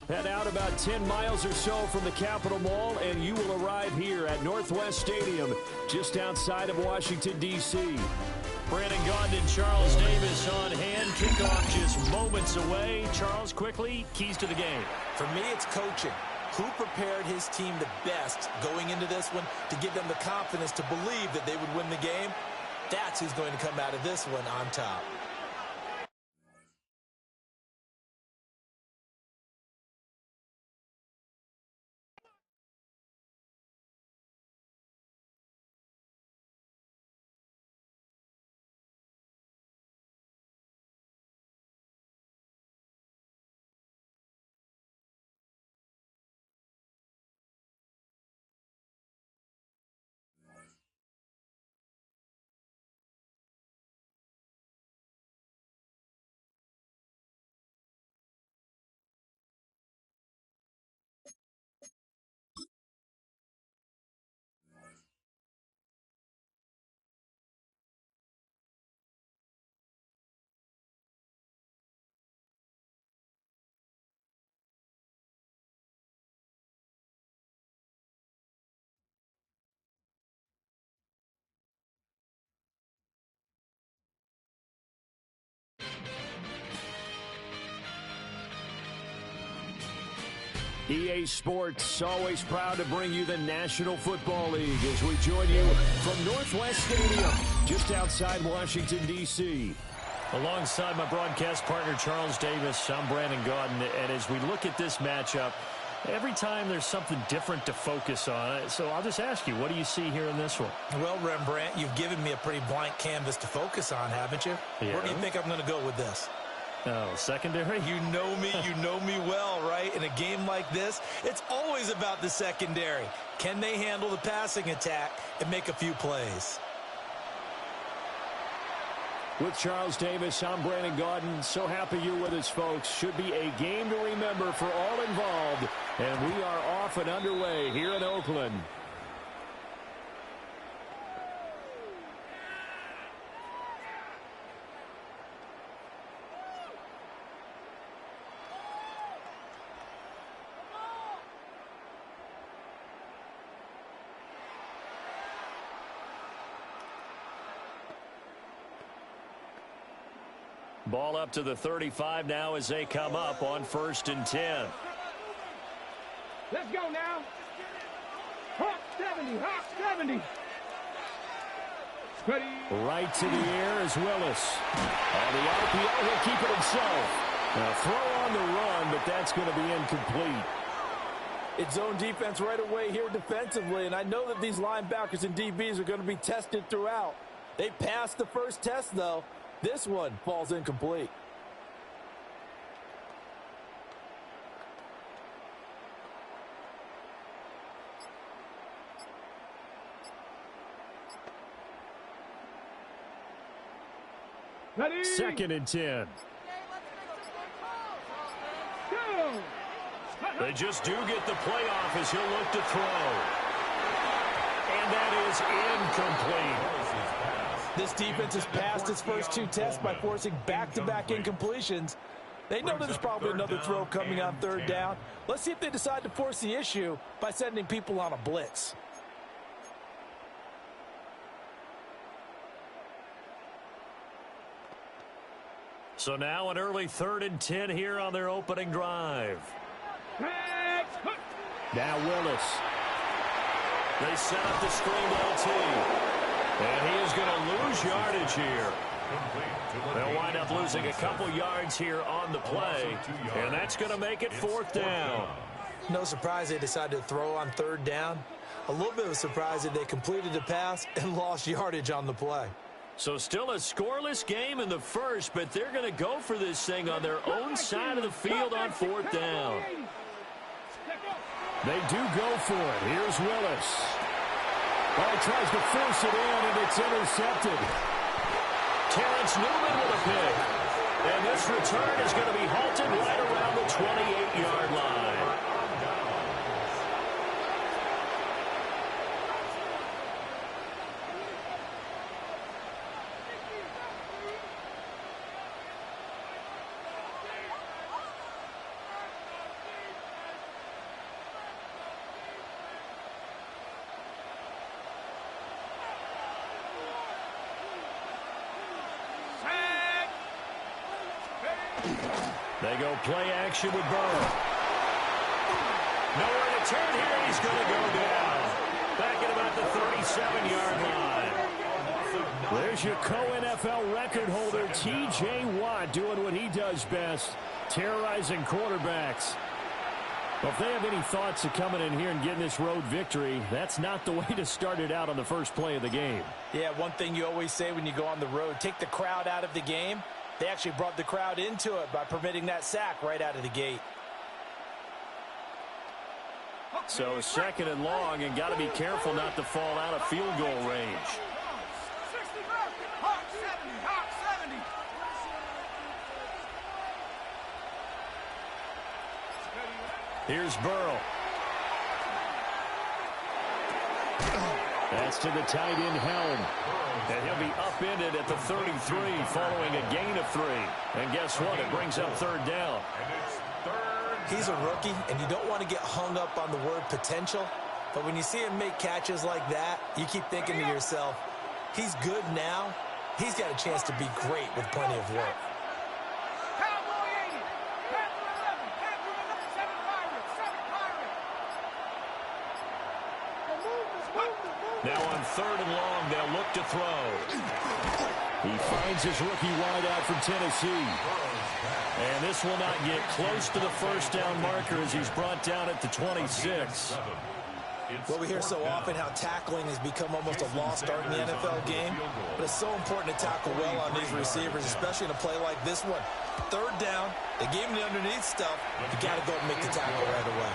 Head out about 10 miles or so from the Capitol Mall, and you will arrive here at Northwest Stadium, just outside of Washington, D.C. Brandon Gaudin and Charles Davis on hand. Kickoff just moments away. Charles, quickly, keys to the game. For me, it's coaching. Who prepared his team the best going into this one to give them the confidence to believe that they would win the game? That's who's going to come out of this one on top. EA Sports, always proud to bring you the National Football League as we join you from Northwest Stadium, just outside Washington, D.C. Alongside my broadcast partner, Charles Davis, I'm Brandon Gaudin, and as we look at this matchup, every time there's something different to focus on. So I'll just ask you, what do you see here in this one? Well, Rembrandt, you've given me a pretty blank canvas to focus on, haven't you? Yeah. Where do you think I'm going to go with this? Oh, secondary? You know me well, right? In a game like this, it's always about the secondary. Can they handle the passing attack and make a few plays? With Charles Davis, I'm Brandon Gaudin. So happy you're with us, folks. Should be a game to remember for all involved. And we are off and underway here in Oakland. Ball up to the 35 now as they come up on 1st and 10. Let's go now. Hawk 70, Hawk 70. Ready. Right to the air is Willis. On the RPO, he'll keep it himself. Now throw on the run, but that's going to be incomplete. It's zone defense right away here defensively, and I know that these linebackers and DBs are going to be tested throughout. They passed the first test, though. This one falls incomplete. Ready. 2nd and 10. Go. They just do get the playoff as he'll look to throw. And that is incomplete. This defense has passed its first 2 tests by forcing back-to-back incompletions. They know there's probably another throw coming on 3rd down. Let's see if they decide to force the issue by sending people on a blitz. So now an early 3rd and 10 here on their opening drive. Now Willis. They set up the screen LT. And he is going to lose yardage here. They'll wind up losing a couple yards here on the play. And that's going to make it 4th down. No surprise they decided to throw on 3rd down. A little bit of a surprise that they completed the pass and lost yardage on the play. So still a scoreless game in the first, but they're going to go for this thing on their own side of the field on 4th down. They do go for it. Here's Willis. Oh, tries to force it in, and it's intercepted. Terrence Newman with a pick. And this return is going to be halted right around the 28-yard line. They go play action with Burrow. Nowhere to turn here. He's going to go down. Back at about the 37-yard line. There's your co-NFL record holder, T.J. Watt, doing what he does best, terrorizing quarterbacks. Well, if they have any thoughts of coming in here and getting this road victory, that's not the way to start it out on the first play of the game. Yeah, one thing you always say when you go on the road, take the crowd out of the game. They actually brought the crowd into it by permitting that sack right out of the gate. So second and long, and got to be careful not to fall out of field goal range. Here's Burrow. That's to the tight end Helm. And he'll be upended at the 33 following a gain of 3. And guess what? It brings up third down. He's a rookie, and you don't want to get hung up on the word potential. But when you see him make catches like that, you keep thinking to yourself, he's good now. He's got a chance to be great with plenty of work. Now on third and long, they'll look to throw. He finds his rookie wideout from Tennessee. And this will not get close to the first down marker as he's brought down at the 26. Well, we hear so often how tackling has become almost a lost art in the NFL game. But it's so important to tackle well on these receivers, especially in a play like this one. Third down, they gave him the underneath stuff. You got to go and make the tackle right away.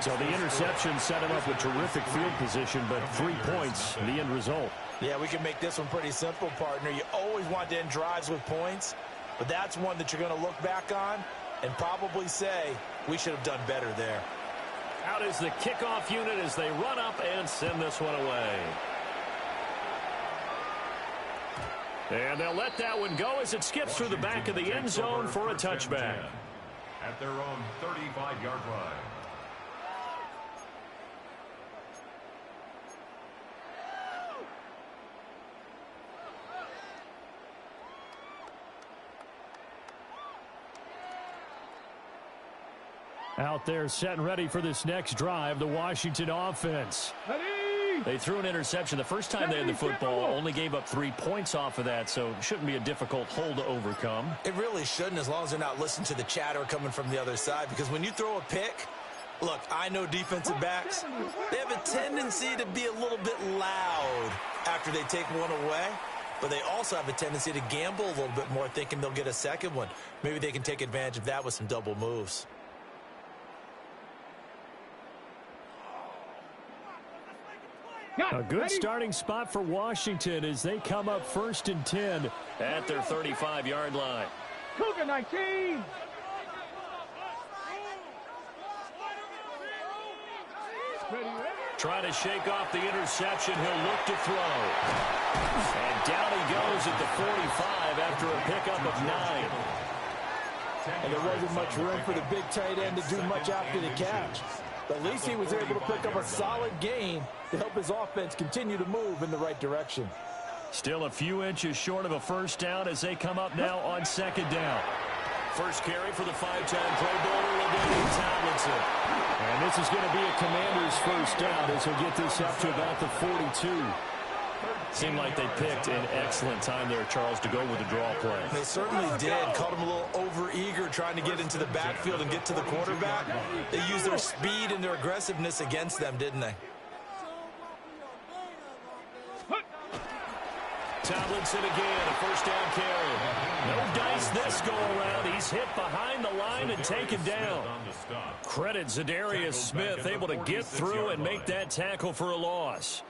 So the interception set him up with terrific field position, but 3 points, the end result. Yeah, we can make this one pretty simple, partner. You always want to end drives with points, but that's one that you're going to look back on and probably say, we should have done better there. Out is the kickoff unit as they run up and send this one away. And they'll let that one go as it skips through the back of the end zone for a touchback. At their own 35-yard line. Out there set and ready for this next drive, the Washington offense. They threw an interception the first time they had the football, only gave up 3 points off of that, so it shouldn't be a difficult hole to overcome. It really shouldn't, as long as they're not listening to the chatter coming from the other side, because when you throw a pick, look, I know defensive backs, they have a tendency to be a little bit loud after they take one away, but they also have a tendency to gamble a little bit more, thinking they'll get a second one. Maybe they can take advantage of that with some double moves. A good starting spot for Washington as they come up 1st and 10 at their 35-yard line. Cougar 19. Trying to shake off the interception. He'll look to throw. And down he goes at the 45 after a pickup of 9. And there wasn't much room for the big tight end to do much after the catch. But at least he was able to pick up a solid gain to help his offense continue to move in the right direction. Still a few inches short of a first down as they come up now on 2nd down. First carry for the 5-time Pro Bowler, LaDainian Tomlinson. And this is going to be a Commander's first down as he'll get this up to about the 42. Seemed like they picked an excellent time there, Charles, to go with the draw play. They certainly did. Caught him a little over-eager trying to get into the backfield and get to the quarterback. They used their speed and their aggressiveness against them, didn't they? Tomlinson again, a first down carry. No dice this go around. He's hit behind the line and taken down. Credit Zadarius Smith, able to get through and make that tackle for a loss.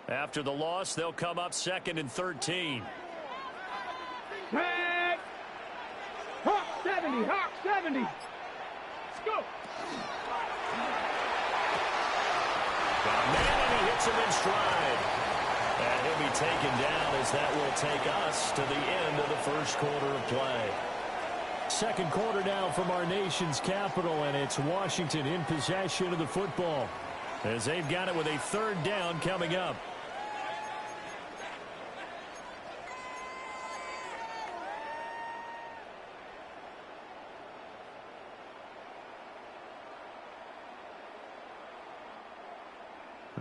After the loss, they'll come up 2nd and 13. Tag. Hawk 70. Hawk 70. Let's go. Got a man, and he hits him in stride. And he'll be taken down as that will take us to the end of the first quarter of play. Second quarter now from our nation's capital, and it's Washington in possession of the football as they've got it with a 3rd down coming up.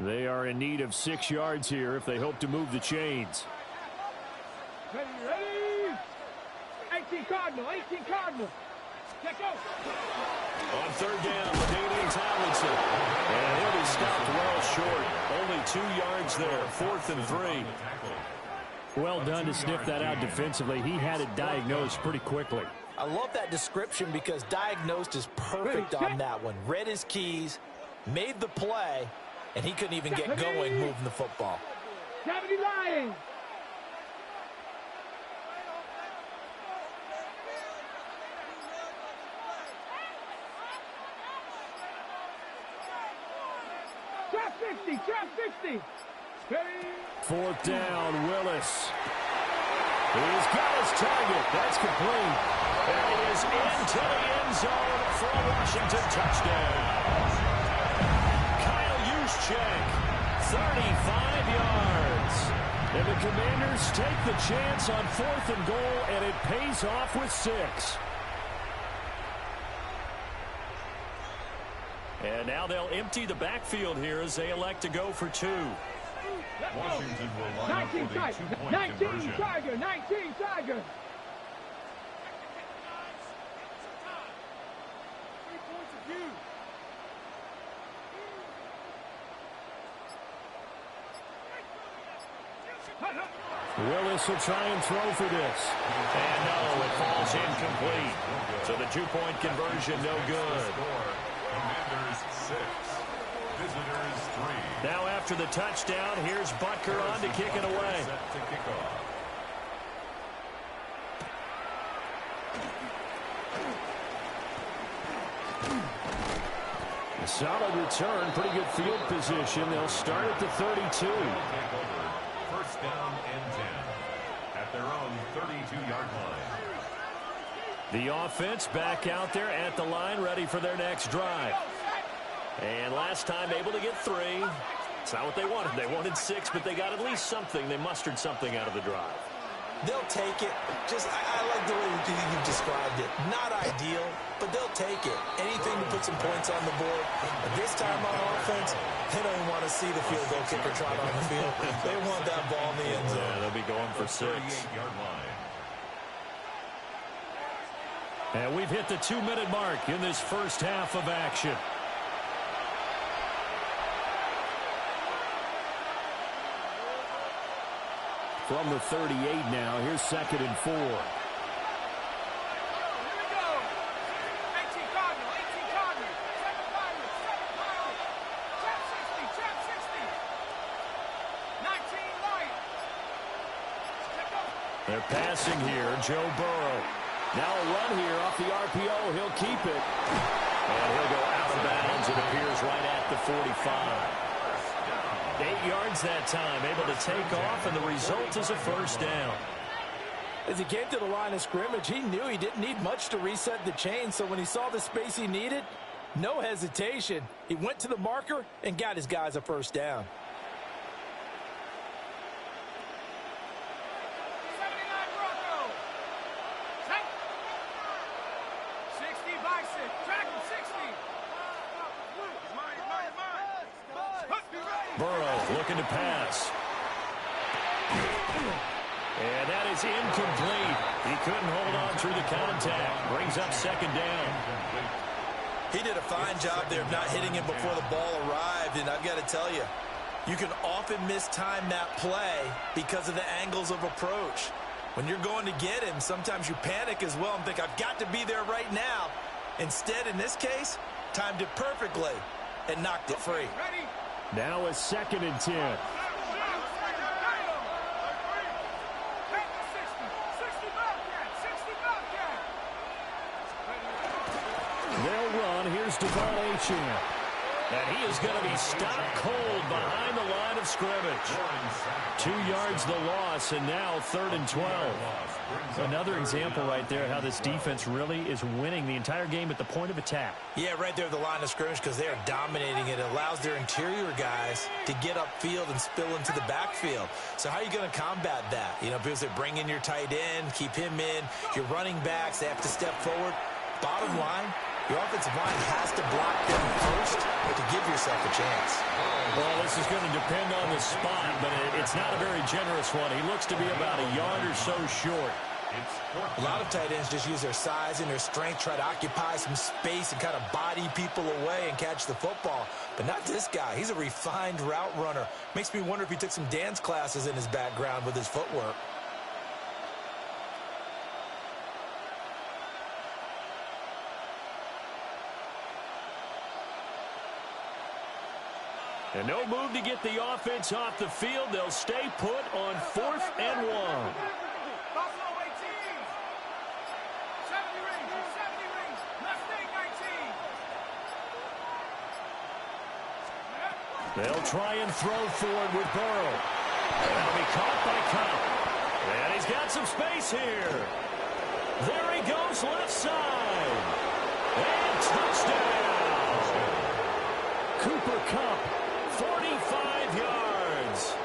They are in need of 6 yards here if they hope to move the chains. Ready, ready. 18 Cardinal, 18 Cardinal. Check out. On third down, Madden Tomlinson. And he'll be stopped well short. Only 2 yards there. 4th and 3. Well done to sniff that out defensively. He had it diagnosed pretty quickly. I love that description because diagnosed is perfect on that one. Read his keys, made the play, and he couldn't even get going moving the football. 70 Lions. Trap 60, trap 60. Ready. 4th down, Willis. He's got his target. That's complete. And he is into the end zone for a Washington touchdown. Kyle Juszczyk, 35 yards. And the Commanders take the chance on 4th and goal, and it pays off with 6. And now they'll empty the backfield here as they elect to go for 2. Washington will line up 19 for the Tiger, 2-point 19 conversion. Tiger, 19 Tiger. Willis will try and throw for this. And no, it falls incomplete. So the 2-point conversion, no good. Commanders 6, Visitors 3. Now after the touchdown, here's Butker on to kick it away. Set to kick off. A solid return, pretty good field position. They'll start at the 32. Take over. First down and 10 at their own 32-yard line. The offense back out there at the line, ready for their next drive. And last time able to get 3. It's not what they wanted. They wanted 6, but they got at least something. They mustered something out of the drive. They'll take it. I like the way you've described it. Not ideal, but they'll take it. Anything to put some points on the board. But this time on offense, they don't want to see the field goal kicker trot on the field. They want that ball in the end zone. Yeah, they'll be going for 6. 38-yard line. And we've hit the 2-minute mark in this first half of action. From the 38 now, here's 2nd and 4. Here we go. 18 Cardinal, 18 Cardinal. 7 Pirates, 7 Pirates. Trap 60, trap 60. 19 Lions. Check out. They're passing here, Joe Burrow. Now a run here off the RPO. He'll keep it. And he'll go out of bounds, it appears, right at the 45. 8 yards that time, able to take off, and the result is a first down. As he came to the line of scrimmage, he knew he didn't need much to reset the chain, so when he saw the space he needed, no hesitation. He went to the marker and got his guys a first down. 79 Broncos. Set. 60 Bison. Track him, 60. Burrow looking to pass. And that is incomplete. He couldn't hold on through the contact. Brings up 2nd down. He did a fine job there of not hitting him before the ball arrived, and I've got to tell you, you can often mistime that play because of the angles of approach. When you're going to get him, sometimes you panic as well and think, I've got to be there right now. Instead, in this case, timed it perfectly and knocked it free. Ready? Now a 2nd and 10. They'll run. Here's Devon Achane. And he is going to be stopped cold behind the line of scrimmage. 2 yards the loss, and now 3rd and 12. Another example right there how this defense really is winning the entire game at the point of attack. Yeah, right there at the line of scrimmage because they are dominating it. It allows their interior guys to get upfield and spill into the backfield. So how are you going to combat that? You know, because they bring in your tight end, keep him in. Your running backs, they have to step forward. Bottom line, Your offensive line has to block them first to give yourself a chance. Well, this is going to depend on the spot, but it's not a very generous one. He looks to be about a yard or so short. A lot of tight ends just use their size and their strength, try to occupy some space and kind of body people away and catch the football. But not this guy. He's a refined route runner. Makes me wonder if he took some dance classes in his background with his footwork. And no move to get the offense off the field. They'll stay put on 4th and 1. Buffalo 18. 70 rings. Mustang 19. They'll try and throw forward with Burrow. And that'll be caught by Cup. And he's got some space here. There he goes, left side. And touchdown. Cooper Kupp, 45 yards.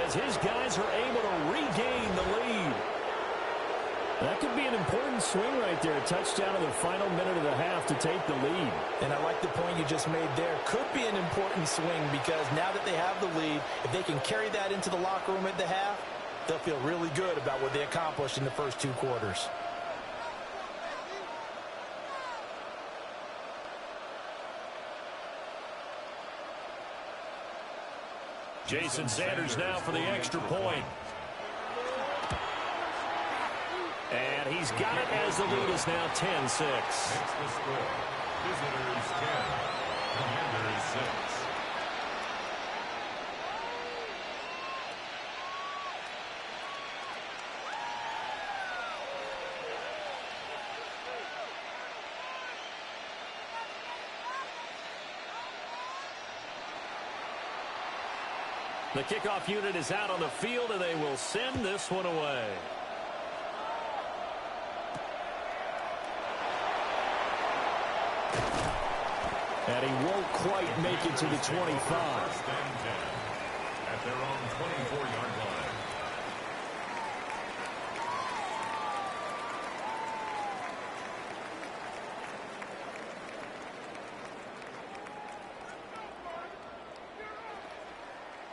As his guys are able to regain the lead. That could be an important swing right there. A touchdown in the final minute of the half to take the lead. And I like the point you just made there. Could be an important swing because now that they have the lead, if they can carry that into the locker room at the half, they'll feel really good about what they accomplished in the first 2 quarters. Jason Sanders now for the extra point. And he's got it as the lead is now 10-6. That's the score. Visitors 10, Commanders 6. The kickoff unit is out on the field, and they will send this one away. And he won't quite make it to the 25. First and 10 at their own 24-yard line.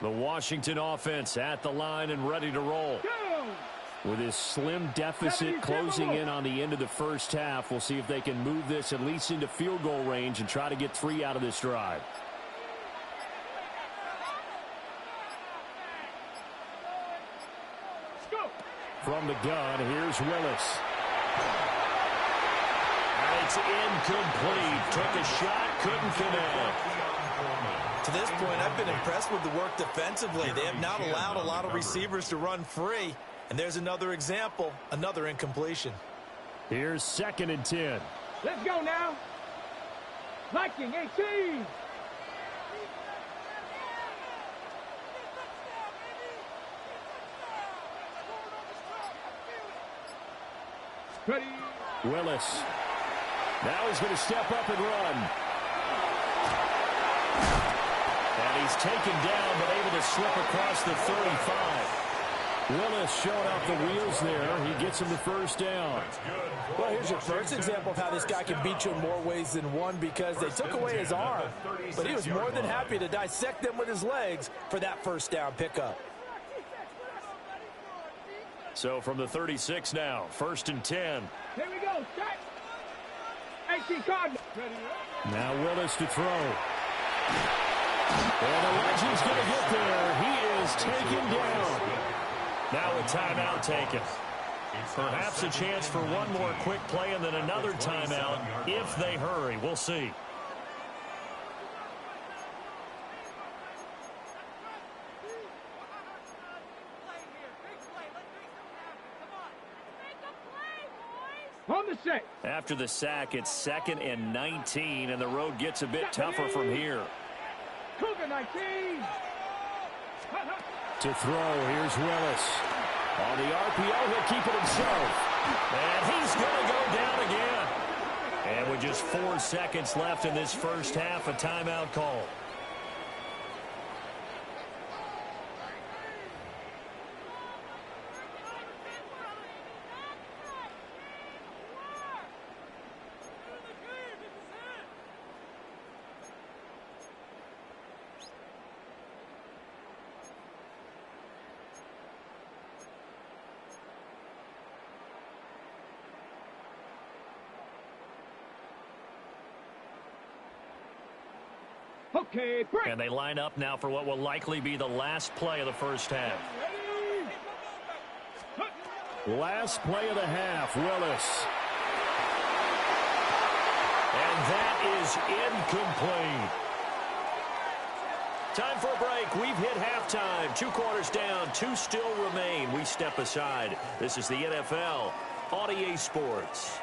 The Washington offense at the line and ready to roll. With his slim deficit closing in on the end of the first half, we'll see if they can move this at least into field goal range and try to get 3 out of this drive. From the gun, here's Willis. And it's incomplete. Took a shot, couldn't connect. To this point, I've been impressed with the work defensively. They have not allowed a lot of receivers to run free. And there's another example, another incompletion. Here's 2nd and 10. Let's go now. Viking 18. Ready. Willis. Now he's going to step up and run. And he's taken down, but able to slip across the 35. Willis showing off the wheels there. He gets him the first down. Well, here's your first example of how this guy can beat you in more ways than one because they took away his arm, but he was more than happy to dissect them with his legs for that first down pickup. So from the 36 now, 1st and 10. Here we go. Start. 18 Cardinals. Now Willis to throw. And the legend's going to get there. He is taken down. Now a timeout taken. Perhaps a chance for one more quick play and then another timeout if they hurry. We'll see. On the set. After the sack, it's 2nd and 19, and the road gets a bit tougher from here. Cougar 19. To throw, here's Willis. On the RPO, he'll keep it himself. And he's going to go down again. And with just 4 seconds left in this first half, a timeout call. Okay, break. And they line up now for what will likely be the last play of the first half. Last play of the half, Willis. And that is incomplete. Time for a break. We've hit halftime. 2 quarters down, 2 still remain. We step aside. This is the NFL on EA Sports.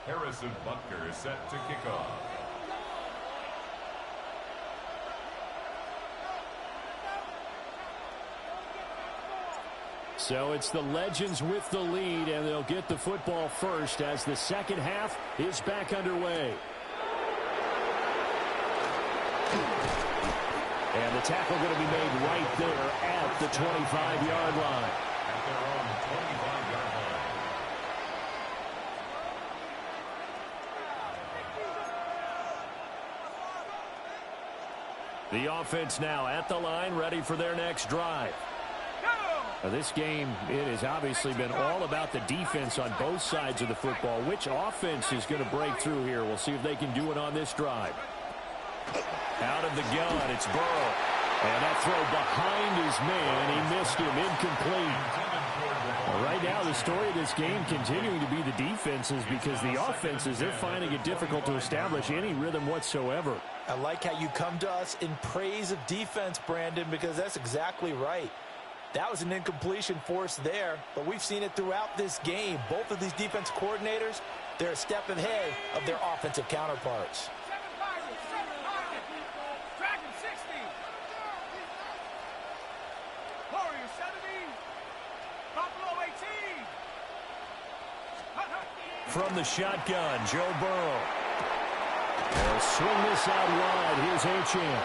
Harrison Butker is set to kick off. So it's the Legends with the lead, and they'll get the football first as the second half is back underway. And the tackle going to be made right there at the 25-yard line. At their own 25-yard line. The offense now at the line, ready for their next drive. Now this game, it has obviously been all about the defense on both sides of the football. Which offense is going to break through here? We'll see if they can do it on this drive. Out of the gun, it's Burrow. And that throw behind his man, he missed him, incomplete. Well, right now, the story of this game continuing to be the defenses, because the offenses, they're finding it difficult to establish any rhythm whatsoever. I like how you come to us in praise of defense, Brandon, because that's exactly right. That was an incompletion forced there, but we've seen it throughout this game. Both of these defense coordinators, they're a step ahead of their offensive counterparts. Dragon 60. Warrior 70. Buffalo 18. From the shotgun, Joe Burrow. They'll swing this out wide. Here's Achane.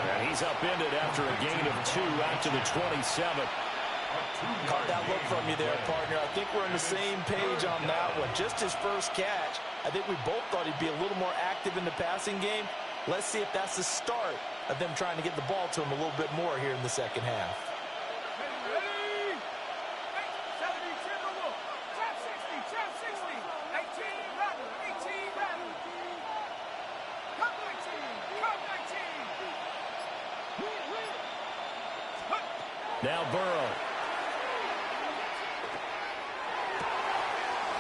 And he's upended after a gain of 2 out to the 27. Caught that look from you there, partner. I think we're on the same page on that one. Just his first catch. I think we both thought he'd be a little more active in the passing game. Let's see if that's the start of them trying to get the ball to him a little bit more here in the second half. Ready? 70 Timberwolf. Trap 60. Trap 60. 18 Rebel. 18 Rebel. Cup 19. Cup 19. Now Burrow.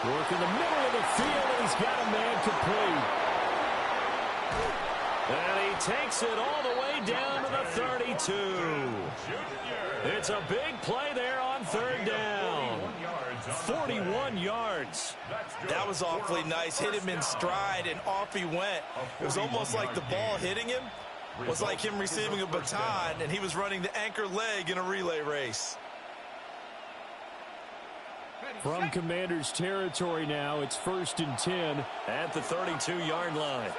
Work in the middle of the field, and he's got a man complete. And he takes it all the way down to the 32. It's a big play there on third down. 41 yards. That was awfully nice. Hit him in stride, and off he went. It was almost like the ball hitting him was like him receiving a baton, and he was running the anchor leg in a relay race. From Commander's territory now, it's 1st and 10. At the 32-yard line.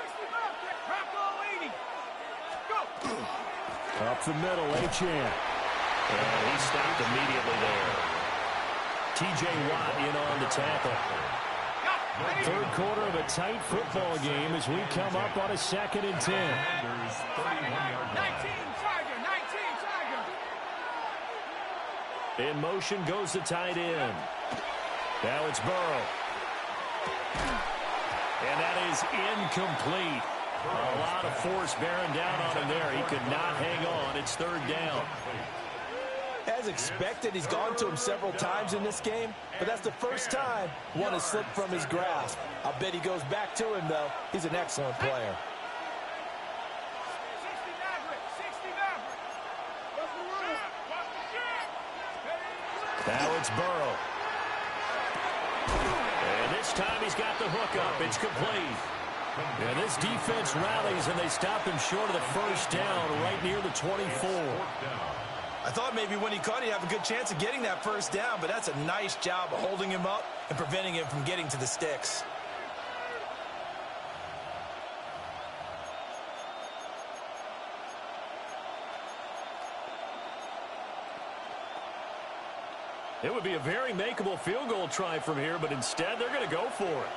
Up the middle, Achane. And he stopped immediately there. T.J. Watt in on the tackle. Third quarter of a tight football game as we come up on a 2nd and 10. 19 Tiger. 19 Tiger. In motion goes the tight end. Now it's Burrow. And that is incomplete. A lot of force bearing down on him there. He could not hang on. It's third down. As expected, he's gone to him several times in this game, but that's the first time one has slipped from his grasp. I'll bet he goes back to him, though. He's an excellent player. 60 Maverick. 60 Maverick. Now it's Burrow. And this time he's got the hook up. It's complete. And this defense rallies, and they stop him short of the first down right near the 24. I thought maybe when he caught it, he'd have a good chance of getting that first down, but that's a nice job of holding him up and preventing him from getting to the sticks. It would be a very makeable field goal try from here, but instead they're going to go for it.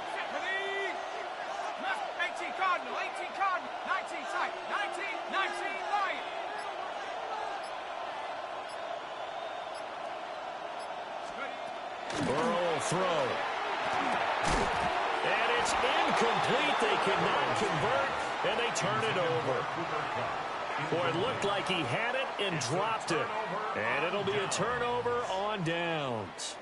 18 Cardinal, 18 Cardinal, 19 side, 19 Lion. Burrow will throw. And it's incomplete. They cannot convert, and they turn it over. Boy, it looked like he had it and dropped it. And it'll be a turnover on downs.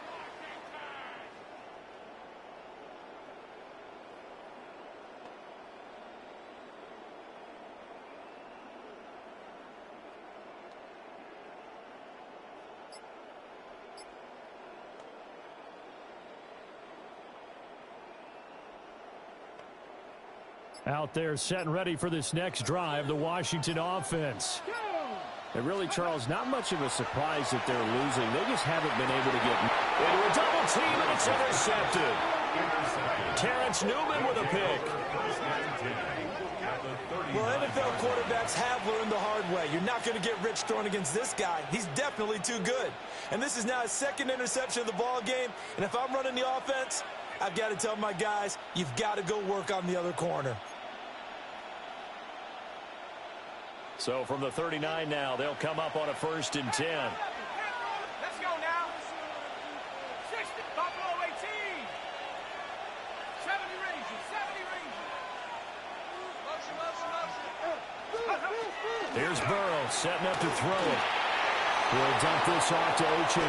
Out there set and ready for this next drive, the Washington offense. And really, Charles, not much of a surprise that they're losing. They just haven't been able to get into a double team, and it's intercepted. Terrence Newman with a pick. Well, NFL quarterbacks have learned the hard way. You're not going to get rich throwing against this guy. He's definitely too good. And this is now his second interception of the ball game. And if I'm running the offense, I've got to tell my guys, you've got to go work on the other corner. So from the 39 now, they'll come up on a 1st and 10. Let's go now. 60, Buffalo 18. 70 ranges, 70 ranges. Here's Burrow setting up to throw it. He'll dump this off to O'Chan.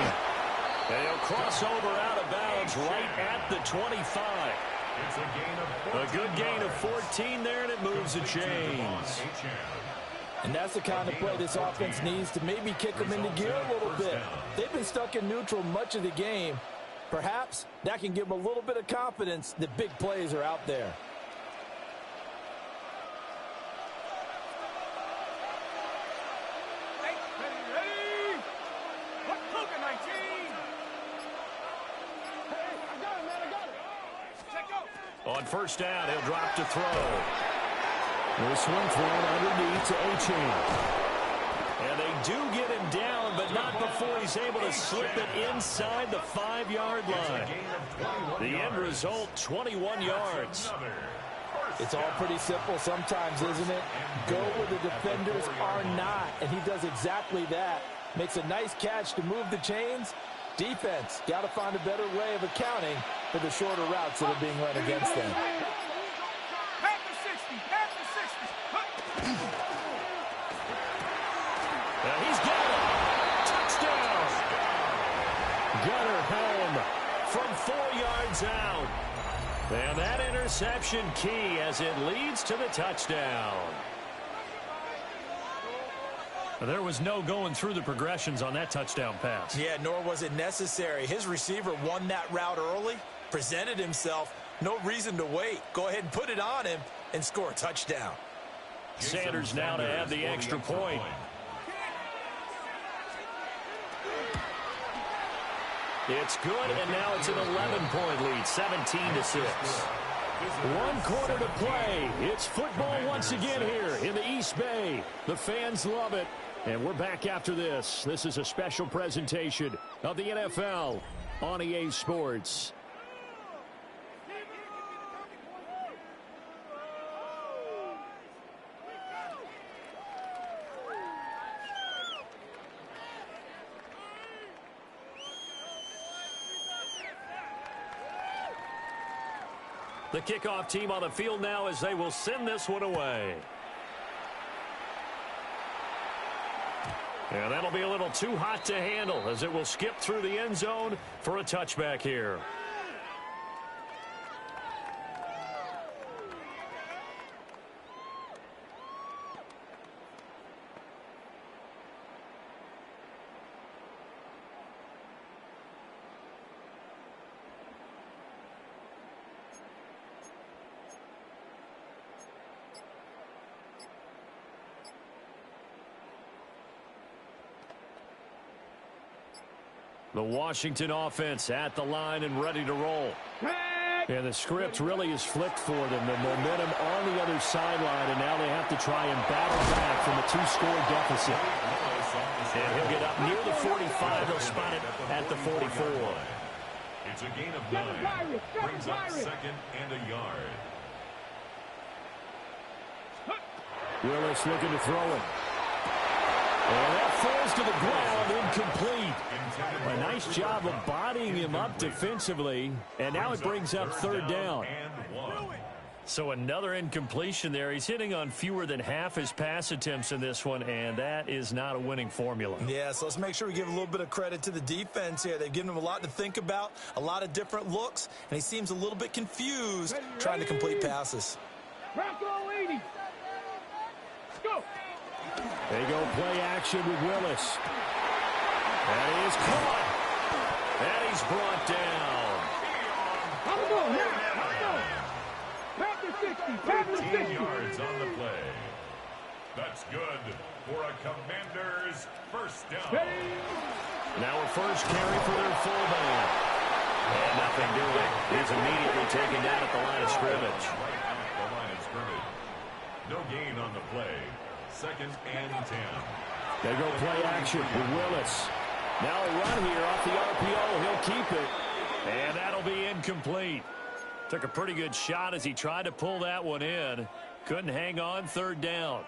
And he'll cross over out of bounds right at the 25. A good gain of 14 there, and it moves the chains. And that's the kind of play this offense needs to maybe kick them into gear a little bit. They've been stuck in neutral much of the game. Perhaps that can give them a little bit of confidence that big plays are out there. Ready. Luka 19. Hey, I got it, man, I got it. Check go. On 1st down, he'll drop to throw. This one thrown underneath to O'Chan. And they do get him down, but not before he's able to slip it inside the 5-yard line. The end result, 21 yards. It's all pretty simple sometimes, isn't it? Go where the defenders are not, and he does exactly that. Makes a nice catch to move the chains. Defense, got to find a better way of accounting for the shorter routes that are being run against them. He's got it. Touchdown. Gunner home from 4 yards out. And that interception key as it leads to the touchdown. There was no going through the progressions on that touchdown pass. Yeah, nor was it necessary. His receiver won that route early, presented himself. No reason to wait. Go ahead and put it on him and score a touchdown. Sanders now to add the extra point. It's good, and now it's an 11-point lead, 17-6. 1 quarter to play. It's football once again here in the East Bay. The fans love it, and we're back after this. This is a special presentation of the NFL on EA Sports. The kickoff team on the field now as they will send this one away. And that'll be a little too hot to handle as it will skip through the end zone for a touchback here. The Washington offense at the line and ready to roll. And the script really is flipped for them. The momentum on the other sideline, and now they have to try and battle back from a 2-score deficit. And he'll get up near the 45. They'll spot it at the 44. It's a gain of 9. Brings up 2nd and a yard. Willis looking to throw it. And that falls to the ground, incomplete. A nice job of bodying him up defensively. And now it brings up 3rd down. So another incompletion there. He's hitting on fewer than half his pass attempts in this one, and that is not a winning formula. Yeah, so let's make sure we give a little bit of credit to the defense here. They've given him a lot to think about, a lot of different looks, and he seems a little bit confused trying to complete passes. Go. They go play action with Willis. And he is caught. And he's brought down. On the ball, now. Back to 60. 15 yards on the play. That's good for a Commanders first down. Now a first carry for their fullback. And nothing doing. He's immediately taken down at the line of scrimmage. Right at the line of scrimmage. No gain on the play. 2nd and 10. They go play action with Willis. Now a run here off the RPO. He'll keep it. And that'll be incomplete. Took a pretty good shot as he tried to pull that one in. Couldn't hang on 3rd down.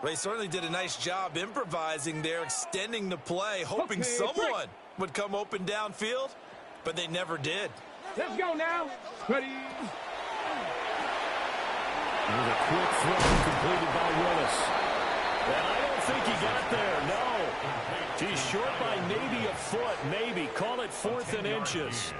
Well, he certainly did a nice job improvising there, extending the play, hoping someone would come open downfield, but they never did. Let's go now. Ready. Here's a quick throw completed by Willis. And I don't think he got there, no. He's short by maybe a foot, maybe. Call it 4th and inches.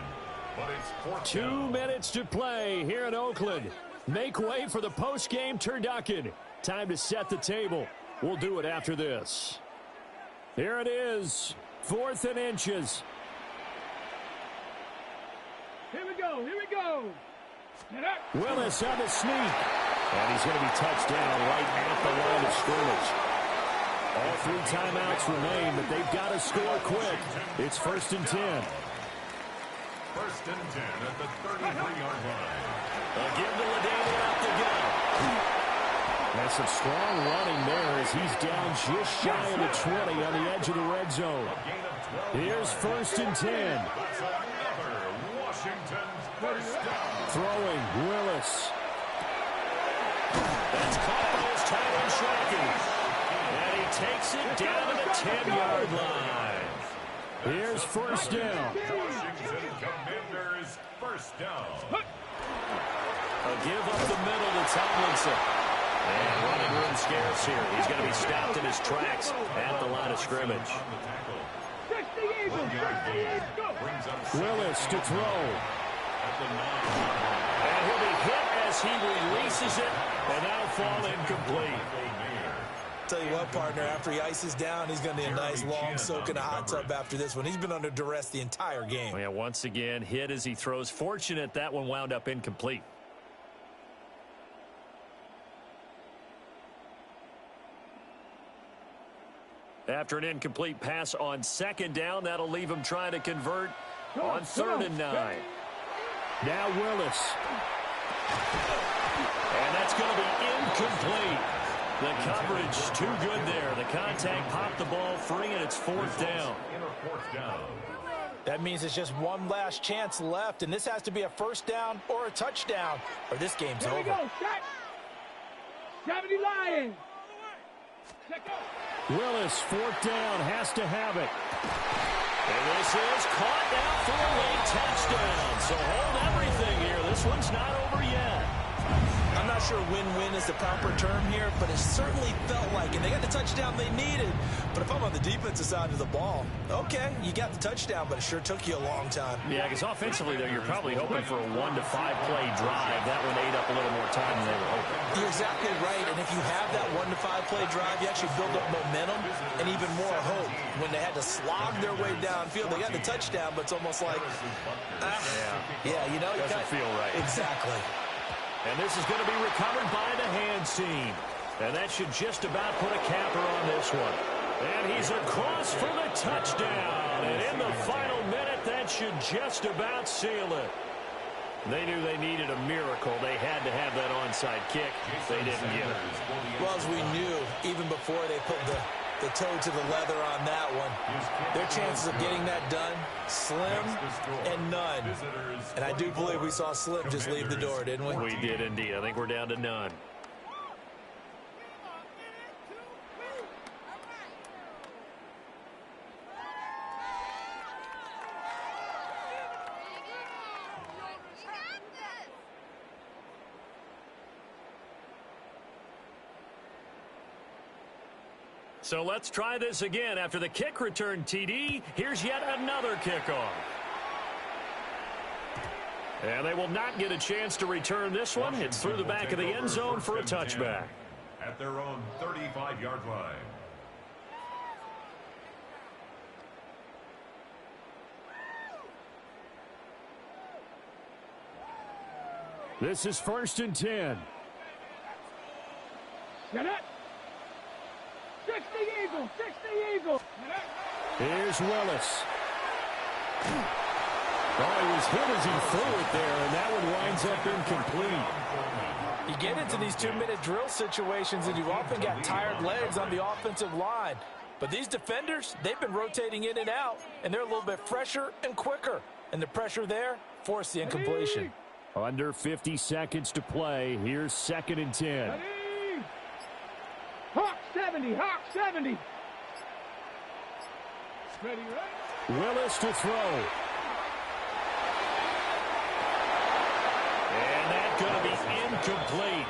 2 minutes to play here in Oakland. Make way for the post-game turducken. Time to set the table. We'll do it after this. Here it is, 4th and inches. Here we go. Get up. Willis on the sneak. And he's going to be touched down right at the line of scrimmage. All 3 timeouts remain, but they've got to score quick. It's 1st and 10. 1st and 10 at the 33-yard line. Again to Ladainian out the gut. That's some strong running there as he's down just shy of the 20 on the edge of the red zone. Here's 1st and 10. That's another Washington first down. Throwing Willis. That's caught by his tight end tracking. And he takes it down to the 10-yard line. Here's 1st down. Washington Commanders first down. A give up the middle to Tomlinson. And running room scarce here. He's going to be stopped in his tracks at the line of scrimmage. Willis to throw. And he'll be hit as he releases it. And that'll fall incomplete. Tell you what, partner, after he ices down, he's going to need a nice long soak in a hot tub after this one. He's been under duress the entire game. Oh, yeah, once again, hit as he throws. Fortunate that one wound up incomplete. After an incomplete pass on 2nd down, that'll leave him trying to convert on 3rd and 9. Now Willis. And that's going to be incomplete. The coverage too good there. The contact popped the ball free, and it's 4th down. That means it's just one last chance left, and this has to be a 1st down or a touchdown, or this game's over. Here we go. 70 Lions. Willis, 4th down, has to have it. And this is caught now for a late touchdown. So hold everything here. This one's not over yet. I'm not sure win-win is the proper term here, but it certainly felt like it. They got the touchdown they needed. But if I'm on the defensive side of the ball, okay, you got the touchdown, but it sure took you a long time. Yeah, because offensively, though, you're probably hoping for a 1 to 5 play drive. That one ate up a little more time than they were hoping. You're exactly right, and if you have that 1 to 5 play drive, you actually build up momentum and even more hope. When they had to slog their way downfield, they got the touchdown, but it's almost like, you know. Doesn't feel right. Exactly. And this is going to be recovered by the hands team. And that should just about put a capper on this one. And he's across for the touchdown. And in the final minute, that should just about seal it. They knew they needed a miracle. They had to have that onside kick. They didn't get it. Well, as we knew, even before they put the toe to the leather on that one, their chances of getting that done, slim and none. And I do believe we saw Slim just leave the door, didn't we? We did indeed. I think we're down to none. So let's try this again. After the kick return TD, here's yet another kickoff. And they will not get a chance to return this one. It's through the back of the end zone for a touchback. At their own 35-yard line. This is 1st and 10. Get it. 60 Eagles, 60 Eagles. Here's Willis. Oh, he was hit as he threw it there, and that one winds up incomplete. You get into these 2-minute drill situations, and you've often got tired legs on the offensive line. But these defenders, they've been rotating in and out, and they're a little bit fresher and quicker. And the pressure there forced the incompletion. Under 50 seconds to play. Here's 2nd and 10. Hawk 70, Hawk 70. Ready, right? Willis to throw. And that's going to be incomplete.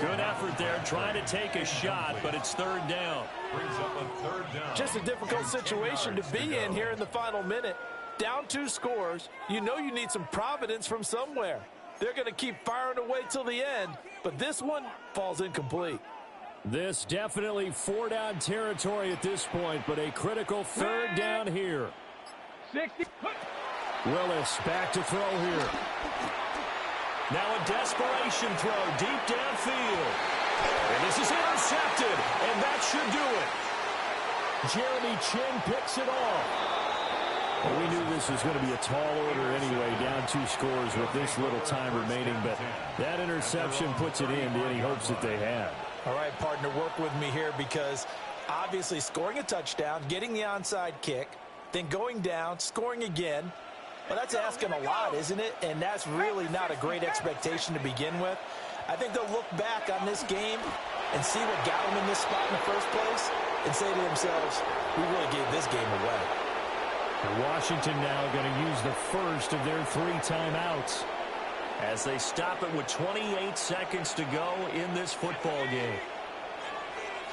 Good effort there trying to take a shot, but it's 3rd down. Brings up a 3rd down. Just a difficult situation to be in here in the final minute. Down 2 scores, you know you need some providence from somewhere. They're going to keep firing away till the end, but this one falls incomplete. This definitely 4-down territory at this point, but a critical 3rd down here. 60. Willis back to throw here. Now a desperation throw deep downfield. And this is intercepted, and that should do it. Jeremy Chin picks it off. Well, we knew this was going to be a tall order anyway, down 2 scores with this little time remaining, but that interception puts it in to any hopes that they had. All right, partner, work with me here because obviously scoring a touchdown, getting the onside kick, then going down, scoring again. Well, that's asking a lot, isn't it? And that's really not a great expectation to begin with. I think they'll look back on this game and see what got them in this spot in the first place and say to themselves, we really gave this game away. And Washington now going to use the first of their 3 timeouts as they stop it with 28 seconds to go in this football game.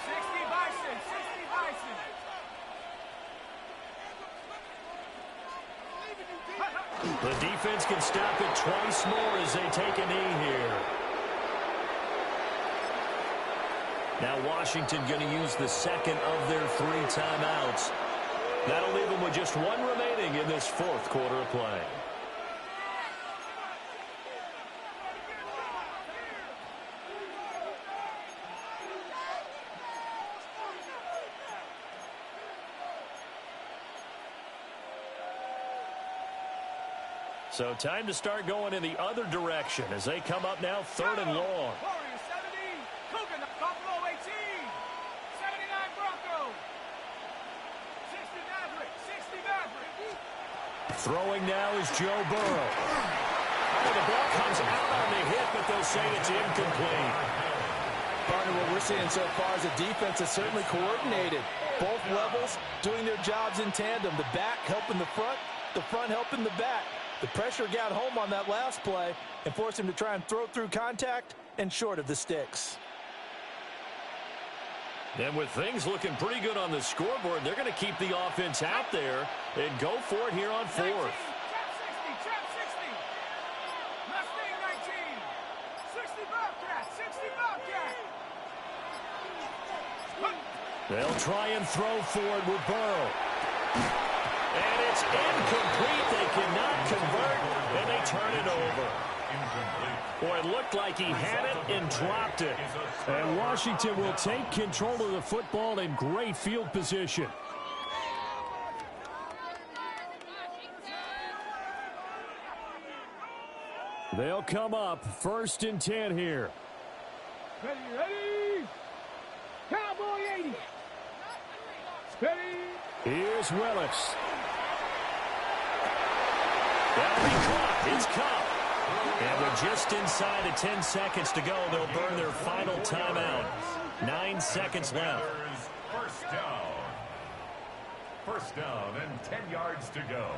60 Bison, 60 Bison. The defense can stop it twice more as they take a knee here. Now Washington going to use the second of their 3 timeouts. That'll leave them with just 1 remaining in this 4th quarter of play. So time to start going in the other direction as they come up now 3rd and long. Warriors 70, Cougar, Buffalo 18, 79 Broncos, 60 Maverick, 60 Maverick. Throwing now is Joe Burrow. Oh, the ball comes out on the hit, but they'll say it's incomplete. Partner, what we're seeing so far is the defense is certainly coordinated. Both levels doing their jobs in tandem. The back helping the front helping the back. The pressure got home on that last play and forced him to try and throw through contact and short of the sticks. And with things looking pretty good on the scoreboard, they're going to keep the offense out there and go for it here on 4th. Trap 60, Mustang 19, 60 Bobcat, 60 Bobcat. They'll try and throw forward with Burrow. And it's incomplete. They cannot convert, and they turn it over. Boy, it looked like he had it and dropped it. And Washington will take control of the football in great field position. They'll come up 1st and 10 here. Ready. Cowboy 80. Ready. Here's Willis. That'll be caught. It's caught. And we're just inside of 10 seconds to go. They'll burn their final timeout. 9 seconds left. First down and 10 yards to go.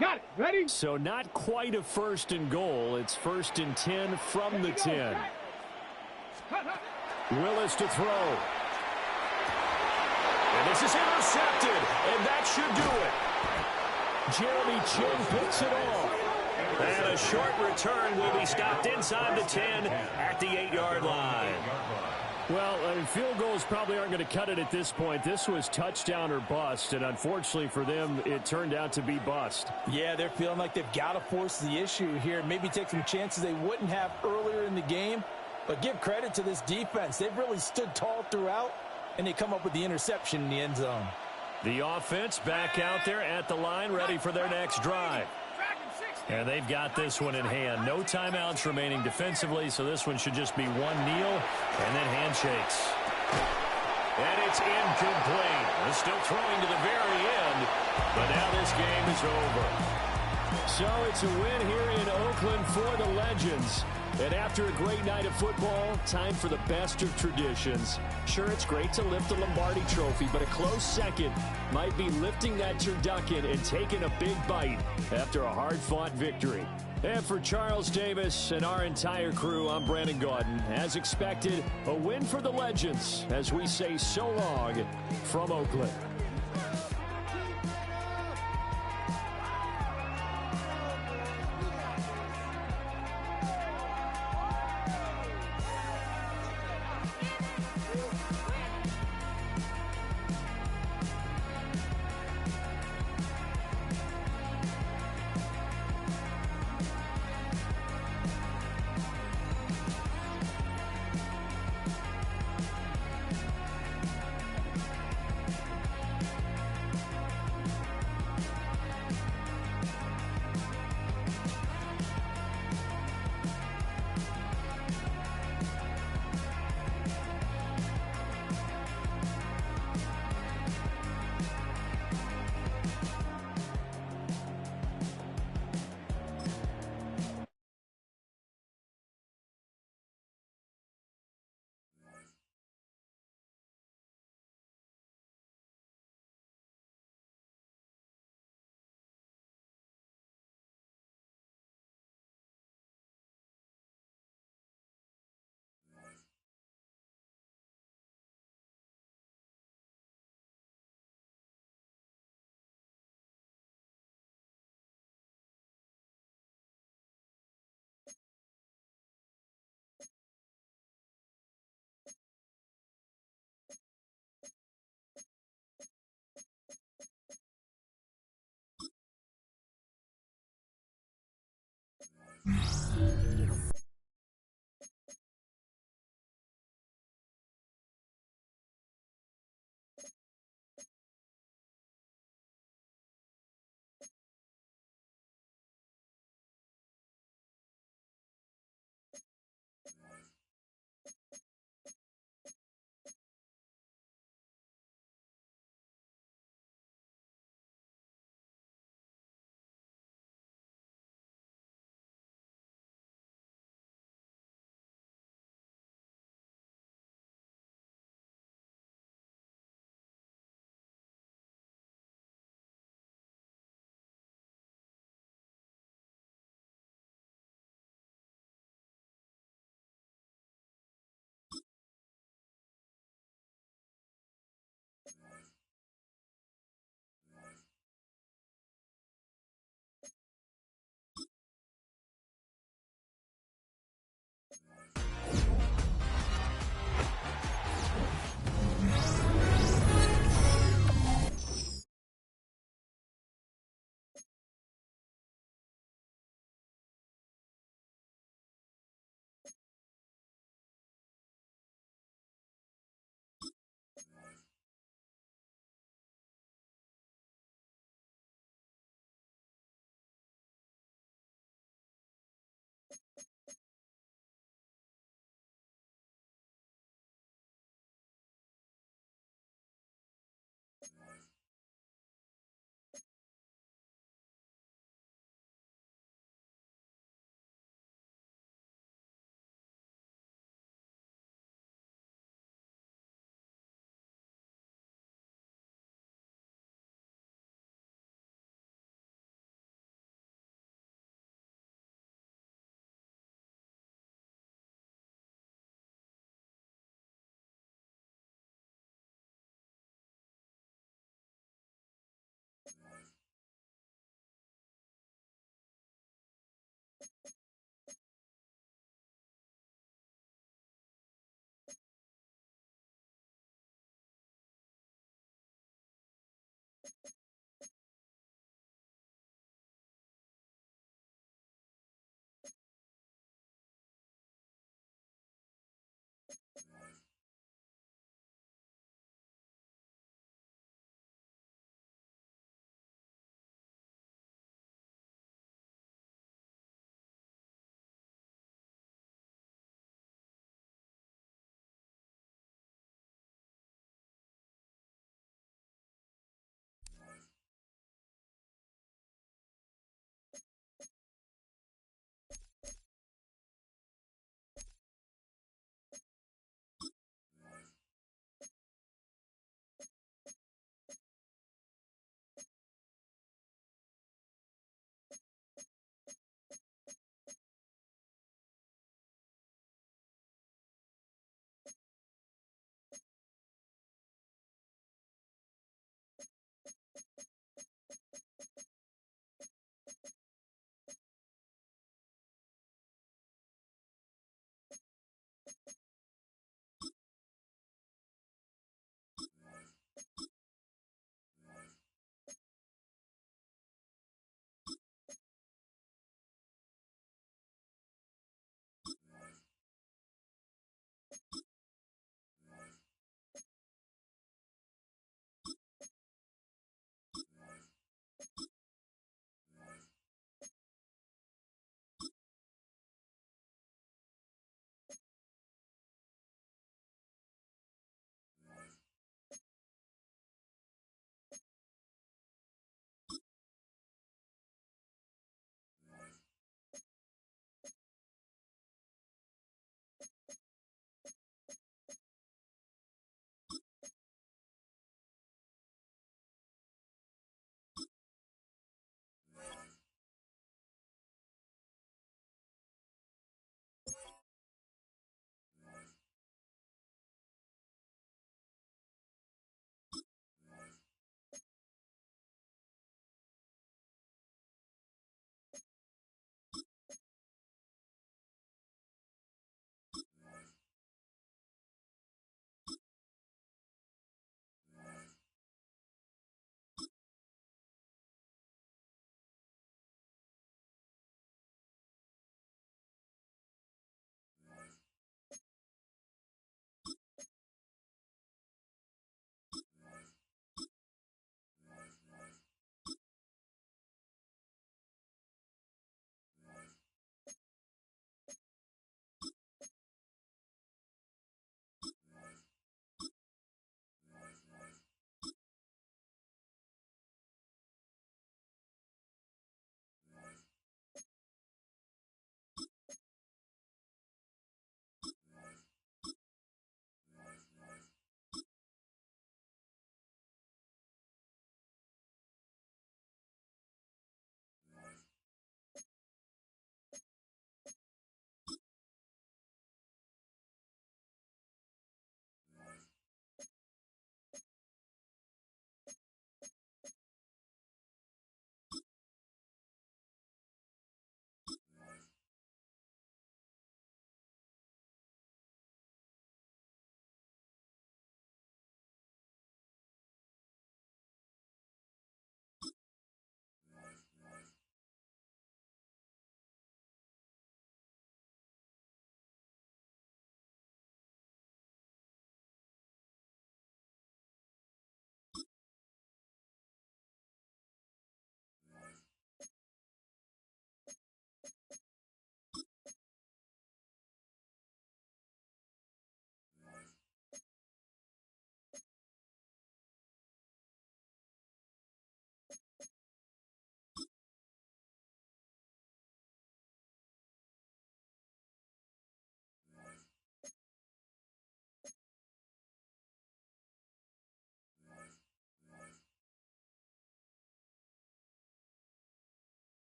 Got it. Ready. So not quite a 1st and goal. It's 1st and 10 from the 10. Willis to throw. And this is intercepted. And that should do it. Jeremy Chin picks it off. And a short return will be stopped inside the 10 at the 8-yard line. Well, field goals probably aren't going to cut it at this point. This was touchdown or bust, and unfortunately for them, it turned out to be bust. Yeah, they're feeling like they've got to force the issue here. Maybe take some chances they wouldn't have earlier in the game. But give credit to this defense. They've really stood tall throughout, and they come up with the interception in the end zone. The offense back out there at the line, ready for their next drive. And they've got this one in hand. No timeouts remaining defensively, so this one should just be one kneel and then handshakes. And it's incomplete. They're still throwing to the very end, but now this game is over. So it's a win here in Oakland for the Legends. And after a great night of football, time for the best of traditions. Sure, it's great to lift the Lombardi Trophy, but a close second might be lifting that turducken and taking a big bite after a hard-fought victory. And for Charles Davis and our entire crew, I'm Brandon Gaudin. As expected, a win for the Legends as we say so long from Oakland.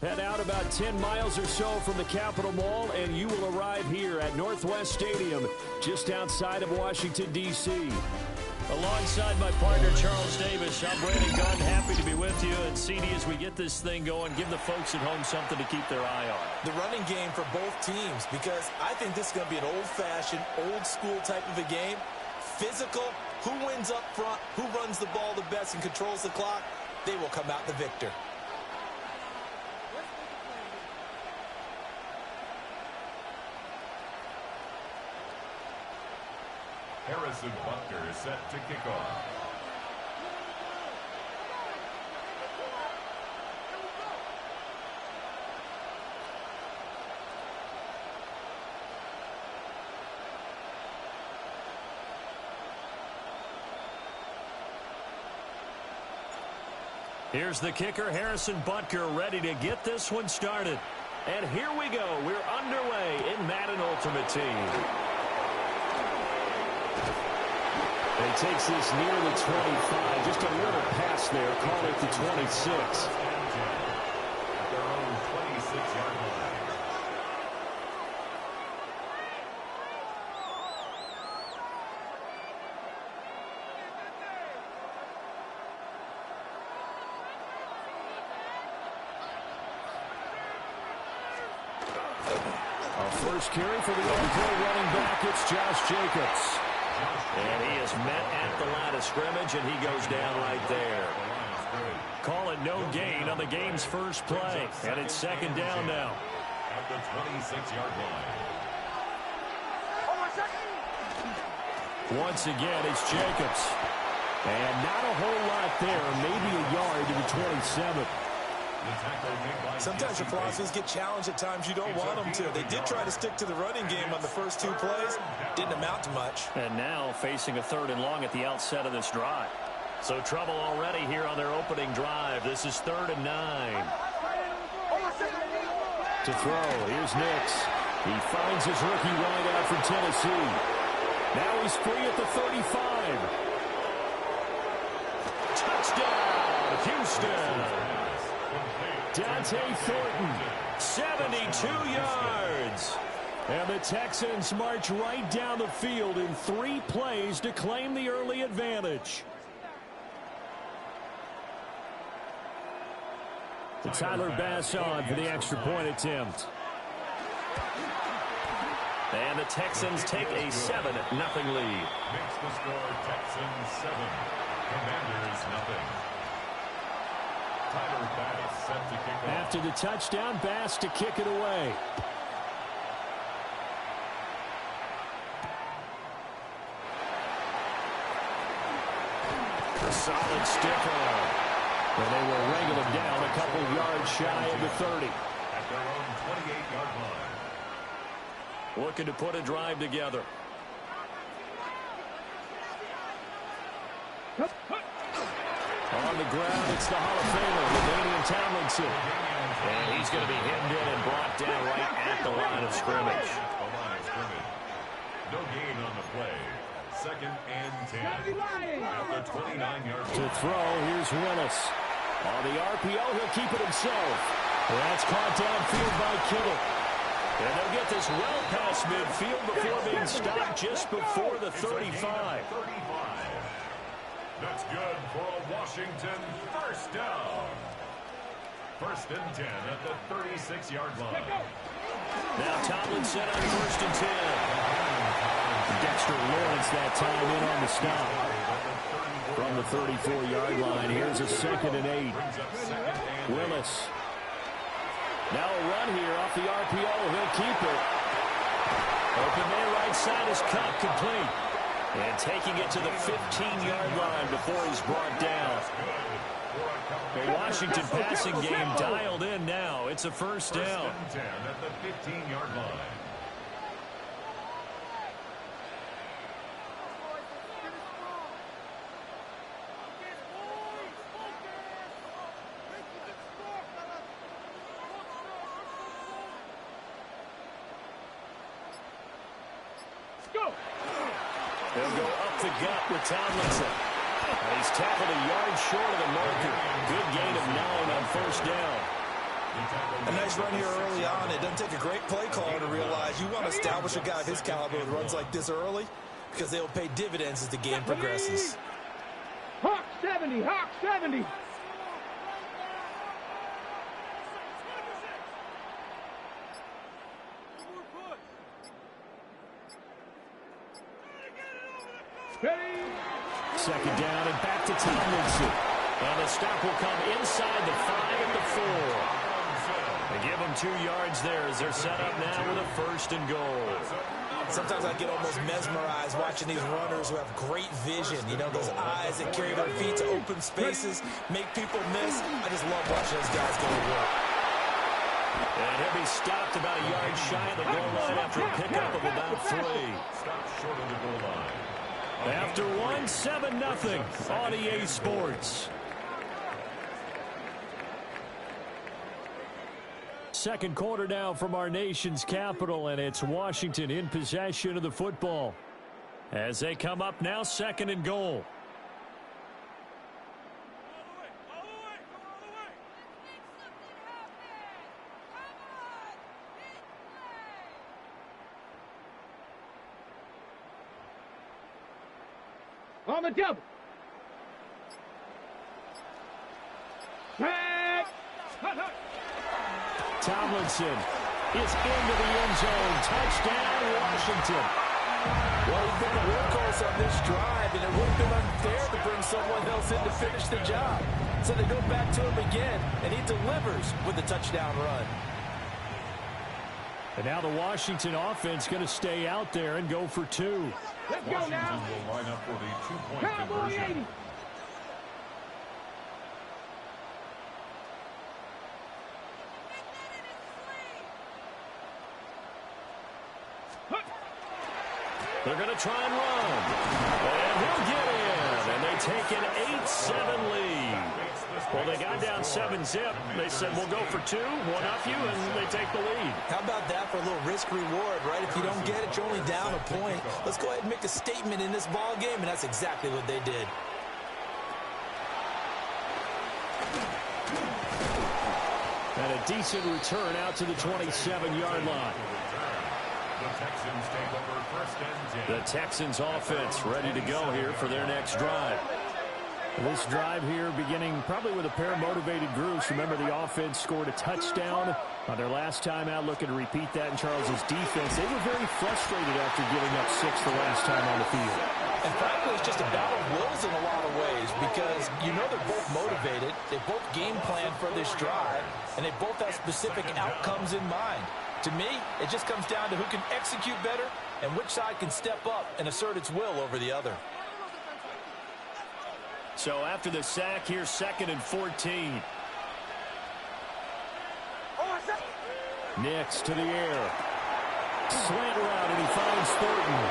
Head out about 10 miles or so from the Capitol Mall, and you will arrive here at Northwest Stadium, just outside of Washington, D.C. Alongside my partner, Charles Davis, I'm Brandon Gunn. Happy to be with you. And, CD, as we get this thing going, give the folks at home something to keep their eye on. The running game for both teams, because I think this is going to be an old-fashioned, old-school type of a game. Physical, who wins up front, who runs the ball the best and controls the clock, they will come out the victor. Harrison Butker is set to kick off. Here's the kicker, Harrison Butker, ready to get this one started. And here we go. We're underway in Madden Ultimate Team. He takes this near the 25. Just a little pass there. Call it the 26. At their own 26-yard line. Our first carry for the Illinois running back, it's Josh Jacobs. And he is met at the line of scrimmage, and he goes down right there. Call it no gain on the game's first play. And it's second down now. At the 26-yard line. Once again, it's Jacobs. And not a whole lot there, maybe a yard to the 27. Sometimes your philosophies get challenged at times you don't want them to. They did try to stick to the running game on the first two plays. Didn't amount to much. And now facing a 3rd and long at the outset of this drive. So trouble already here on their opening drive. This is 3rd and 9. To throw, here's Nix. He finds his rookie wideout from Tennessee. Now he's free at the 35. Touchdown, Houston. Dante Thornton, 72 yards. And the Texans march right down the field in 3 plays to claim the early advantage. To Tyler Bass on for the extra point attempt. And the Texans take a 7-0 lead. Makes the score Texans 7, Commanders nothing. Tyler Bass set to kick off. After the touchdown, Bass to kick it away. A solid stiffer. And they will wrangle him down a couple yards shy of the 30. At their own 28-yard line. Looking to put a drive together. On the ground, it's the Hall of Famer, LaDainian Tomlinson. And he's going to be hemmed in and brought down right at the line of scrimmage. No gain on the play. 2nd and 10. At the 29-yard line. To throw, here's Willis. On the RPO, he'll keep it himself. That's caught downfield by Kittle. And they'll get this well past midfield before being stopped just before the 35. That's good for a Washington first down. 1st and 10 at the 36-yard line. Now Tomlinson on 1st and 10. Dexter Lawrence that time in on the stop. From the 34-yard line, here's a 2nd and 8. Willis. Now a run here off the RPO. He'll keep it. Open man right side is cut complete. And taking it to the 15-yard line before he's brought down. The Washington passing game dialed in now. It's a first down. 1st and 10 at the 15-yard line. They'll go up the gut with Tomlinson. And he's tackled a yard short of the marker. Good gain of 9 on first down. A nice run here early on. It doesn't take a great play caller to realize you want to establish a guy of his caliber with runs like this early because they will pay dividends as the game progresses. Hawk 70, Hawk 70. Ready. Second down and back to Tomlinson. And the stop will come inside the 5 at the 4. They give them 2 yards there as they're set up now with a first and goal. Sometimes I get almost mesmerized watching these runners who have great vision. You know, those eyes that carry their feet to open spaces, make people miss. I just love watching those guys go to work. And he'll be stopped about a yard shy of the goal line after a pickup of about 3. Stop short of the goal line. After 1, 7-0 on EA Sports. Second quarter now from our nation's capital, and it's Washington in possession of the football. As they come up now, second and goal. On the double. Back. Tomlinson is into the end zone. Touchdown, Washington. Well, he's been the workhorse on this drive, and it would have been unfair to bring someone else in to finish the job. So they go back to him again, and he delivers with a touchdown run. And now the Washington offense going to stay out there and go for 2. Let's go Washington now. will line up for the 2-point Cowboy conversion. 80. They're going to try and run. And he'll get in. And they take an 8-7 lead. Well, they got down 7-zip. They said, we'll go for 2, one-up you, and they take the lead. How about that for a little risk-reward, right? If you don't get it, you're only down a point. Let's go ahead and make a statement in this ball game, and that's exactly what they did. And a decent return out to the 27-yard line. The Texans take over first and 10. The Texans offense ready to go here for their next drive. This drive here beginning probably with a pair of motivated groups. Remember, the offense scored a touchdown on their last time out. Looking to repeat that in Charles's defense. They were very frustrated after giving up 6 the last time on the field. And frankly, it's just a battle of wills in a lot of ways because you know they're both motivated. They both game plan for this drive, and they both have specific outcomes in mind. To me, it just comes down to who can execute better and which side can step up and assert its will over the other. So after the sack, here's 2nd and 14. Nix to the air. Slant route, and he finds Thornton.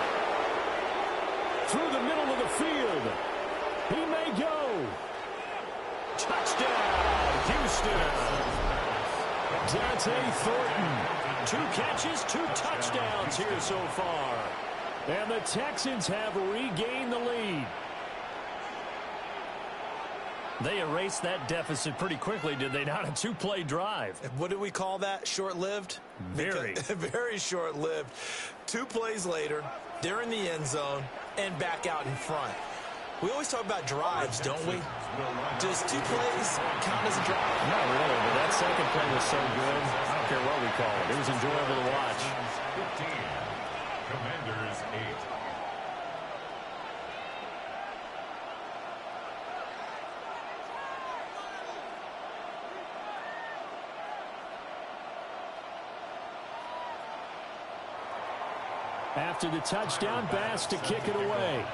Through the middle of the field. He may go. Touchdown, Houston. Dante Thornton. 2 catches, 2 touchdowns here so far. And the Texans have regained the lead. They erased that deficit pretty quickly, did they not? A 2-play drive. What do we call that? Short-lived? Very. Very short-lived. 2 plays later, they're in the end zone and back out in front. We always talk about drives, don't we? Does 2 plays count as a drive? Not really, but that second play was so good. I don't care what we call it. It was enjoyable to watch. 15. Commanders 8. After the touchdown, Bass to kick it away.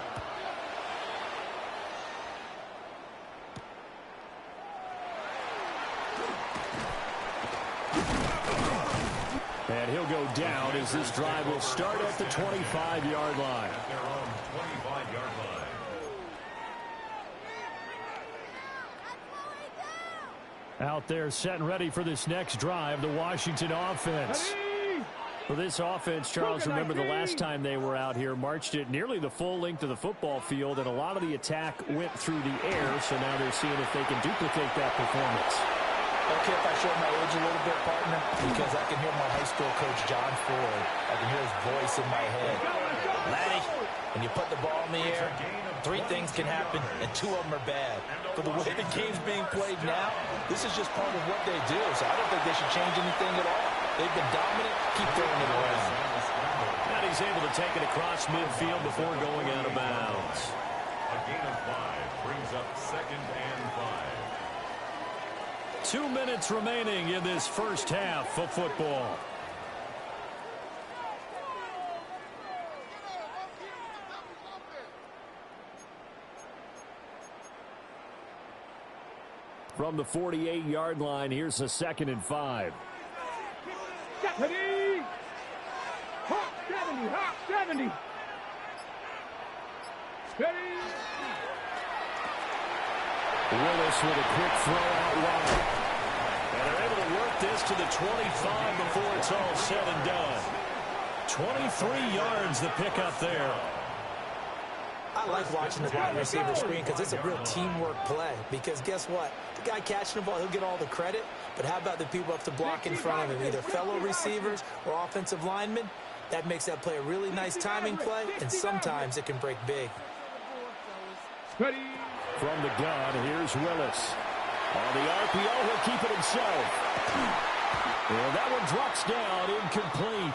And he'll go down as this drive will start at the 25-yard line. At their own 25-yard line. Out there set and ready for this next drive, the Washington offense. For this offense, Charles, remember the last time they were out here, marched it nearly the full length of the football field, and a lot of the attack went through the air, so now they're seeing if they can duplicate that performance. Okay, if I show my age a little bit, partner, because I can hear my high school coach, John Ford. I can hear his voice in my head. Laddie, when you put the ball in the air, 3 things can happen, and 2 of them are bad. For the way the game's being played now, this is just part of what they do, so I don't think they should change anything at all. They've been dominant. Keep throwing it around. And he's able to take it across midfield before going out of bounds. A gain of 5 brings up 2nd and 5. 2 minutes remaining in this first half of football. From the 48-yard line, here's a 2nd and 5. Stephanie! Hawk 70, Hawk 70. Steady! Willis with a quick throw out wide. And they're able to work this to the 25 before it's all said and done. 23 yards the pickup there. I like watching the wide receiver screen because it's a real teamwork play. Because guess what? The guy catching the ball, he'll get all the credit. But how about the people up to block in front of him, either fellow receivers or offensive linemen? That makes that play a really nice timing play, and sometimes it can break big. Steady! From the gun, here's Willis. On the RPO, he'll keep it himself. And that one drops down, incomplete.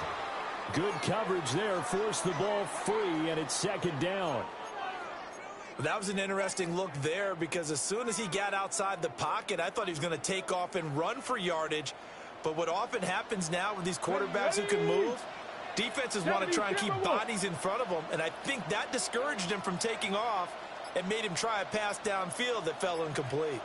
Good coverage there, forced the ball free, and it's 2nd down. That was an interesting look there because as soon as he got outside the pocket, I thought he was going to take off and run for yardage. But what often happens now with these quarterbacks who can move, defenses want to try and keep bodies in front of them, and I think that discouraged him from taking off and made him try a pass downfield that fell incomplete.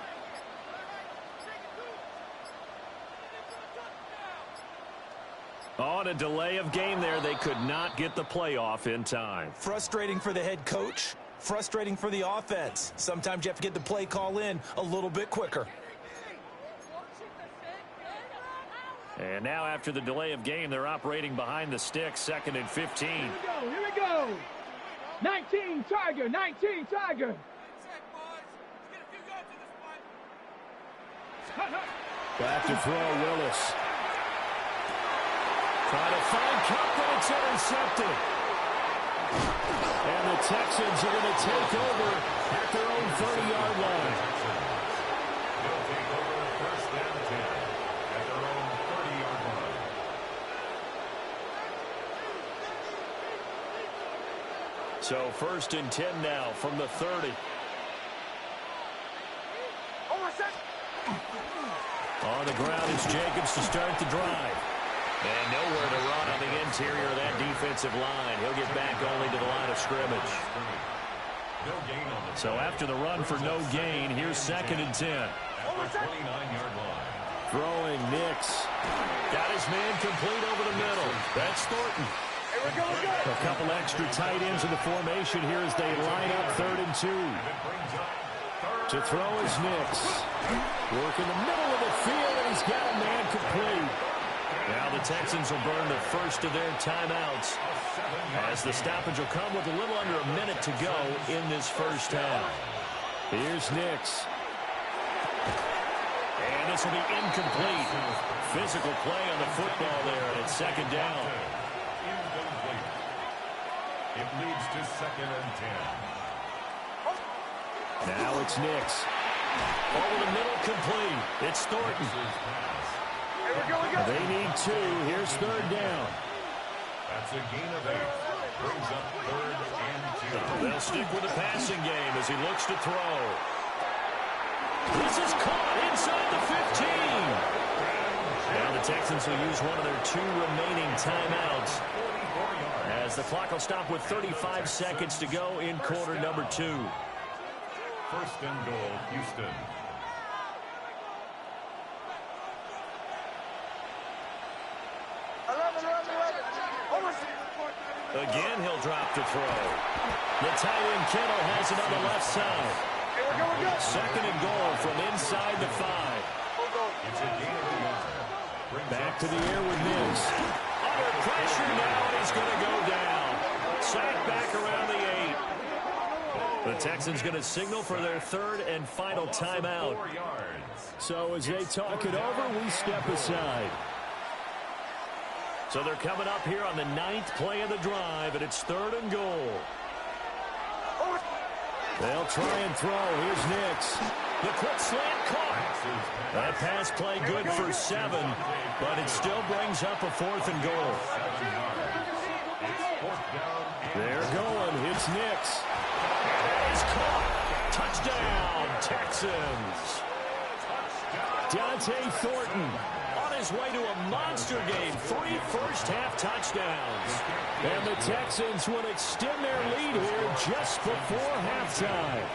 On a delay of game there, they could not get the play off in time. Frustrating for the head coach. Frustrating for the offense. Sometimes you have to get the play call in a little bit quicker. And now after the delay of game, they're operating behind the sticks, 2nd and 15. Here we go! 19 Tiger, 19 Tiger! Back to throw, Willis. Trying to find Cup, but it's intercepted. And the Texans are going to take over at their own 30-yard line. They'll take over 1st and 10 at their own 30-yard line. So 1st and 10 now from the 30. On the ground is Jacobs to start the drive. And nowhere to run on the interior of that defensive line. He'll get back only to the line of scrimmage. No gain on the So after the run for no gain, here's 2nd and 10. at the 29-yard line. Throwing Nix. Got his man complete over the middle. That's Thornton. A couple extra tight ends in the formation here as they line up 3rd and 2. To throw is Nix. Work in the middle of the field, and he's got a man complete. Now the Texans will burn the first of their timeouts as the stoppage will come with a little under a minute to go in this first half. Here's Nix. And this will be incomplete. Physical play on the football there, and it's 2nd down. Incomplete. It leads to 2nd and 10. Now it's Nix. Over the middle, complete. It's Thornton. They need 2. Here's 3rd down. That's a gain of 8. Brings up 3rd and 2. They'll stick with the passing game as he looks to throw. This is caught inside the 15. Now the Texans will use one of their 2 remaining timeouts as the clock will stop with 35 seconds to go in quarter number 2. 1st and goal, Houston. Again, he'll drop to throw. The tight end Kittle has it on the left side. 2nd and goal from inside the 5. It's a gain of 11. Back to the air with Nix. Under pressure now, and he's going to go down. Sacked back around the 8. The Texans going to signal for their third and final timeout. So as they talk it over, we step aside. So they're coming up here on the 9th play of the drive, and it's 3rd and goal. They'll try and throw. Here's Nix. The quick slant caught. That pass play good for 7, but it still brings up a 4th and goal. They're going. It's Nix. It's caught. Touchdown, Texans. Dante Thornton. On his way to a monster game. 3 first-half touchdowns. And the Texans will extend their lead here just before halftime.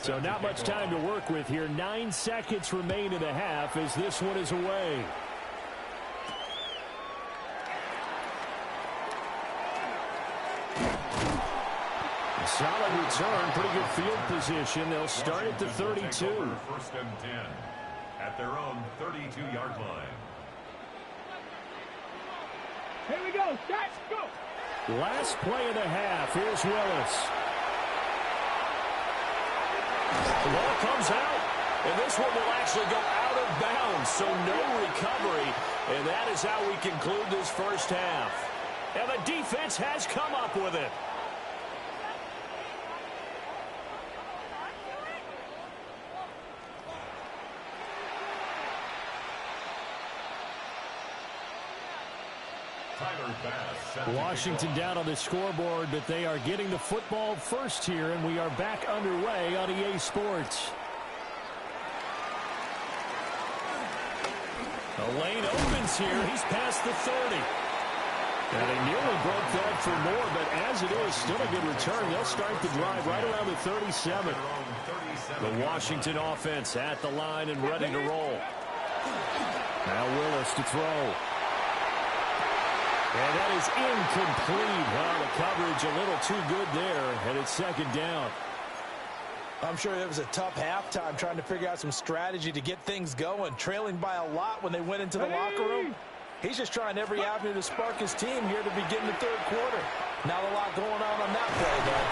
So not much time to work with here. 9 seconds remain in the half as this one is away. Solid return, pretty good field position. They'll start at the 32. 1st and 10 at their own 32-yard line. Here we go. Let's go. Last play of the half. Here's Willis. The ball comes out, and this one will actually go out of bounds, so no recovery, and that is how we conclude this first half. And the defense has come up with it. Washington down on the scoreboard, but they are getting the football first here, and we are back underway on EA Sports. The lane opens here. He's past the 30. And they nearly broke that for more, but as it is, still a good return. They'll start the drive right around the 37. The Washington offense at the line and ready to roll. Now Willis to throw. And that is incomplete. Well, the coverage a little too good there, and it's 2nd down. I'm sure it was a tough halftime trying to figure out some strategy to get things going, trailing by a lot when they went into the locker room. He's just trying every avenue to spark his team here to begin the 3rd quarter. Not a lot going on that play, though.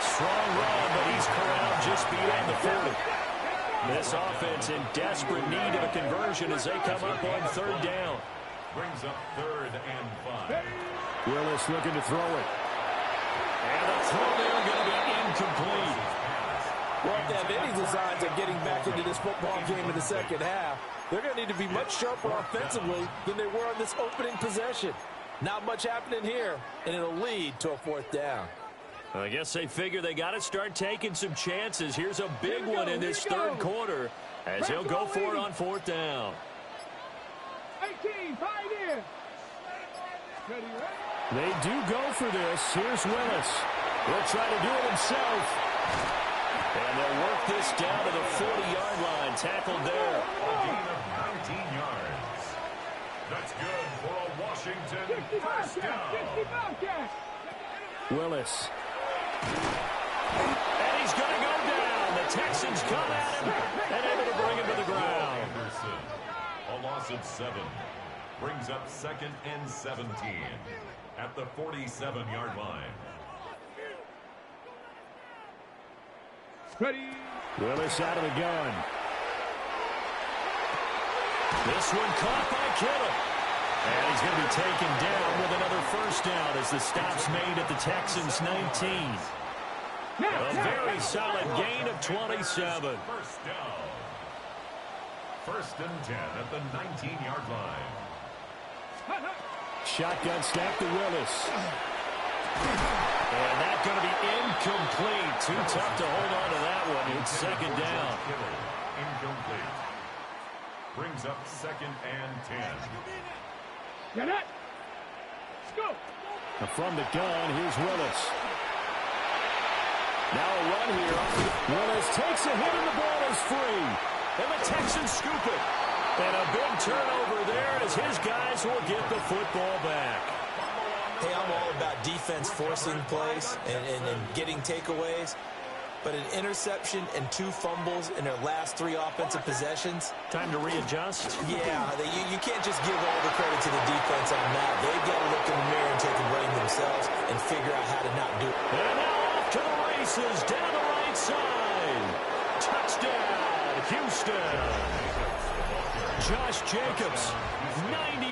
Strong run, but he's corralled just beyond the 40. This offense in desperate need of a conversion as they come up on 3rd down. Brings up 3rd and 5. Willis looking to throw it. And the throw there going to be incomplete. Well, if they have any designs of getting back into this football game in the 2nd half, they're going to need to be much sharper offensively than they were on this opening possession. Not much happening here, and it'll lead to a 4th down. I guess they figure they got to start taking some chances. Here's a big one in this 3rd quarter as he'll go for it on 4th down. 18, pioneer. They do go for this. Here's Willis. He'll try to do it himself. And they'll work this down to the 40-yard line. Tackled there. A gain of 19 yards. That's good for a Washington 1st down. Willis. And he's going to go down. The Texans come at him and able to bring him to the ground. Anderson. A loss of 7 brings up 2nd and 17 at the 47-yard line. Ready. Willis out of the gun. This one caught by Kittle. And he's going to be taken down with another 1st down as the stop's made at the Texans' 19. A very solid gain of 27. 1st down. 1st and 10 at the 19-yard line. Shotgun snap to Willis. And that's going to be incomplete. Too tough to hold on to that one. It's 2nd down. Incomplete. Brings up 2nd and 10. Get it. Let's go. From the gun, here's Willis. Now a run here. Willis takes a hit and the ball is free. And the Texans scoop it. And a big turnover there as his guys will get the football back. Hey, I'm all about defense forcing plays and getting takeaways. But an interception and 2 fumbles in their last 3 offensive possessions. Time to readjust. Yeah, you can't just give all the credit to the defense on that. They've got to look in the mirror and take a blame themselves and figure out how to not do it. And now off to the races down the right side. Touchdown, Houston. Josh Jacobs, 90.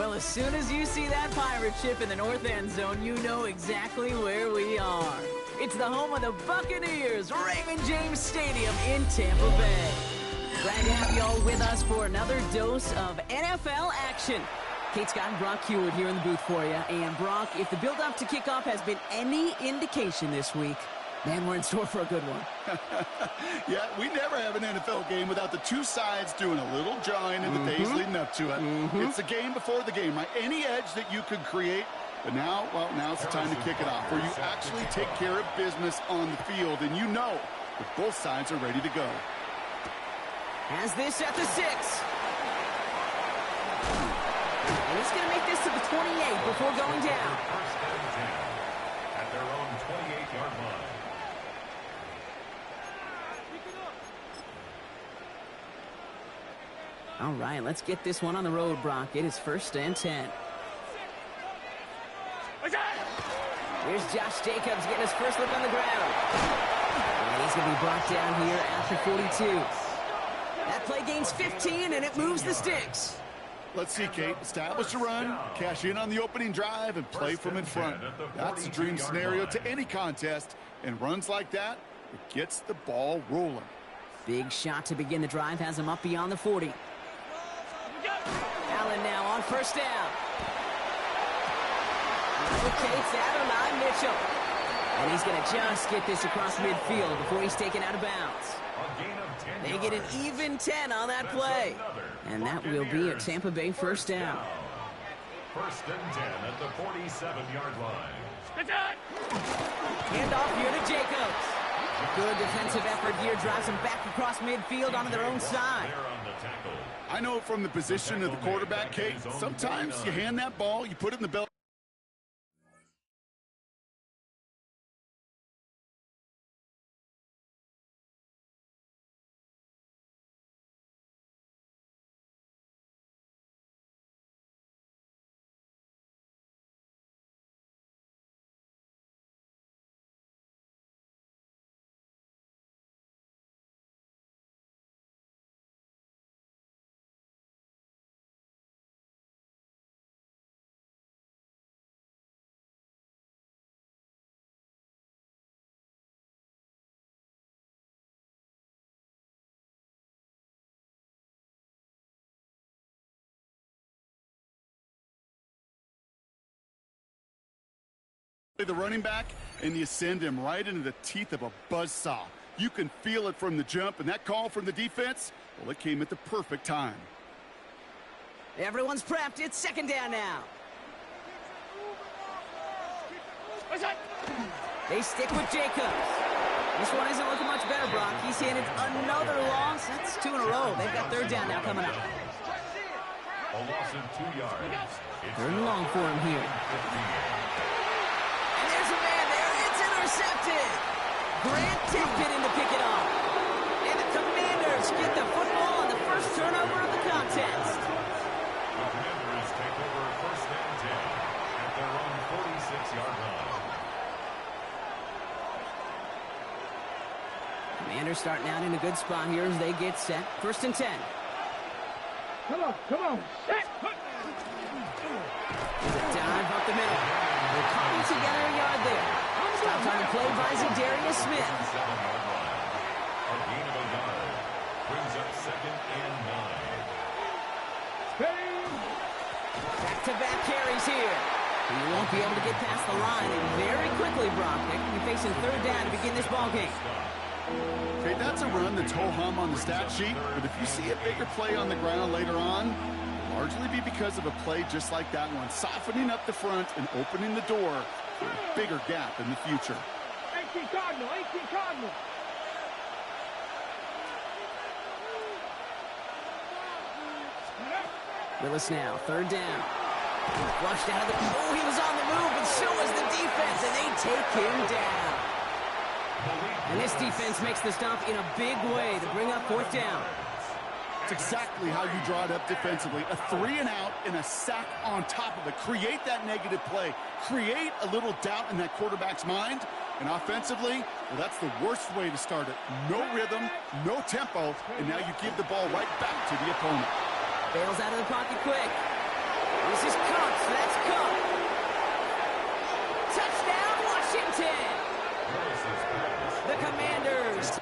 Well, as soon as you see that pirate ship in the north end zone, you know exactly where we are. It's the home of the Buccaneers, Raymond James Stadium in Tampa Bay. Glad to have you all with us for another dose of NFL action. Kate Scott and Brock Hewitt here in the booth for you. And Brock, if the build-up to kickoff has been any indication this week, man, we're in store for a good one. Yeah, we never have an NFL game without the two sides doing a little jawing in the days leading up to it. It's the game before the game, right? Any edge that you could create, but now, well, now's the time to kick it off, where you actually take care of business on the field, and you know that both sides are ready to go. Has this at the 6. And he's going to make this to the 28 before going down. First and 10 at their own 28-yard line. All right, let's get this one on the road, Brock. It is first and 10. Here's Josh Jacobs getting his first look on the ground. And he's going to be brought down here after 42. That play gains 15, and it moves the sticks. Let's see, Kate. Establish a run, cash in on the opening drive, and play from in front. That's the dream scenario to any contest, and runs like that, it gets the ball rolling. Big shot to begin the drive, has him up beyond the 40. Allen now on first down. Locates Adonai Mitchell. And he's going to just get this across midfield before he's taken out of bounds. They get an even 10 on that play. And that will be a Tampa Bay first down. First and 10 at the 47-yard line. Hand off here to Jacobs. Good defensive effort here. Drives them back across midfield onto their own side. I know from the position of the quarterback, Kate, sometimes you hand that ball, you put it in the belt. The running back, and you send him right into the teeth of a buzzsaw. You can feel it from the jump, and that call from the defense, well, it came at the perfect time. Everyone's prepped. It's second down now. They stick with Jacobs. This one isn't looking much better, Brock. He's handed another loss. That's 2 in a row. They've got third down now coming up. A loss of 2 yards. Third and long for him here. Intercepted. Grant Tippett in to pick it off. And the Commanders get the football on the first turnover of the contest. The Commanders take over first and 10 at their own 46-yard line. Commanders starting out in a good spot here as they get set. First and 10. Come on. Set. There's a dive up the middle. They're cutting together a yard there. Stopped on the play by Zadarius Smith. 7-yard line. A gain of a yard. Brings up second and 9. Back-to-back carries here. He won't be able to get past the line, and very quickly, Brock, they're going to be facing third down to begin this ballgame. Okay, that's a run that's ho-hum on the stat sheet, but if you see a bigger play on the ground later on, it'll largely be because of a play just like that one, softening up the front and opening the door for a bigger gap in the future. 18 Cardinal. Willis now, third down. Flushed out of the... Oh, he was on the move, but so was the defense, and they take him down. And this defense makes the stop in a big way to bring up fourth down. It's exactly how you draw it up defensively. A 3-and-out and a sack on top of it. Create that negative play. Create a little doubt in that quarterback's mind. And offensively, well, that's the worst way to start it. No rhythm, no tempo, and now you give the ball right back to the opponent. Bails out of the pocket quick. This is Cubs. That's Cup. Touchdown, Washington. The Commanders.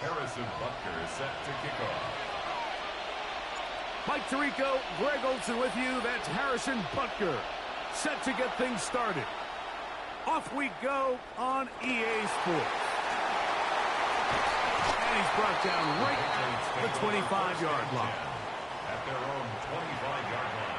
Harrison Butker is set to kick off. Mike Tirico, Greg Olson with you. That's Harrison Butker set to get things started. Off we go on EA Sports. And he's brought down right at the 25-yard line. At their own 25-yard line.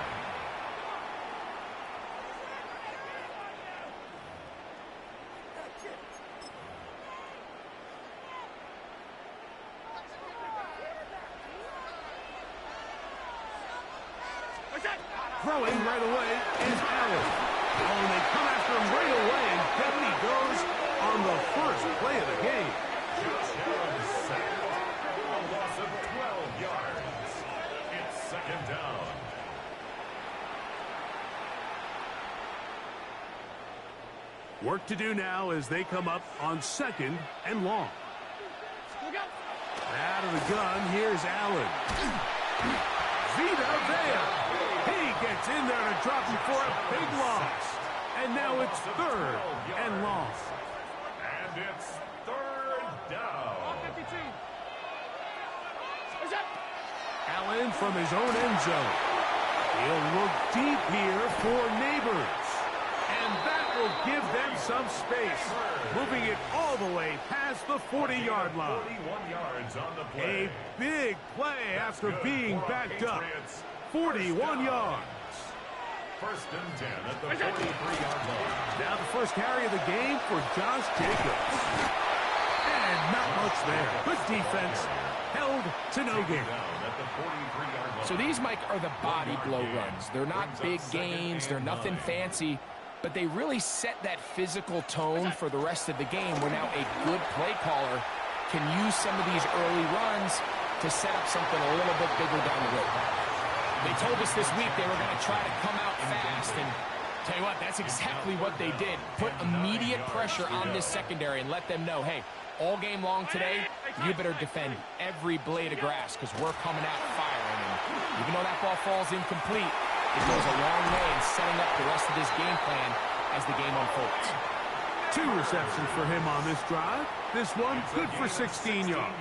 Throwing right away is Allen. Oh, and they come after him right away, and down he goes on the first play of the game. Allen sacked. A loss of 12 yards. It's second down. Work to do now as they come up on 2nd and long. Out of the gun, here's Allen. Vita Vea. He gets in there to drop him for a big loss. And now it's 3rd and long. And it's 3rd down. Allen from his own end zone. He'll look deep here for Neighbors. And that will give them some space. Moving it all the way past the 40-yard line. 41 yards on the play. A big play after being backed up. 41 yards. 1st and 10 at the 43-yard line. Now the first carry of the game for Josh Jacobs. And not much there. Good defense. Held to no gain. So these, Mike, are the body blow runs. They're not big gains. They're nothing fancy. But they really set that physical tone for the rest of the game where now a good play caller can use some of these early runs to set up something a little bit bigger down the road. They told us this week they were going to try to come out fast, and tell you what, that's exactly what they did. Put immediate pressure on this secondary and let them know, hey, all game long today, you better defend every blade of grass because we're coming out firing. And even though that ball falls incomplete, it goes a long way in setting up the rest of this game plan as the game unfolds. 2 receptions for him on this drive. This one good for 16 yards.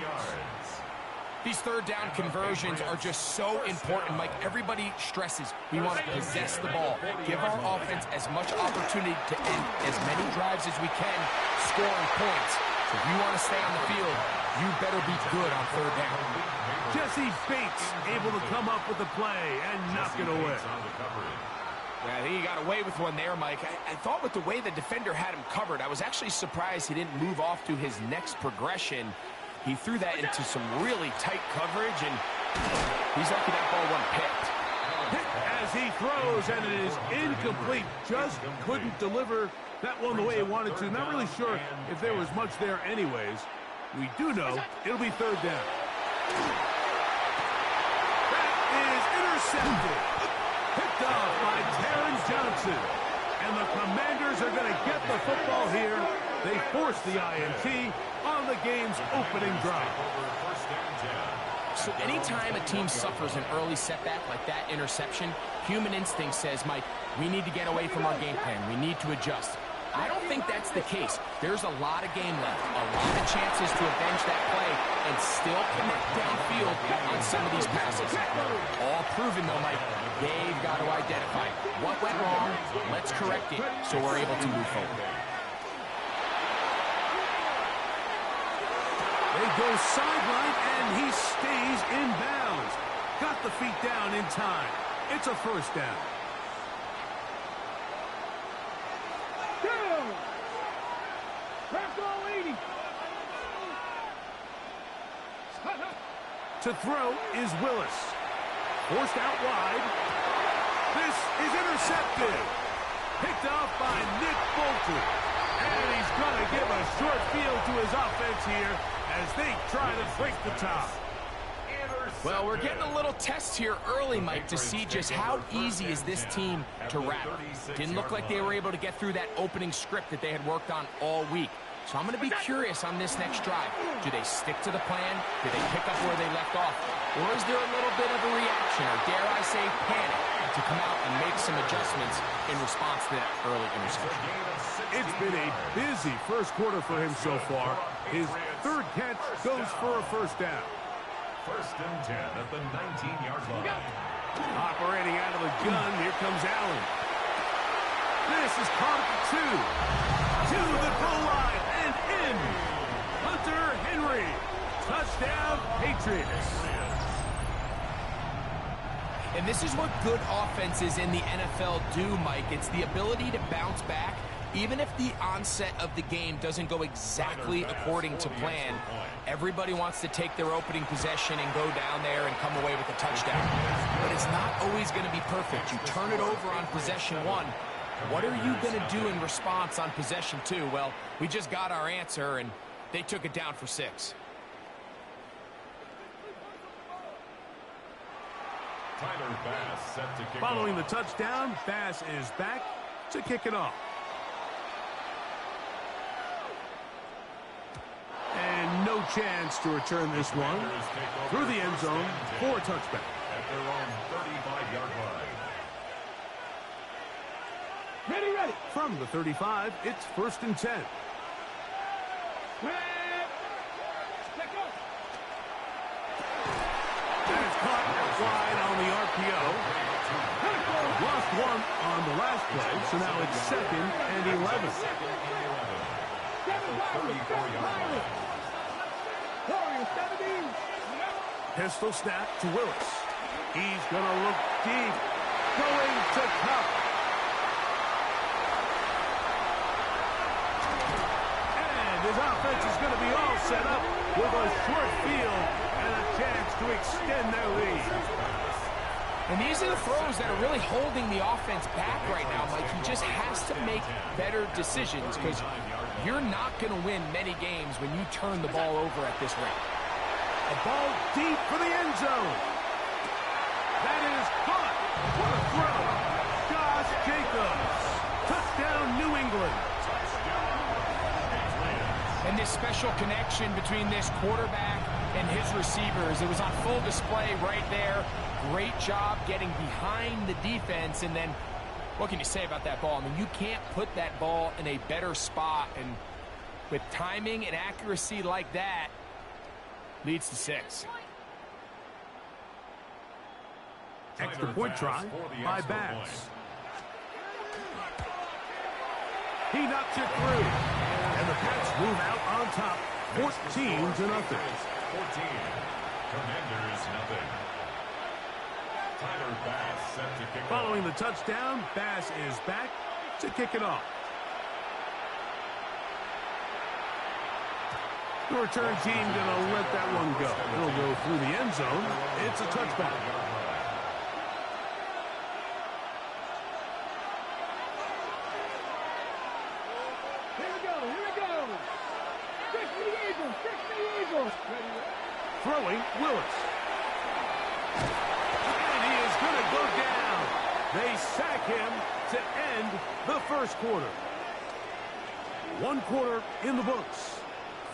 These 3rd down conversions are just so important, Mike. Everybody stresses we want to possess the ball, give our offense as much opportunity to end as many drives as we can, scoring points. So if you want to stay on the field, you better be good on 3rd down. Jesse Bates able to come up with the play and knock it away. Yeah, I think he got away with one there, Mike. I thought with the way the defender had him covered, I was actually surprised he didn't move off to his next progression. He threw that into some really tight coverage, and he's lucky that ball wasn't picked. As he throws, and it is incomplete. Just couldn't deliver that one the way he wanted to. Not really sure if there was much there anyways. We do know it'll be 3rd down. That is intercepted. Picked off by Taron Johnson. And the Commanders are going to get the football here. They force the INT on the game's opening drive. So anytime a team suffers an early setback like that interception, human instinct says, Mike, we need to get away from our game plan. We need to adjust. I don't think that's the case. There's a lot of game left, a lot of chances to avenge that play and still connect downfield on some of these passes. All proven, though, Mike, they've got to identify what went wrong, let's correct it so we're able to move forward. They go sideline, and he stays in bounds. Got the feet down in time. It's a 1st down. To throw is Willis. Forced out wide. This is intercepted. Picked off by Nick Bolton. And he's going to give a short field to his offense here as they try to break the top. Well, we're getting a little test here early, Mike, to see just how easy is this team to rattle. Didn't look like they were able to get through that opening script that they had worked on all week. So I'm going to be curious on this next drive. Do they stick to the plan? Do they pick up where they left off? Or is there a little bit of a reaction, or dare I say panic, to come out and make some adjustments in response to that early interception? It's been a busy first quarter for him so far. His third catch goes for a first down. 1st and 10 at the 19-yard line. Operating out of the gun, here comes Allen. This is caught at the 2. To the goal line and in. Hunter Henry. Touchdown, Patriots. And this is what good offenses in the NFL do, Mike. It's the ability to bounce back, even if the onset of the game doesn't go exactly according to plan. Everybody wants to take their opening possession and go down there and come away with a touchdown. But it's not always going to be perfect. You turn it over on possession 1. What are you going to do in response on possession 2? Well, we just got our answer, and they took it down for 6. Tyler Bass set to kick Following off. the touchdown, Bass is back to kick it off. And no chance to return this one through the end zone for a touchback. At their own 35-yard line. Ready. From the 35, it's 1st and 10. That's caught wide on the RPO. Lost one on the last play, so now it's 2nd and 11. 34-yard line. Pistol snap to Willis. He's going to look deep. Going to Cup. And his offense is going to be all set up with a short field and a chance to extend their lead. And these are the throws that are really holding the offense back right now, Mike. He just has to make better decisions because you're not going to win many games when you turn the ball over at this rate. A ball deep for the end zone. That is caught. What a throw. Josh Jacobs. Touchdown, New England. And this special connection between this quarterback and his receivers, it was on full display right there. Great job getting behind the defense. And then what can you say about that ball? I mean, you can't put that ball in a better spot. And with timing and accuracy like that, leads to 6. Extra point try by Bass. He knocks it through. And the Pats move out on top, 14-0. 14. Commanders, nothing. Tyler Bass set to kick off. Following the touchdown, Bass is back to kick it off. The return team going to let that one go. It'll go through the end zone. It's a touchback. Here we go. Fix the Eagles. Throwing, Willis. And he is going to go down. They sack him to end the first quarter. 1 quarter in the books.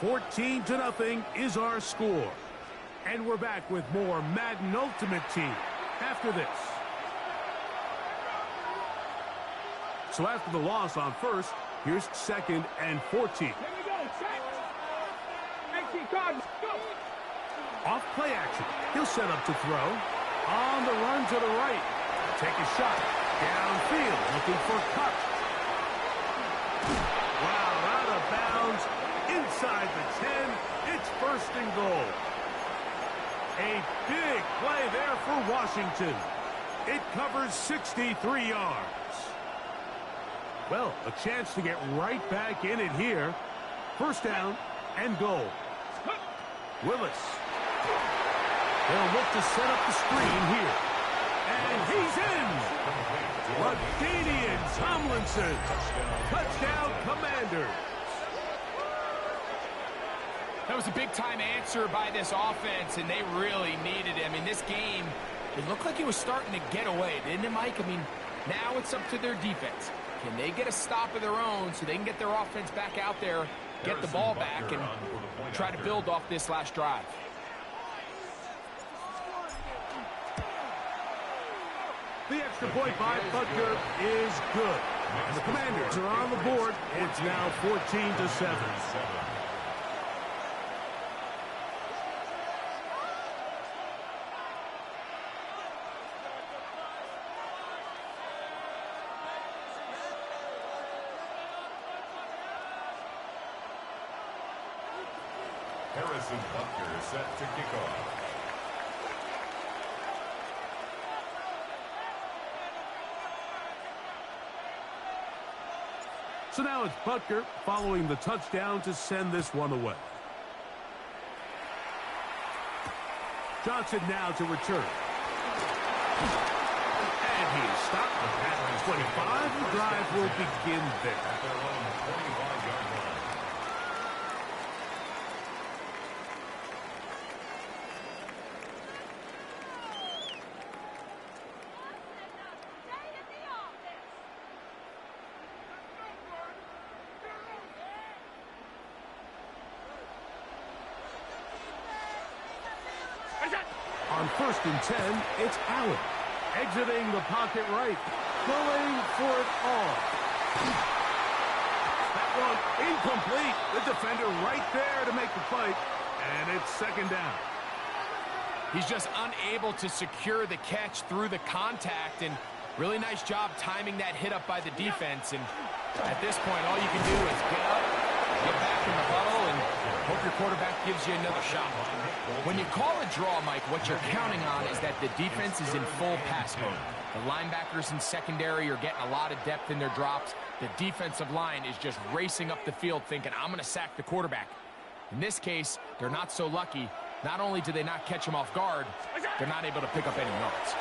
14-0 is our score. And we're back with more Madden Ultimate Team after this. So after the loss on first, here's 2nd and 14. Here we go. Check. 18 Cardinals. Go. Off play action. He'll set up to throw. On the run to the right. Take a shot. Downfield. Looking for Cup. Wow, out of bounds. Inside the 10. It's 1st and goal. A big play there for Washington. It covers 63 yards. Well, a chance to get right back in it here. 1st down and goal. Willis. They'll look to set up the screen here. And he's in. LaDainian Tomlinson. Touchdown, Commanders. That was a big-time answer by this offense, and they really needed it. I mean, this game, it looked like it was starting to get away, didn't it, Mike? I mean, now it's up to their defense. Can they get a stop of their own so they can get their offense back out there get the ball back and try to build off this last drive. The extra point by Butker is good. And the Commanders are on the board. It's now 14-7. Harrison Butker set to kick off. So now it's Butker following the touchdown to send this one away. Johnson now to return. And he is stopped at the 25. The drive will begin there. At their own 25-yard line. On 1st and 10, it's Allen. Exiting the pocket right. Going for it all. That one incomplete. The defender right there to make the play. And it's 2nd down. He's just unable to secure the catch through the contact, and really nice job timing that hit up by the defense. And at this point, all you can do is get up, get back in the huddle, and hope your quarterback gives you another shot. When you call a draw, Mike, what you're counting on is that the defense is in full pass mode. The linebackers in secondary are getting a lot of depth in their drops. The defensive line is just racing up the field thinking, I'm going to sack the quarterback. In this case, they're not so lucky. Not only do they not catch him off guard, they're not able to pick up any yards.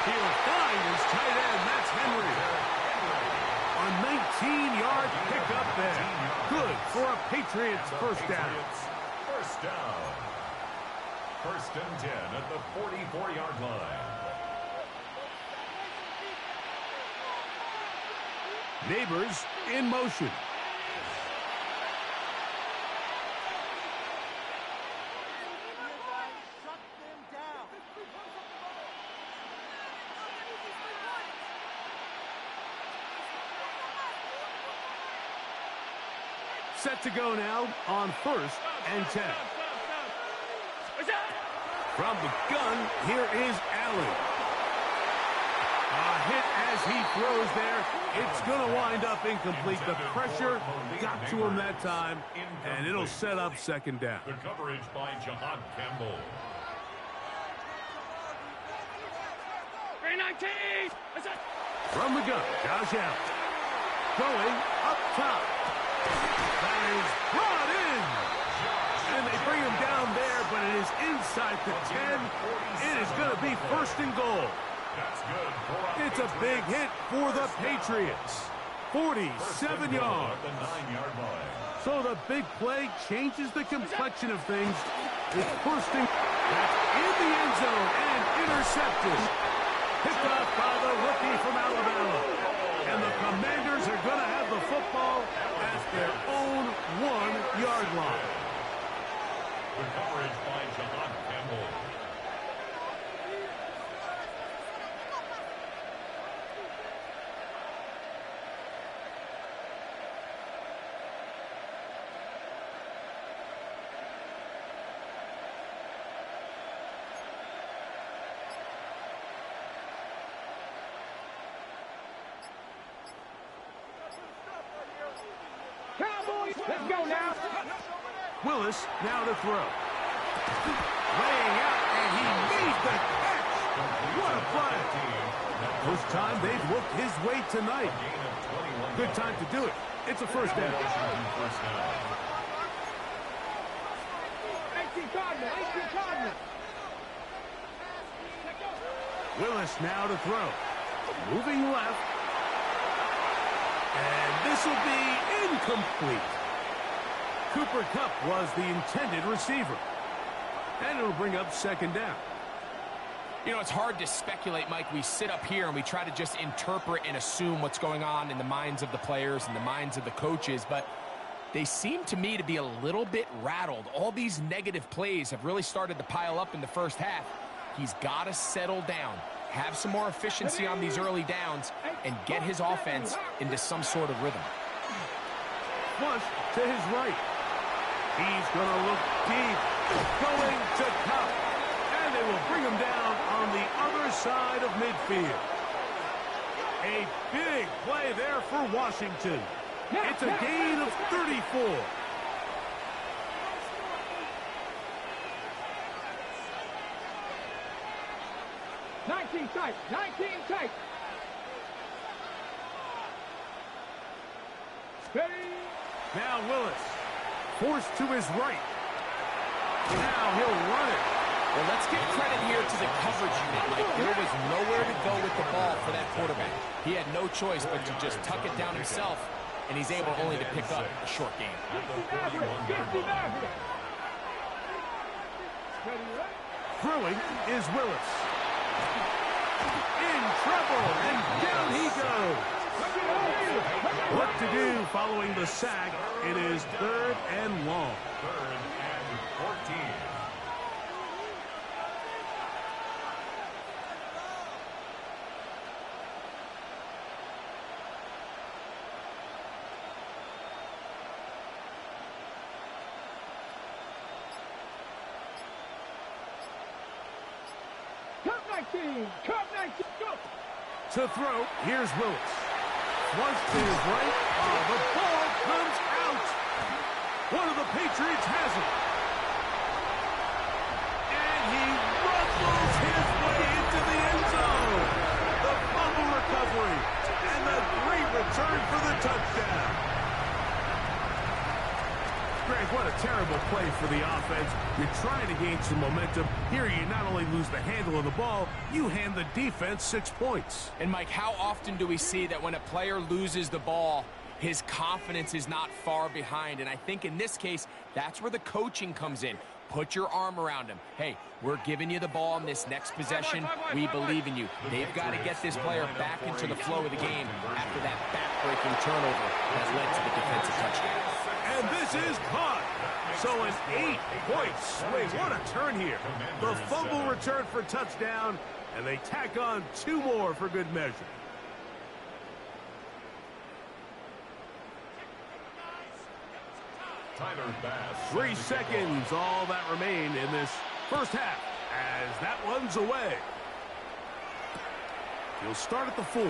He'll find his tight end. That's Henry. A 19-yard pickup there. Good for a Patriots first down. First down. 1st and 10 at the 44-yard line. Neighbors in motion. Set to go now on 1st and 10. From the gun, here is Allen. A hit as he throws there. It's going to wind up incomplete. The pressure got to him that time, and it'll set up 2nd down. The coverage by Jahan Campbell. 319! From the gun, Josh Allen. Going up top. That is brought in. And they bring him down there, but it is inside the 10. It is going to be 1st and goal. That's good. It's a big hit for the Patriots. 47 yards. The 9-yard line. So the big play changes the complexion of things. It's 1st and that's in the end zone and intercepted. Picked off by the rookie from Alabama. And the Commanders are going to have the football at their own 1-yard line. The coverage by Jahan Campbell. Let's go now. Willis now to throw. Laying out, and he made the catch. What a play. First time they've looked his way tonight. Good time to do it. It's a 1st down. 18 Cardinal, 18 Cardinal. Willis now to throw. Moving left. And this will be incomplete. Cooper Kupp was the intended receiver. And it'll bring up 2nd down. You know, it's hard to speculate, Mike. We sit up here and we try to just interpret and assume what's going on in the minds of the players and the minds of the coaches, but they seem to me to be a little bit rattled. All these negative plays have really started to pile up in the first half. He's got to settle down, have some more efficiency on these early downs, and get his offense into some sort of rhythm. Flush to his right. He's going to look deep, going to Cup. And they will bring him down on the other side of midfield. A big play there for Washington. It's a gain of 34. Nineteen tight. Steady. Now Willis, forced to his right. Now he'll run it. Well, let's give credit here to the coverage unit, Mike. There was nowhere to go with the ball for that quarterback. He had no choice but to just tuck it down himself, and he's able only to pick up a short gain. Throwing is Willis. In trouble, and down he goes. What to do following the sack? It is 3rd and long. 3rd and 14. Cup 19, go! To throw, here's Willis. Flush to his right. Oh, the ball comes out. One of the Patriots has it. And he rumbles his way into the end zone. The fumble recovery. And the great return for the touchdown. Greg, what a terrible play for the offense. You're trying to gain some momentum. Here you not only lose the handle of the ball, you hand the defense 6 points. And, Mike, how often do we see that when a player loses the ball, his confidence is not far behind? And I think in this case, that's where the coaching comes in. Put your arm around him. Hey, we're giving you the ball in this next possession. We believe in you. They've got to get this player back into the flow of the game after that back-breaking turnover that led to the defensive touchdown. And this is caught. So an 8-point swing. What a turn here. The fumble return for touchdown, and they tack on 2 more for good measure. Tyler Bass. 3 seconds, all that remain in this first half as that one's away. He'll start at the 4.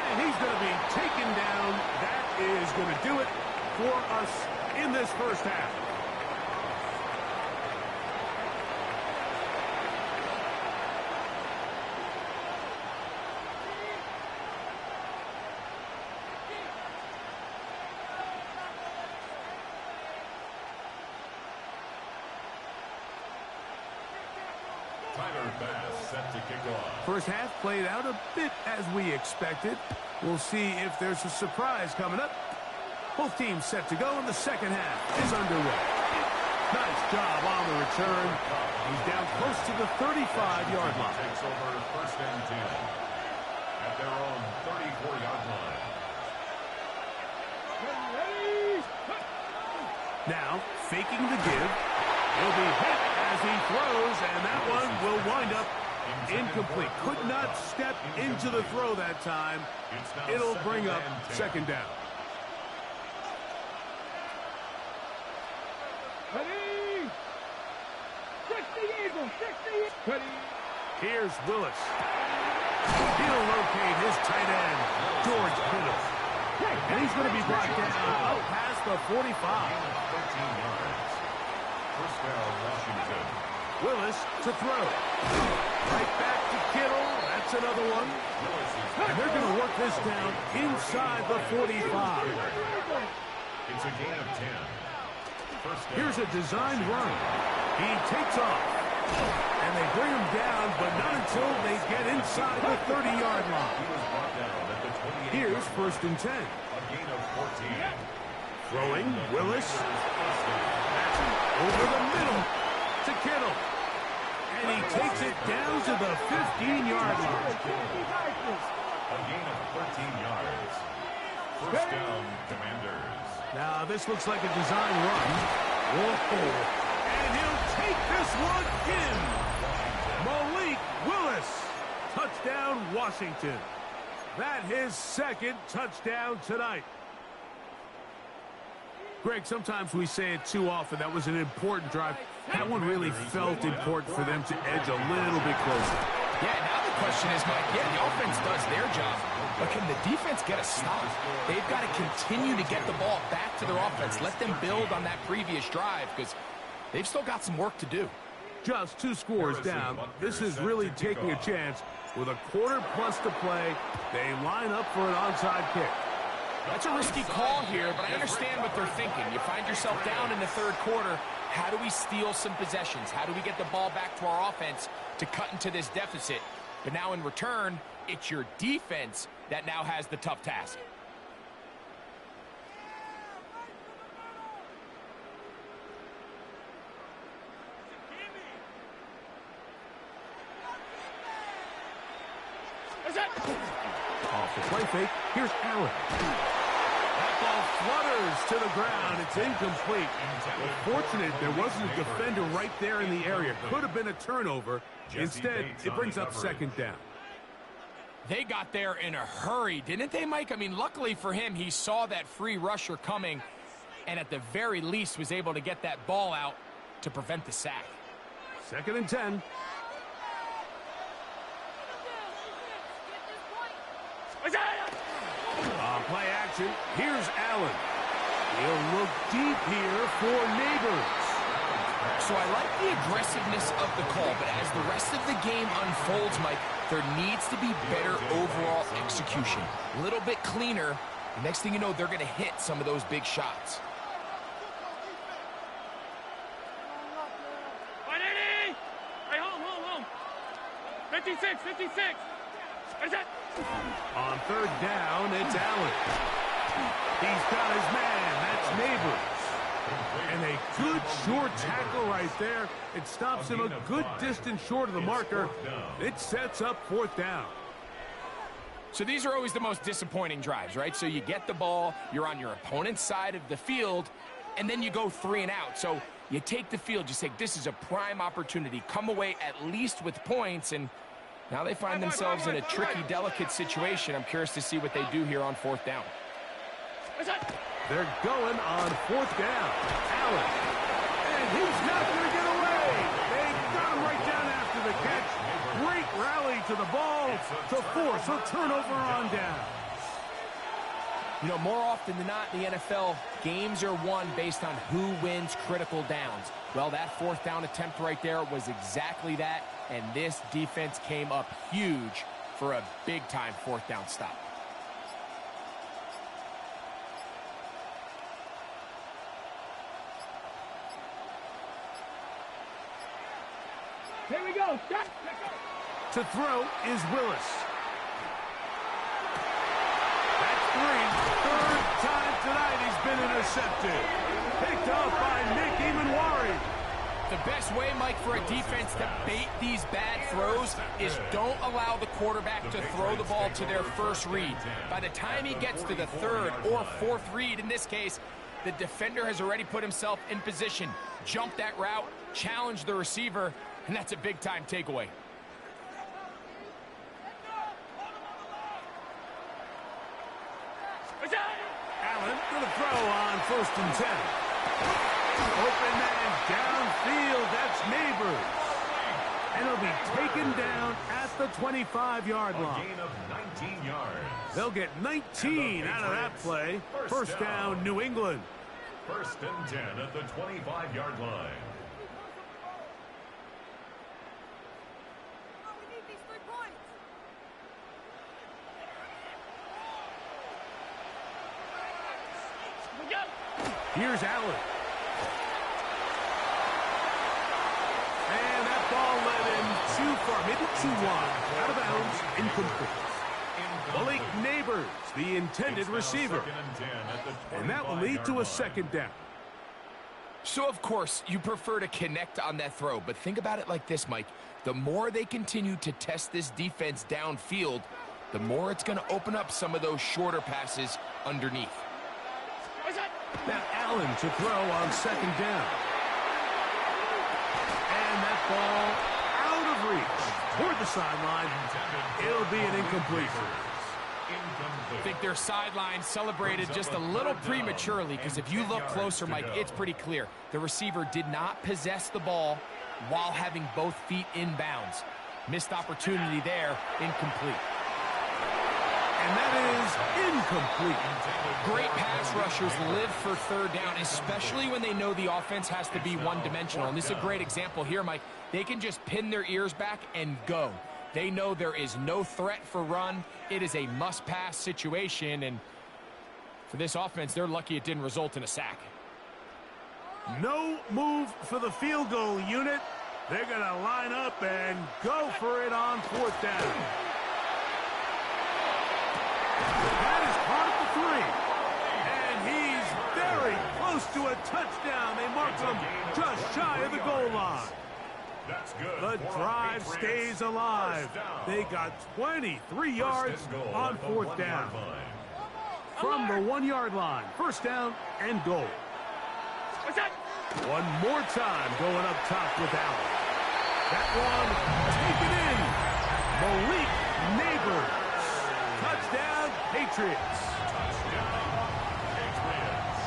And he's going to be taken down. That is going to do it for us in this first half. Tyler Bass set to kick off. First half played out a bit as we expected. We'll see if there's a surprise coming up. Both teams set to go, and the second half is underway. Nice job on the return. He's down close to the 35-yard line. Takes over 1st and 10 at their own 34-yard line. Now, faking the give. He'll be hit as he throws, and that one will wind up incomplete. Could not step into the throw that time. It'll bring up 2nd down. Ready? 60 Eagles, 60. Ready? Here's Willis. He'll locate his tight end, George Kittle. And he's going to be brought down up past the 45. 13 yards. First down, Washington. Willis to throw. Right back to Kittle. That's another one. And they're going to work this down inside the 45. It's a gain of 10. Here's a designed run. He takes off. And they bring him down, but not until they get inside the 30-yard line. Here's 1st and 10. A gain of 14. Throwing, Willis. Over the middle to Kittle. And he takes it down to the 15-yard line. A gain of 13 yards. First down, Commanders. Now, this looks like a design run. Whoa. And he'll take this one in. Malik Willis. Touchdown, Washington. That his second touchdown tonight. Greg, sometimes we say it too often. That was an important drive. That one really felt important for them to edge a little bit closer. Yeah, now the question is, Mike, yeah, the offense does their job, but can the defense get a stop? They've got to continue to get the ball back to their offense. Let them build on that previous drive because they've still got some work to do. Just 2 scores down. This is really taking a chance. With a quarter plus to play, they line up for an onside kick. That's a risky call here, but I understand what they're thinking. You find yourself down in the third quarter. How do we steal some possessions? How do we get the ball back to our offense to cut into this deficit? But now in return, it's your defense that now has the tough task. Off the play fake, here's Allen. That ball flutters to the ground. It's incomplete. Well, fortunate there wasn't a defender right there in the area. Could have been a turnover. Instead, it brings up second down. They got there in a hurry, didn't they, Mike? I mean, luckily for him, he saw that free rusher coming and at the very least was able to get that ball out to prevent the sack. 2nd and 10. On play action, here's Allen. He'll look deep here for Neighbors. So I like the aggressiveness of the call, but as the rest of the game unfolds, Mike, there needs to be better overall execution. A little bit cleaner. Next thing you know, they're going to hit some of those big shots. 180! Hey, home. 56. What is that? On 3rd down, it's Allen. He's got his man. That's Neighbors. And a good short tackle right there. It stops him a good distance short of the marker. It sets up 4th down. So these are always the most disappointing drives, right? So you get the ball, you're on your opponent's side of the field, and then you go 3 and out. So you take the field, you say, this is a prime opportunity. Come away at least with points, and now they find themselves in a tricky, delicate situation. I'm curious to see what they do here on 4th down. They're going on 4th down. Allen. And he's not going to get away. They got him right down after the catch. Great rally to the ball to force a turnover on down. You know, more often than not in the NFL, games are won based on who wins critical downs. Well, that 4th down attempt right there was exactly that, and this defense came up huge for a big-time 4th down stop. Here we go. To throw is Willis. That's 3. 3rd time tonight he's been intercepted. Picked up by Nick Emanwari. The best way, Mike, for a defense to bait these bad throws is don't allow the quarterback to throw the ball to their first read. By the time he gets to the 3rd or 4th read, in this case, the defender has already put himself in position, jump that route, challenge the receiver, and that's a big-time takeaway. Allen for the throw on 1st and 10. Open man downfield. That's Neighbors. And he'll be taken down at the 25-yard line. A gain of 19 yards. They'll get 19 out of that play. First down, New England. 1st and 10 at the 25-yard line. Here's Allen. And that ball led him too far, maybe too wide. Out of bounds, incomplete. Malik Neighbors, the intended receiver. And that will lead to a 2nd down. So, of course, you prefer to connect on that throw, but think about it like this, Mike. The more they continue to test this defense downfield, the more it's going to open up some of those shorter passes underneath. Now Allen to throw on second down. And that ball out of reach. Toward the sideline. It'll be an incompletion. I think their sideline celebrated just a little prematurely, because if you look closer, Mike, it's pretty clear. The receiver did not possess the ball while having both feet in bounds. Missed opportunity there, incomplete. And that is incomplete. Great pass rushers live for third down, especially when they know the offense has to be one-dimensional. And this is a great example here, Mike. They can just pin their ears back and go. They know there is no threat for run. It is a must-pass situation, and for this offense, they're lucky it didn't result in a sack. No move for the field goal unit. They're going to line up and go for it on fourth down. That is caught at the 3. And he's very close to a touchdown. They mark him just shy of the goal line. That's good. The drive stays alive. They got 23 yards on fourth down. From the 1-yard line, first down and goal. One more time going up top with Allen. That one taken in. Malik Neighbors. Touchdown, Patriots.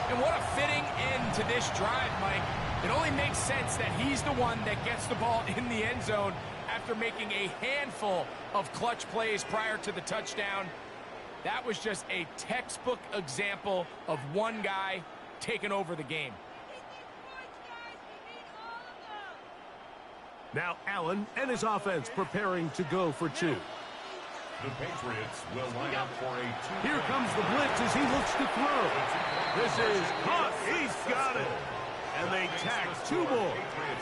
And what a fitting end to this drive, Mike. It only makes sense that he's the one that gets the ball in the end zone after making a handful of clutch plays prior to the touchdown. That was just a textbook example of one guy taking over the game. Now Allen and his offense preparing to go for 2. The Patriots will line up for a 2. Here comes the blitz as he looks to throw. This is caught. He's got it. And they tack 2 more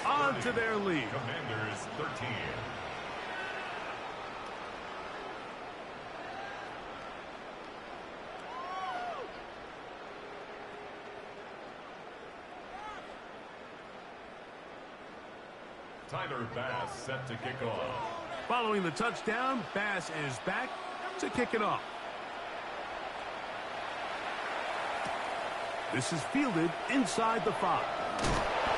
onto their lead. Commanders 13. Tyler Bass set to kick off. Following the touchdown, Bass is back to kick it off. This is fielded inside the 5.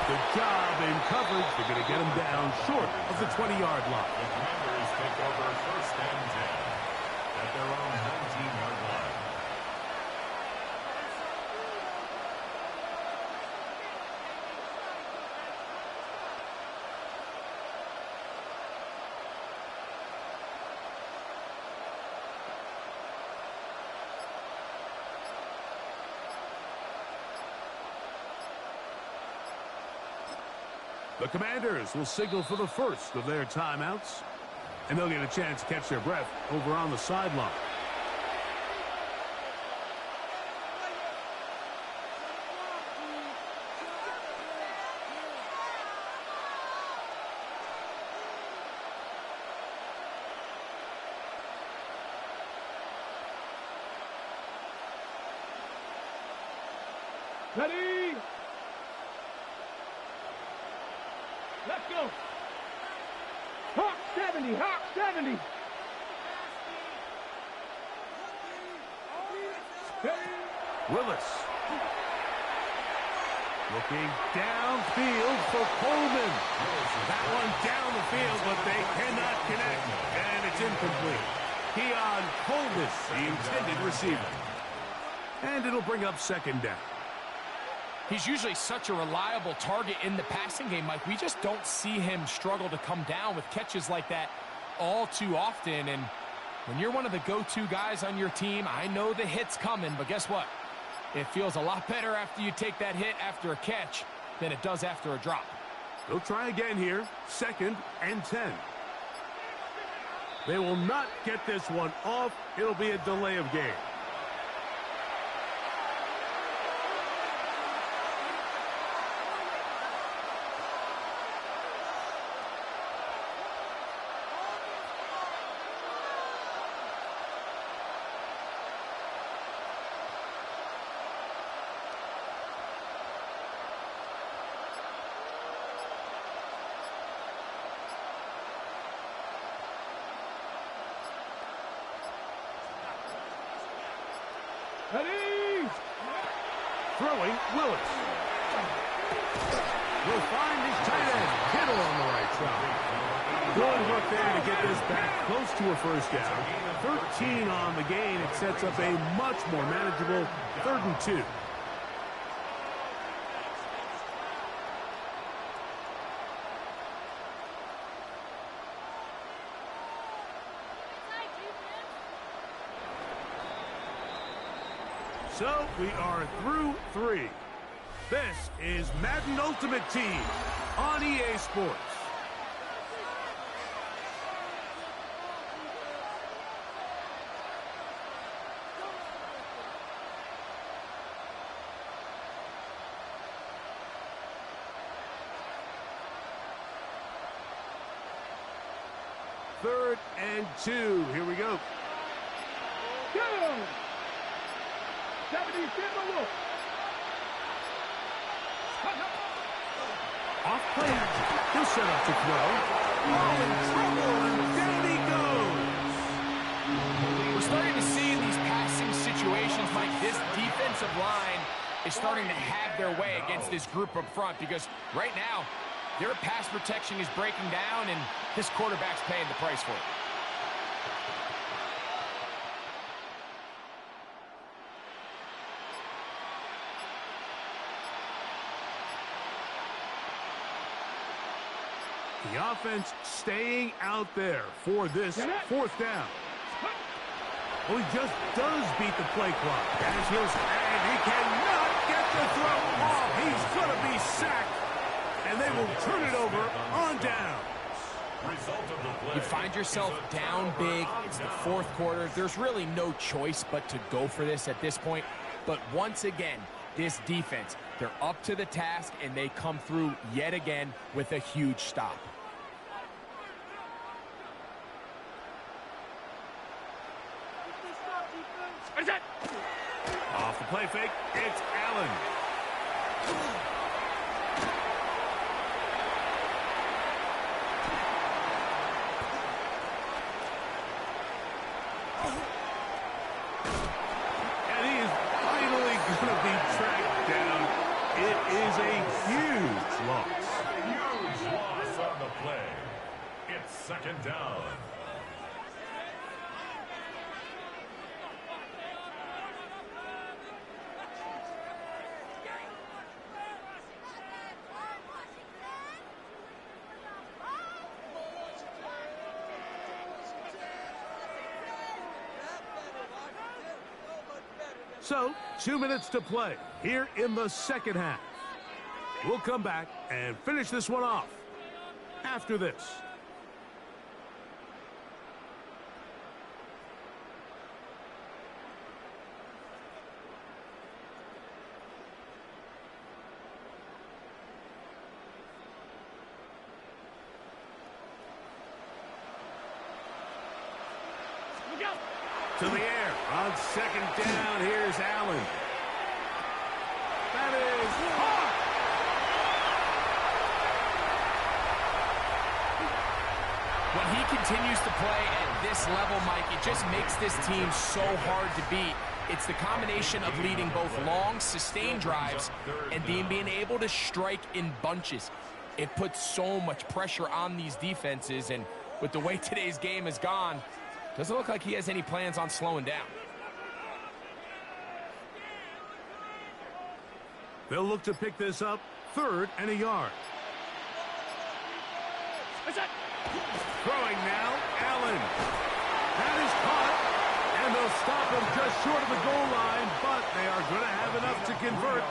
Good job in coverage. They're going to get him down short of the 20-yard line. The Commanders take over first and 10 at their own 19-yard line. The Commanders will signal for the first of their timeouts, and they'll get a chance to catch their breath over on the sideline. Ready? Let's go. Hawk 70, Hawk 70. Willis. Looking downfield for Coleman. That one down the field, but they cannot connect. And it's incomplete. Keon Coleman, the intended receiver. And it'll bring up second down. He's usually such a reliable target in the passing game, Mike. We just don't see him struggle to come down with catches like that all too often. And when you're one of the go-to guys on your team, I know the hit's coming, but guess what? It feels a lot better after you take that hit after a catch than it does after a drop. They'll try again here, second and 10. They will not get this one off. It'll be a delay of game. Ready? Throwing, Willis. Will find his tight end. Kittle on the right side. Good work there to get this back close to a first down. 13 on the gain. It sets up a much more manageable 3rd and 2. So we are through 3. This is Madden Ultimate Team on EA Sports. Third and 2. Here we go. Go! 70, off play. He'll set up to throw. Oh, in trouble, and down he goes. We're starting to see in these passing situations, Mike, this defensive line is starting to have their way against this group up front because right now, their pass protection is breaking down, and this quarterback's paying the price for it. The offense staying out there for this 4th down. Well, he just does beat the play clock. As he'll, and he cannot get the throw off. He's going to be sacked, and they will turn it over on down. You find yourself down big. It's the 4th quarter. There's really no choice but to go for this at this point. But once again, this defense, they're up to the task, and they come through yet again with a huge stop. Off the play fake, it's Allen. And he is finally going to be tracked down. It is a huge loss. Huge loss on the play. It's 2nd down. So, 2 minutes to play here in the 2nd half. We'll come back and finish this one off after this. To the air on 2nd down. Here's Allen. That is caught. When he continues to play at this level, Mike, it just makes this team so hard to beat. It's the combination of leading both long, sustained drives and being able to strike in bunches. It puts so much pressure on these defenses, and with the way today's game has gone, doesn't look like he has any plans on slowing down. They'll look to pick this up 3rd and a yard. Throwing now, Allen. That is caught, and they'll stop him just short of the goal line, but they are going to have enough to convert.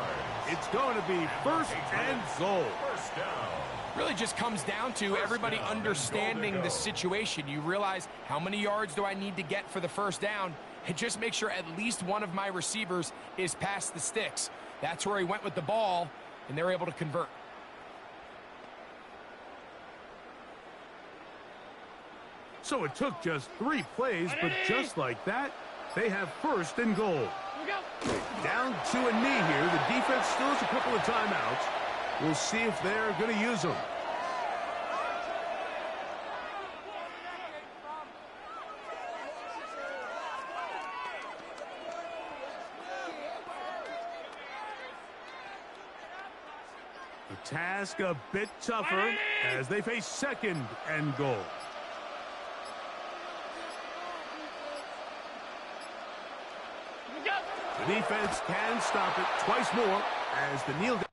It's going to be 1st and goal. First down. Really just comes down to everybody understanding the situation. You realize, how many yards do I need to get for the 1st down? And just make sure at least one of my receivers is past the sticks. That's where he went with the ball, and they're able to convert. So it took just 3 plays, but just like that, they have 1st and goal. Down to a knee here. The defense still has a couple of timeouts. We'll see if they're going to use them. The task a bit tougher as they face second and goal. The defense can stop it twice more as the kneel down.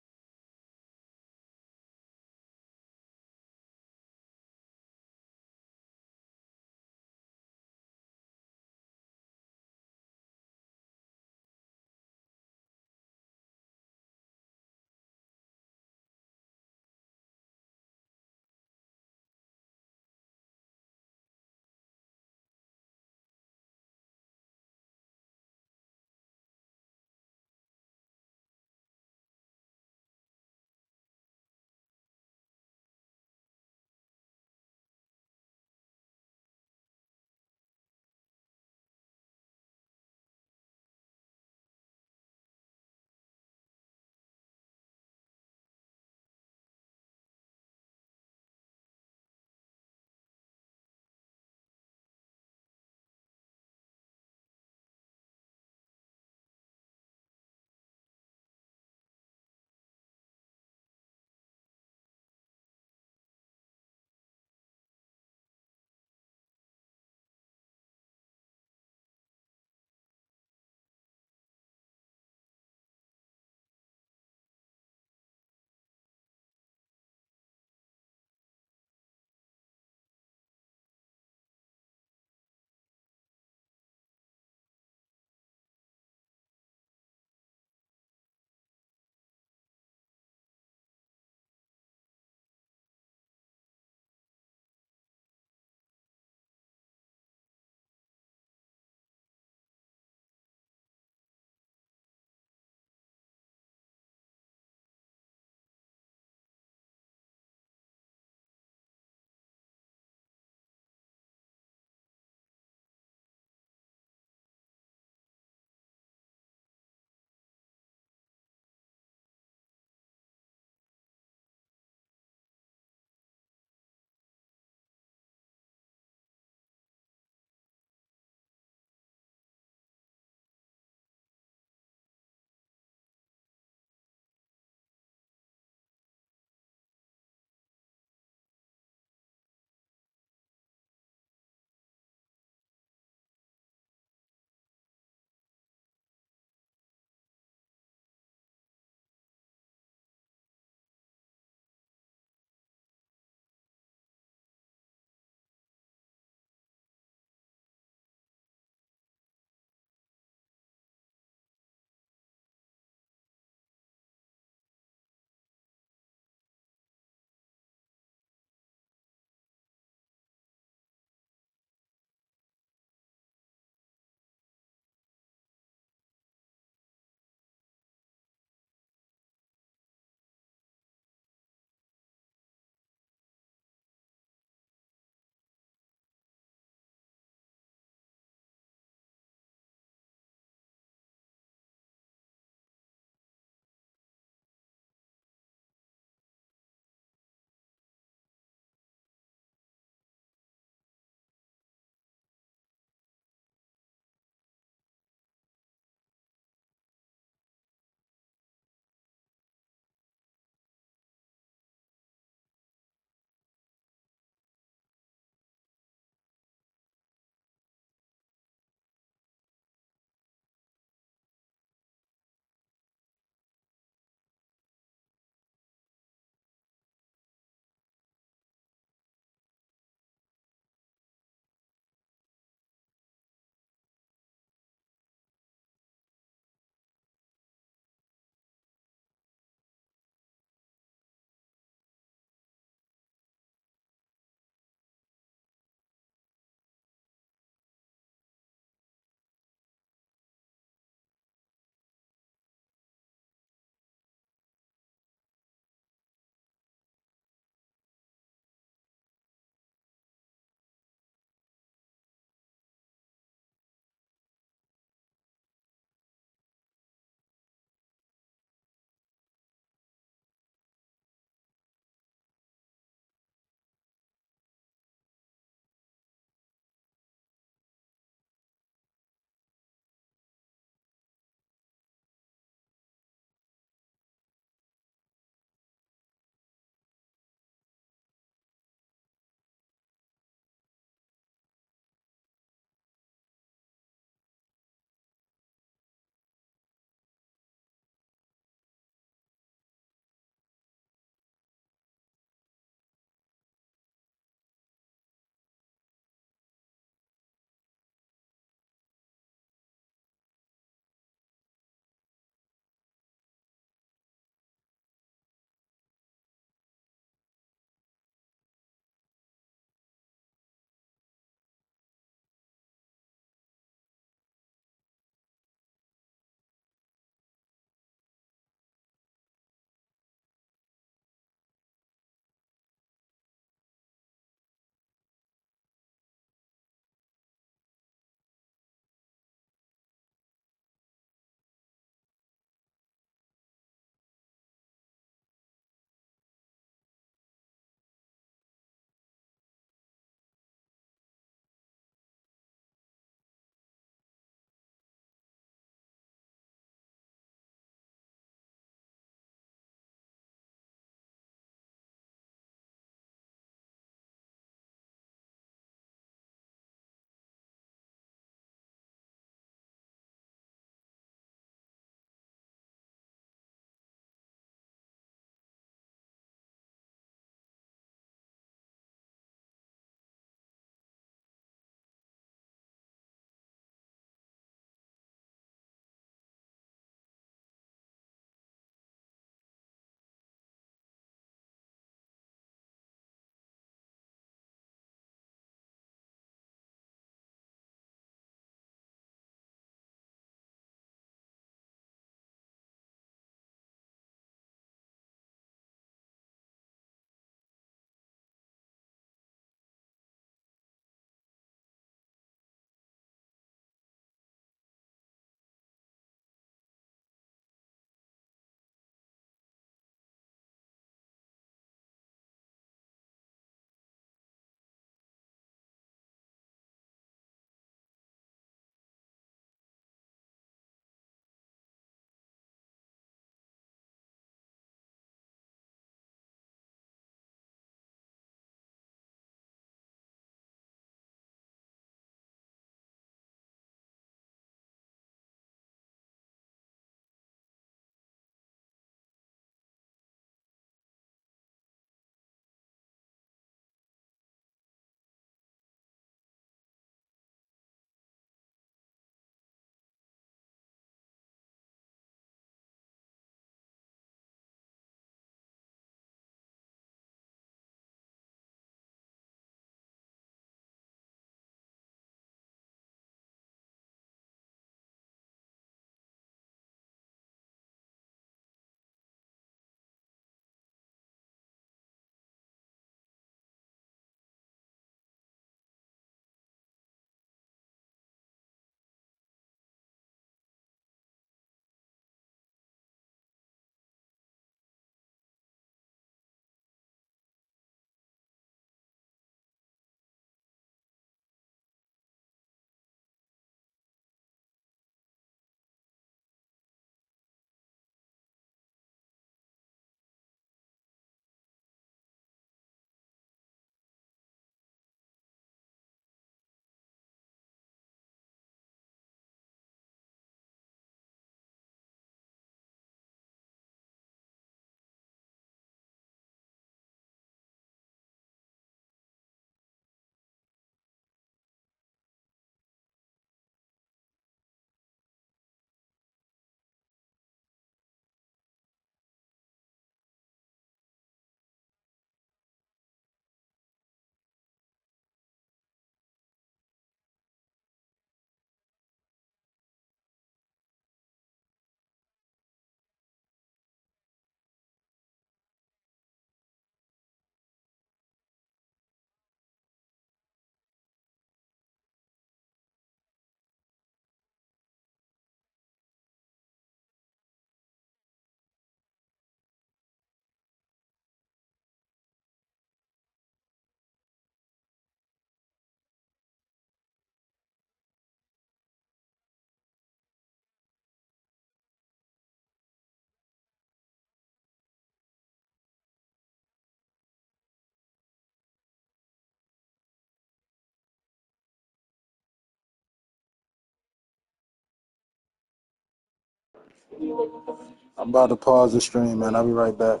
I'm about to pause the stream, man. I'll be right back.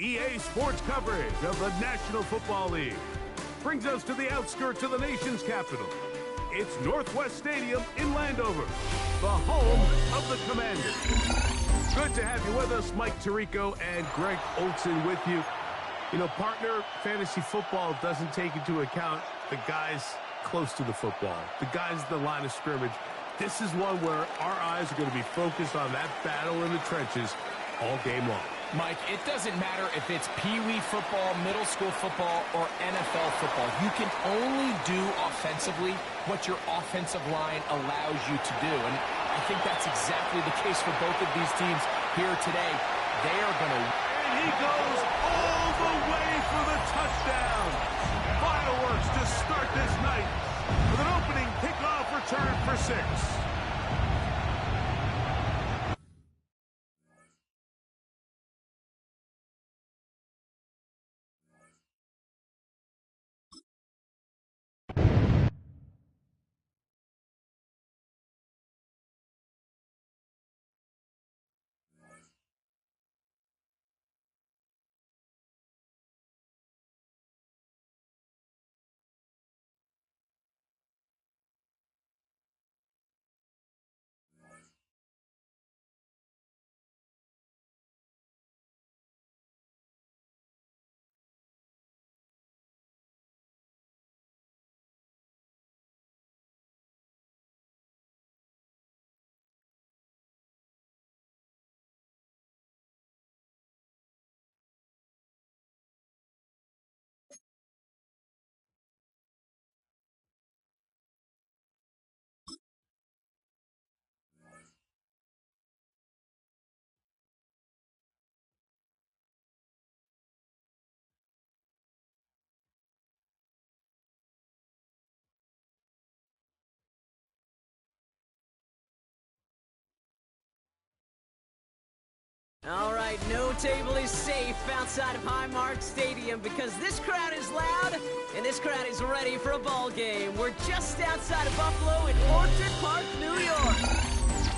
EA Sports coverage of the National Football League brings us to the outskirts of the nation's capital. It's Northwest Stadium in Landover, the home of the Commanders. Good to have you with us. Mike Tirico and Greg Olson with you. You know, partner, fantasy football doesn't take into account the guys close to the football, the guys at the line of scrimmage. This is one where our eyes are going to be focused on that battle in the trenches all game long. Mike, it doesn't matter if it's Pee-wee football, middle school football, or NFL football. You can only do offensively what your offensive line allows you to do. And I think that's exactly the case for both of these teams here today. They are going to... And he goes all the way for the touchdown. Fireworks to start this night with an opening kickoff return for 6. All right, no table is safe outside of Highmark Stadium because this crowd is loud and this crowd is ready for a ball game. We're just outside of Buffalo in Orchard Park, New York.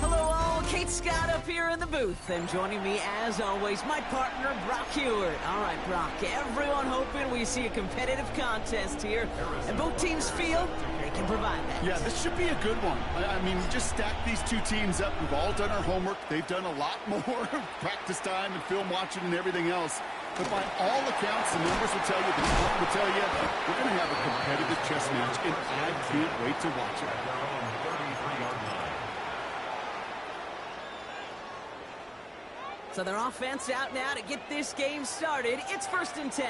Hello all, Kate Scott up here in the booth, and joining me as always, my partner Brock Hewitt. All right, Brock, everyone hoping we see a competitive contest here, and both teams feel they can provide that. Yeah, this should be a good one. I mean, we just stacked these two teams up. We've all done our homework. They've done a lot more practice time and film watching and everything else. But by all accounts, the numbers will tell you, the score will tell you, we're going to have a competitive chess match, and I can't wait to watch it. So their offense out now to get this game started. It's 1st and 10.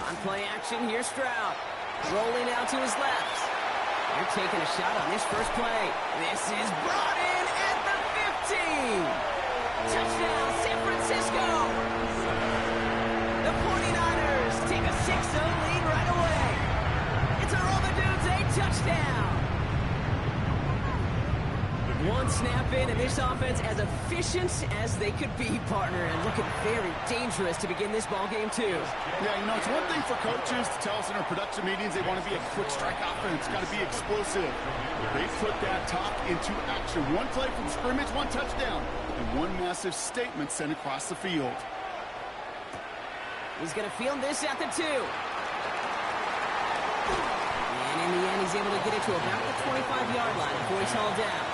On play action, here's Stroud. Rolling out to his left. They're taking a shot on this first play. This is brought in at the 15. Touchdown, San Francisco. The 49ers take a 6-0 lead right away. It's a Roman Dudes, a touchdown. The One snap in, and this offense as efficient as they could be, partner, and looking very dangerous to begin this ball game, too. Yeah, you know, it's one thing for coaches to tell us in our production meetings they want to be a quick strike offense, got to be explosive. They put that talk into action. One play from scrimmage, one touchdown, and one massive statement sent across the field. He's going to field this at the 2. And in the end, he's able to get it to about the 25-yard line before he's hauled down.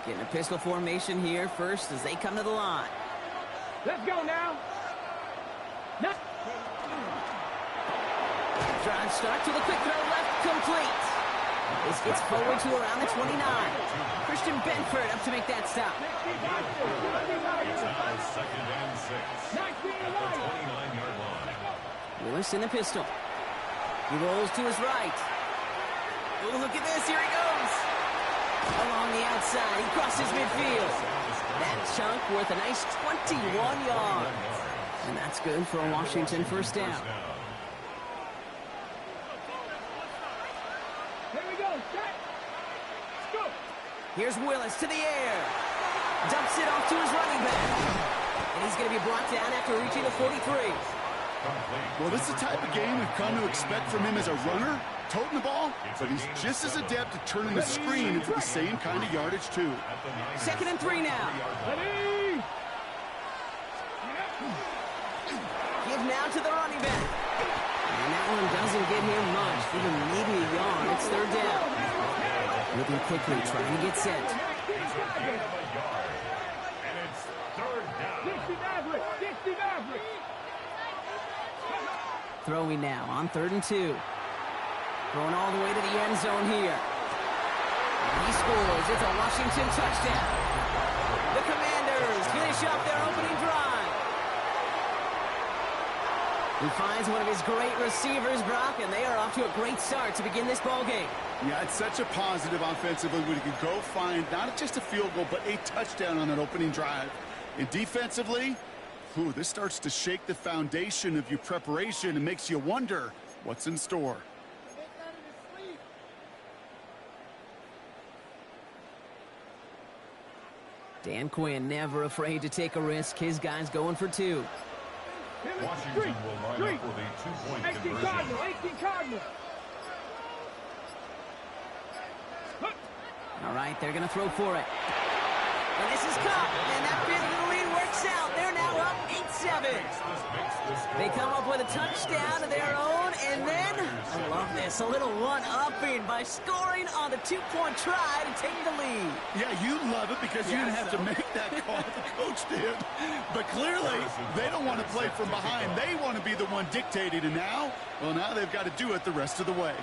Getting a pistol formation here first as they come to the line. Let's go now. Drive start to the quick throw left, complete. This gets forward to around the 29. Christian Benford up to make that stop. It's now 2nd and 6 at the 29-yard line. Willis in the pistol. He rolls to his right. Oh, look at this. Here he goes. Along the outside, he crosses midfield. That chunk worth a nice 21 yards. And that's good for a Washington first down. Here we go. Set. Let's go. Here's Willis to the air. Dumps it off to his running back. And he's going to be brought down after reaching the 43. Well, this is the type of game we've come to expect from him as a runner, toting the ball, but he's just as adept at turning the screen into the same kind of yardage, too. 2nd and 3 now. Ready. Give now to the running back. And that one doesn't get him much, even maybe a yard. It's 3rd down. Moving quickly, trying to get set. And it's 3rd down. 60 Maverick. 60 Maverick. Throwing now on 3rd and 2. Going all the way to the end zone here. And he scores. It's a Washington touchdown. The Commanders finish up their opening drive. He finds one of his great receivers, Brock, and they are off to a great start to begin this ball game. Yeah, it's such a positive offensively when you can go find not just a field goal, but a touchdown on that opening drive. And defensively, this starts to shake the foundation of your preparation and makes you wonder what's in store. Dan Quinn never afraid to take a risk. His guys going for 2. Washington will line up with a 2-point 18 conversion. Cardinal. 18 Cardinal. All right, they're going to throw for it. And this is caught. And that bit of the lead works out. They're now up 8-7. They come up with a touchdown of their own. And then, I love this, a little one-upping by scoring on the 2-point try to take the lead. Yeah, you love it because you didn't have to make that call. The coach did. But clearly, they don't want to play from behind. They want to be the one dictating. And now, well, now they've got to do it the rest of the way.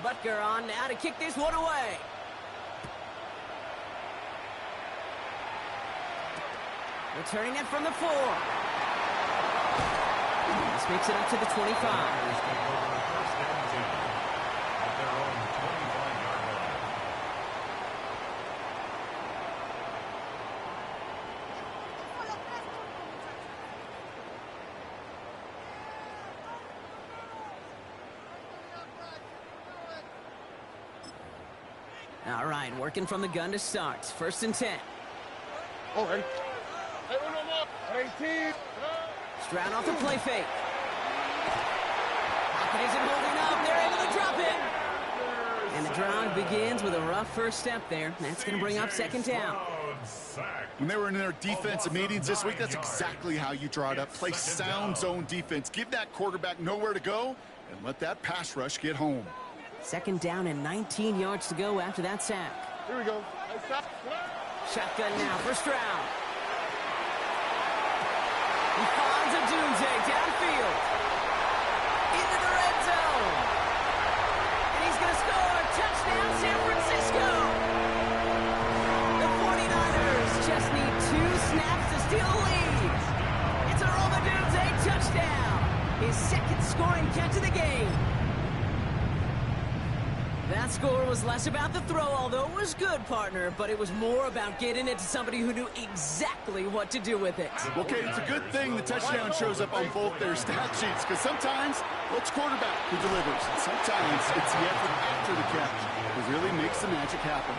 Butker on now to kick this one away. Returning it from the 4. This makes it up to the 25. All right, working from the gun to start. 1st and 10. Okay. Stroud off the play fake. Pocket isn't holding up. They're able to drop it. And the drive begins with a rough first step there. That's going to bring up 2nd down. When they were in their defensive meetings this week, that's exactly how you draw it up. Play sound zone defense. Give that quarterback nowhere to go and let that pass rush get home. 2nd down and 19 yards to go after that sack. Here we go. Shotgun now for Stroud. He finds a Doomsday downfield. Into the red zone. And he's going to score. Touchdown, San Francisco. The 49ers just need 2 snaps to steal the lead. It's a Roma Doomsday touchdown. His 2nd scoring catch of the game. That score was less about the throw, although it was good, partner, but it was more about getting it to somebody who knew exactly what to do with it. Okay, it's a good thing the touchdown shows up on both their stat sheets, because sometimes, well, it's quarterback who delivers. Sometimes it's the effort after the catch who really makes the magic happen.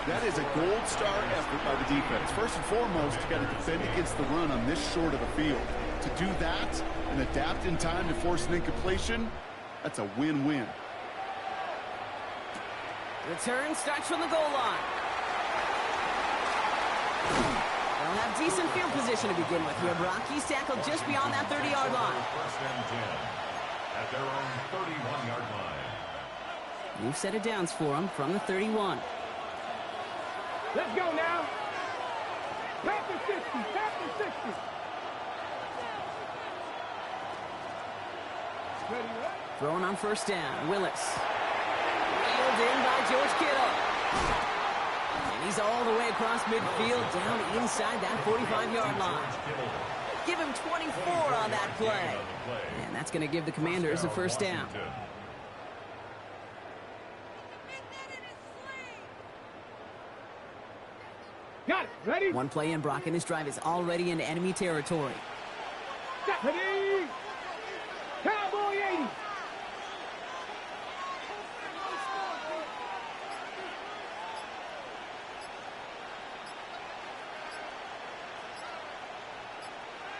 That is a gold star effort by the defense. First and foremost, you got to defend against the run on this short of a field. To do that and adapt in time to force an incompletion, that's a win-win. Return starts from the goal line. They'll have decent field position to begin with here, Brock. He's tackled just beyond that 30-yard line. First and 10 at their own 31-yard line. New set of downs for him from the 31. Let's go now. Tap the 60. Tap the 60. Ready, right? Throwing on first down, Willis. Reeled in by George Kittle. And he's all the way across midfield, down inside that 45-yard line. Give him 24 on that play. And that's going to give the Commanders a first down. Got it. Ready? One play in, Brock, and this drive is already into enemy territory. Ready? Cowboy 80.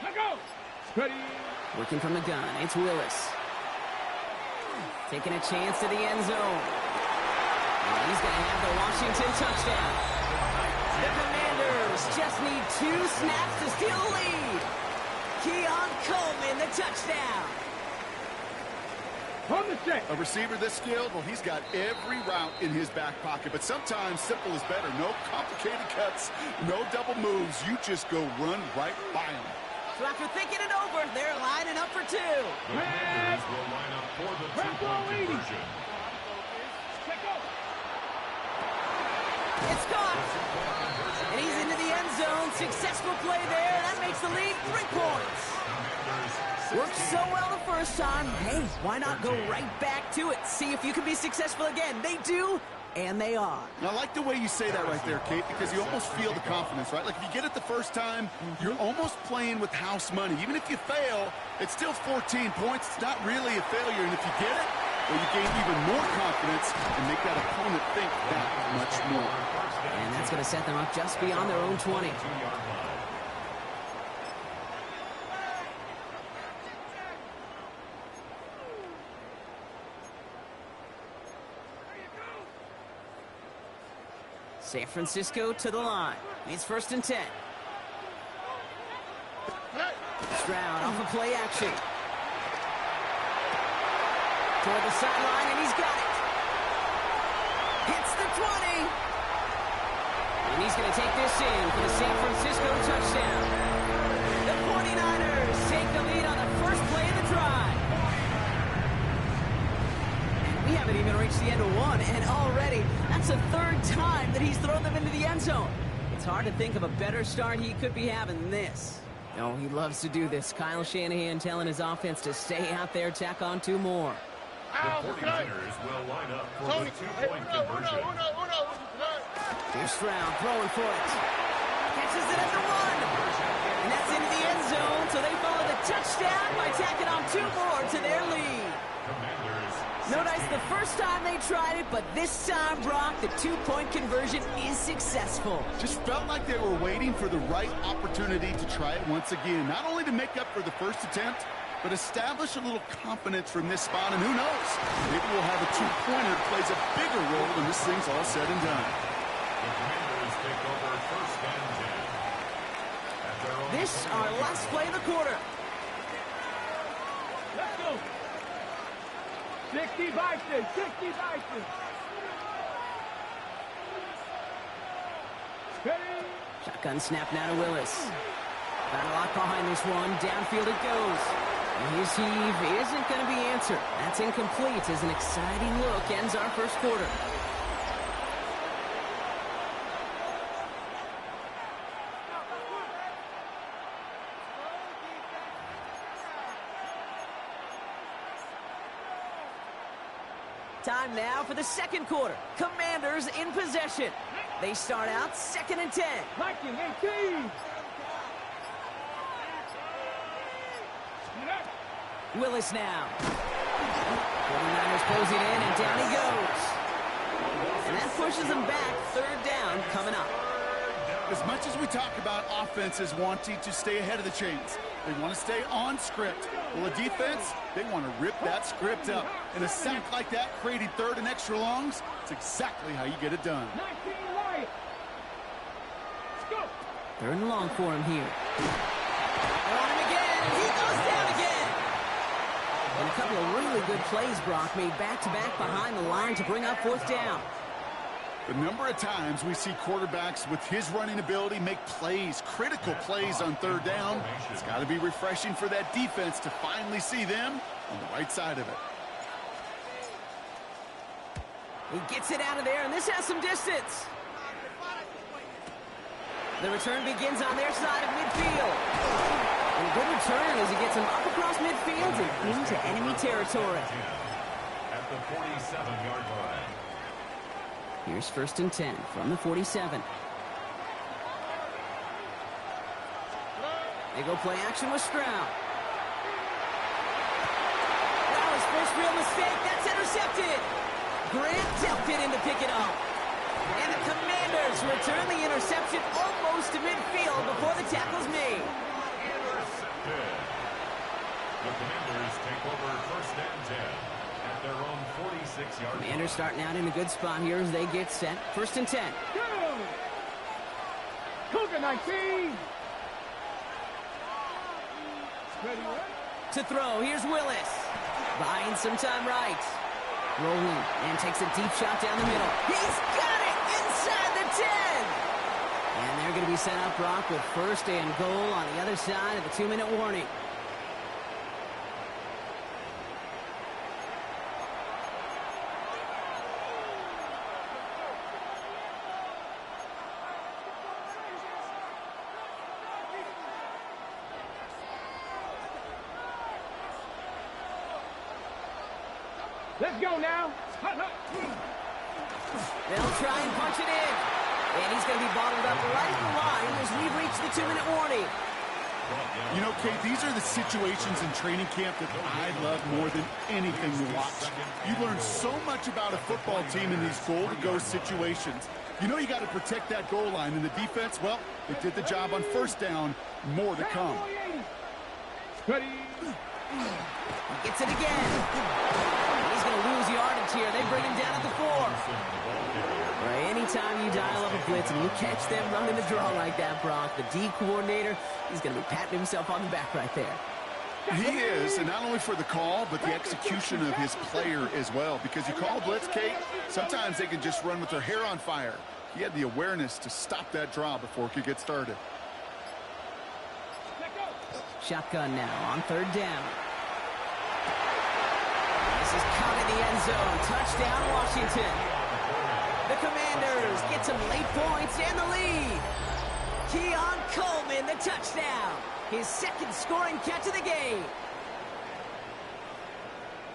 Let go. Ready? Working from the gun, it's Willis. Taking a chance to the end zone. And he's going to have the Washington touchdown. The Commanders just need 2 snaps to steal the lead. Keon Coleman, the touchdown. On the check. A receiver this skilled, well, he's got every route in his back pocket, but sometimes simple is better. No complicated cuts, no double moves. You just go run right by him. So after thinking it over, they're lining up for 2. The Commanders will line up for the two-point conversion. Check go. It's caught. And he's into the end zone. Successful play there. That makes the lead 3 points. Worked so well the first time. Hey, why not go right back to it? See if you can be successful again. They do, and they are. I like the way you say that right there, Kate, because you almost feel the confidence, right? Like if you get it the first time, you're almost playing with house money. Even if you fail, it's still 14 points. It's not really a failure. And if you get it, well, you gain even more confidence and make that opponent think that much more. And that's going to set them up just beyond their own 20. San Francisco to the line. It's first and 10. Stroud off of play action. Toward the sideline, and he's got it. Hits the 20. And he's going to take this in for the San Francisco touchdown. The 49ers take the lead on the first play of the drive. We haven't even reached the end of one, and already that's the 3rd time that he's thrown them into the end zone. It's hard to think of a better start he could be having than this. Oh, he loves to do this. Kyle Shanahan telling his offense to stay out there, tack on 2 more. The 49ers will line up for the two-point conversion. Here's Stroud throwing for it. Catches it at the 1. And that's into the end zone, so they follow the touchdown by tacking on 2 more to their lead. No dice the first time they tried it, but this time, Brock, the 2-point conversion is successful. Just felt like they were waiting for the right opportunity to try it once again. Not only to make up for the first attempt, but establish a little confidence from this spot. And who knows, maybe we'll have a 2-pointer that plays a bigger role when this thing's all said and done. The Commanders take over first and 10. This our last play of the quarter. Let's go. 60 Bison. 60 Bison. Ready? Shotgun snap now to Willis. Got a lot behind this one. Downfield it goes. And his heave isn't going to be answered. That's incomplete as an exciting look ends our first quarter. Time now for the second quarter. Commanders in possession. They start out 2nd and 10. Viking 18. Willis now. 49ers closing in, and down he goes. And that pushes them back. 3rd down coming up. As much as we talk about offenses wanting to stay ahead of the chains, they want to stay on script. Well, a defense, they want to rip that script up. And a sack like that, creating 3rd and extra longs, it's exactly how you get it done. 19 right. Let's go. 3rd and long for him here. On him again. He goes down again. And a couple of really good plays, Brock, made back-to-back behind the line to bring up 4th down. The number of times we see quarterbacks with his running ability make plays, critical plays on 3rd down, it's got to be refreshing for that defense to finally see them on the right side of it. He gets it out of there, and this has some distance. The return begins on their side of midfield. And a good return as he gets him up across midfield and into enemy territory. At the 47-yard line. Here's 1st and 10 from the 47. They go play action with Stroud. That was first real mistake. That's intercepted. Grant dealt it in to pick it up. And the Commanders return the interception almost to midfield before the tackle's made. Intercepted. The Commanders take over 1st and 10. At their own 46-yard line. Commanders starting out in a good spot here as they get set. 1st and 10. Go. Cougar 19. Ready, right? To throw, here's Willis. Buying some time right. Rolling and takes a deep shot down the middle. He's got it inside the 10. And they're going to be set up, Brock, with 1st and goal on the other side of the 2-minute warning. Let's go now. They'll try and punch it in. And he's going to be bottled up right at the line as we've reached the 2-minute warning. You know, Kate, these are the situations in training camp that I love more than anything to watch. You learn so much about a football team in these goal-to-go situations. You know you got to protect that goal line. And the defense, well, they did the job on 1st down. More to come. Ready. He gets it again. He's going to lose yardage here. They bring him down at the 4. Right, anytime you dial up a blitz and you catch them running the draw like that, Brock, the D coordinator, he's going to be patting himself on the back right there. He is, and not only for the call, but the execution of his player as well. Because you call blitz, Kate, sometimes they can just run with their hair on fire. He had the awareness to stop that draw before it could get started. Shotgun now on 3rd down. This is caught in the end zone. Touchdown, Washington. The Commanders get some late points and the lead. Keon Coleman, the touchdown. His 2nd scoring catch of the game.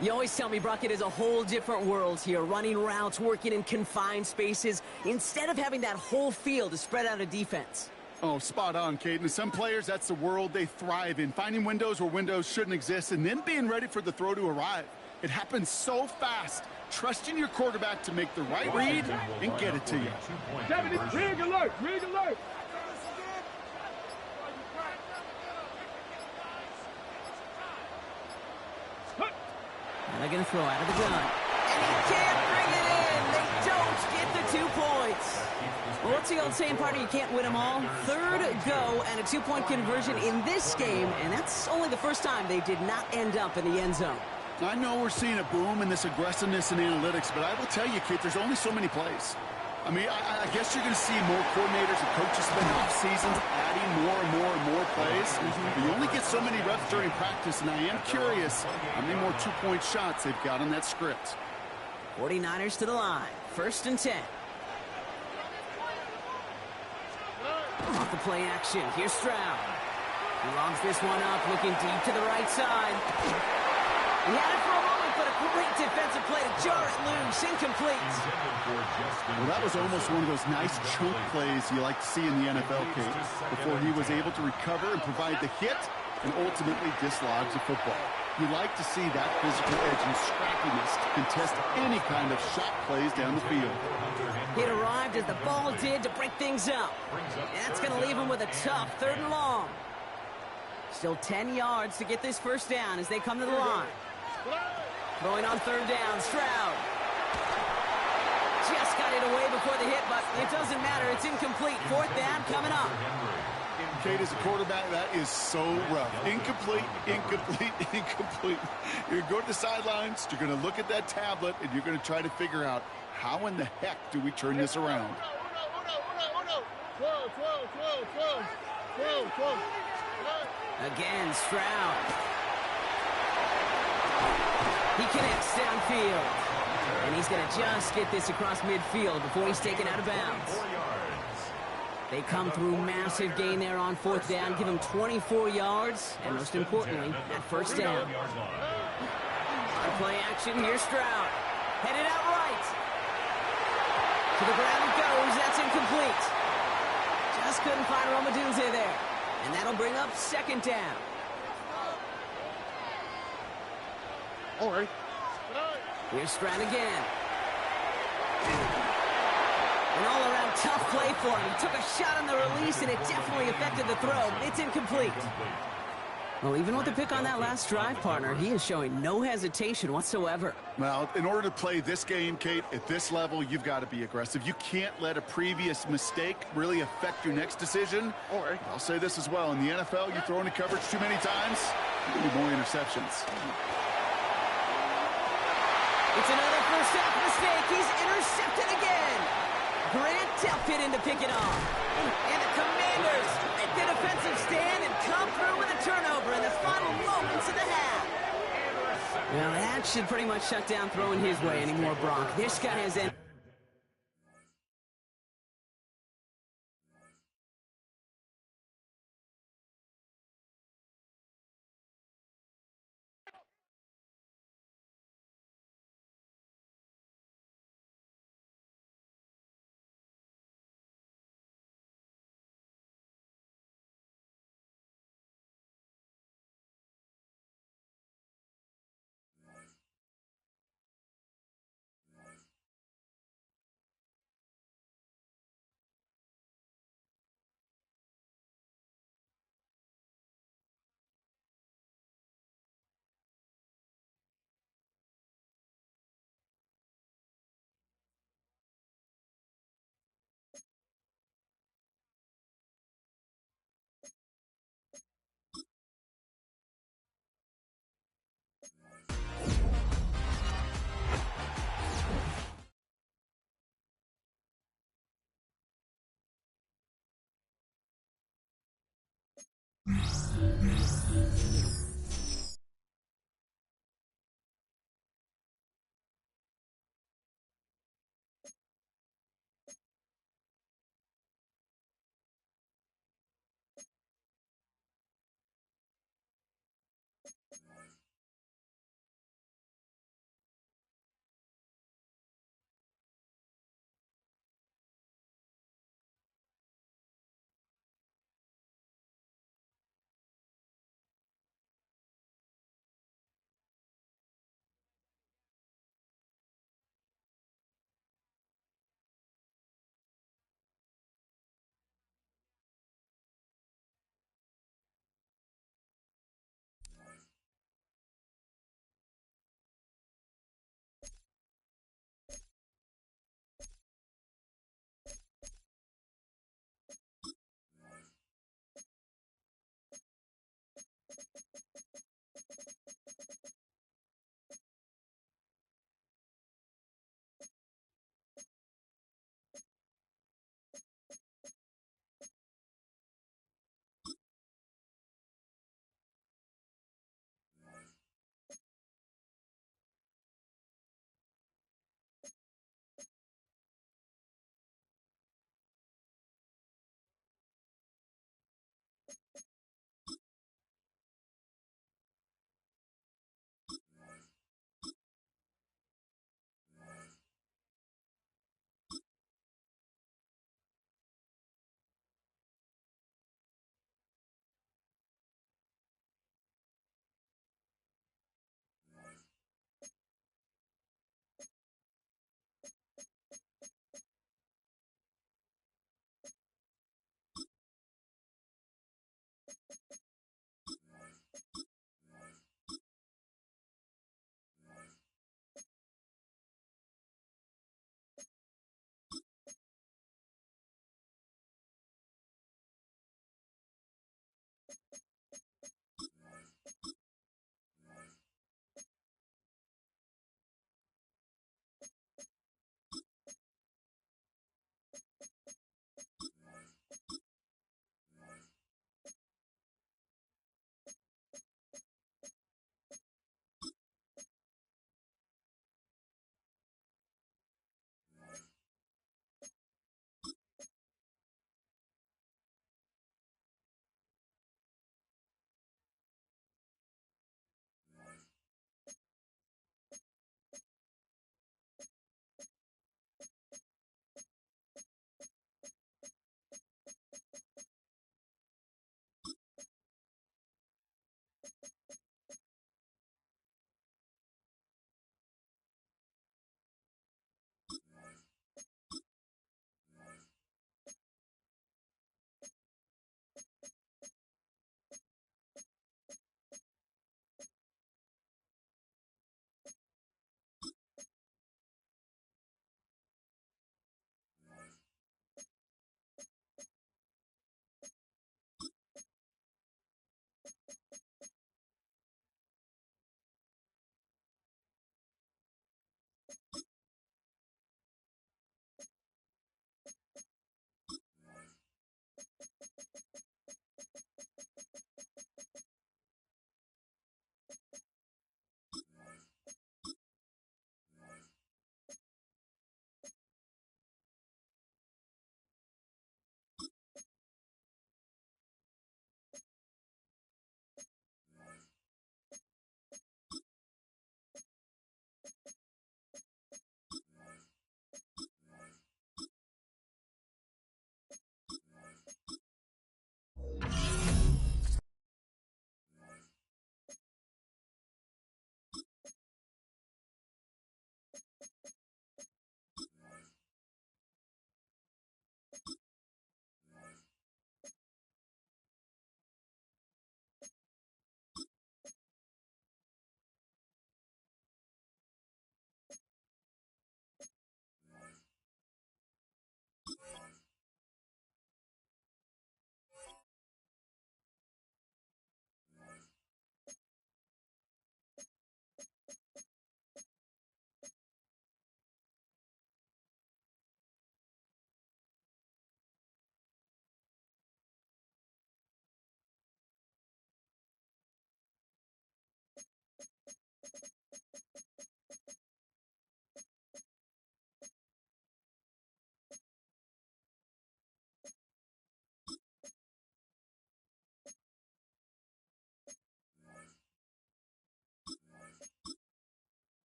You always tell me, Brock, it is a whole different world here. Running routes, working in confined spaces, instead of having that whole field to spread out a defense. Oh, spot on, Kate. And some players, that's the world they thrive in. Finding windows where windows shouldn't exist and then being ready for the throw to arrive. It happens so fast. Trusting your quarterback to make the right read and get it to you. Rig alert. Rig alert. And they're going to throw out of the gun. And he can't bring it in. They don't get the 2 points. Well, what's the old saying, partner? You can't win them all. 3rd go and a 2-point conversion in this game, and that's only the first time they did not end up in the end zone. I know we're seeing a boom in this aggressiveness in analytics, but I will tell you, Kate, there's only so many plays. I mean, I guess you're going to see more coordinators and coaches spend off seasons adding more and more and more plays. But you only get so many reps during practice, and I am curious how many more 2-point shots they've got on that script. 49ers to the line. 1st and 10. Off the play action. Here's Stroud. He lobs this one up, looking deep to the right side. He had it for a moment but a great defensive play to jar it loose. Incomplete. Well, that was almost one of those nice chunk plays you like to see in the NFL, Kate, before he was able to recover and provide the hit and ultimately dislodge the football. You like to see that physical edge and scrappiness to contest any kind of shot plays down the field. It arrived as the ball did to break things up. That's going to leave him with a tough 3rd and long. Still 10 yards to get this first down as they come to the line. Throwing on 3rd down, Stroud. Just got it away before the hit, but it doesn't matter. It's incomplete. 4th down coming up. Kate, as a quarterback, that is so rough. Incomplete, incomplete, incomplete. You're going to go to the sidelines, you're going to look at that tablet, and you're going to try to figure out how in the heck do we turn this around. Again, Stroud. He connects downfield. And he's going to just get this across midfield before he's taken out of bounds. They come through massive gain there on 4th down, give him 24 yards, and most importantly, that first down. On play action, here's Stroud. Headed out right. To the ground it goes, that's incomplete. Just couldn't find Romadunze there. And that'll bring up 2nd down. All right. Here's Stroud again. An all-around tough play for him. He took a shot on the release, and it definitely affected the throw. It's incomplete. Well, even with the pick on that last drive, partner, he is showing no hesitation whatsoever. Well, in order to play this game, Kate, at this level, you've got to be aggressive. You can't let a previous mistake really affect your next decision. Or, I'll say this as well, in the NFL, you throw into coverage too many times, you need more interceptions. It's another first half mistake. He's intercepted again. Grant Delpit in to pick it off. And the Commanders make the defensive stand and come through with a turnover in the final moments of the half. Well, that should pretty much shut down throwing his way anymore, Brock. This guy has ended.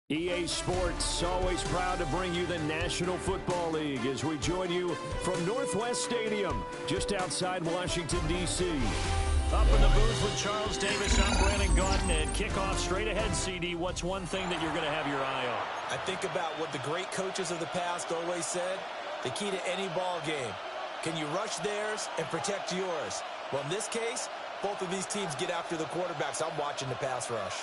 EA Sports, always proud to bring you the National Football League as we join you from Northwest Stadium, just outside Washington, D.C. Up in the booth with Charles Davis, I'm Brandon Gaudin, and kickoff straight ahead, CD. What's one thing that you're going to have your eye on? I think about what the great coaches of the past always said. The key to any ball game. Can you rush theirs and protect yours? Well, in this case, both of these teams get after the quarterbacks. I'm watching the pass rush.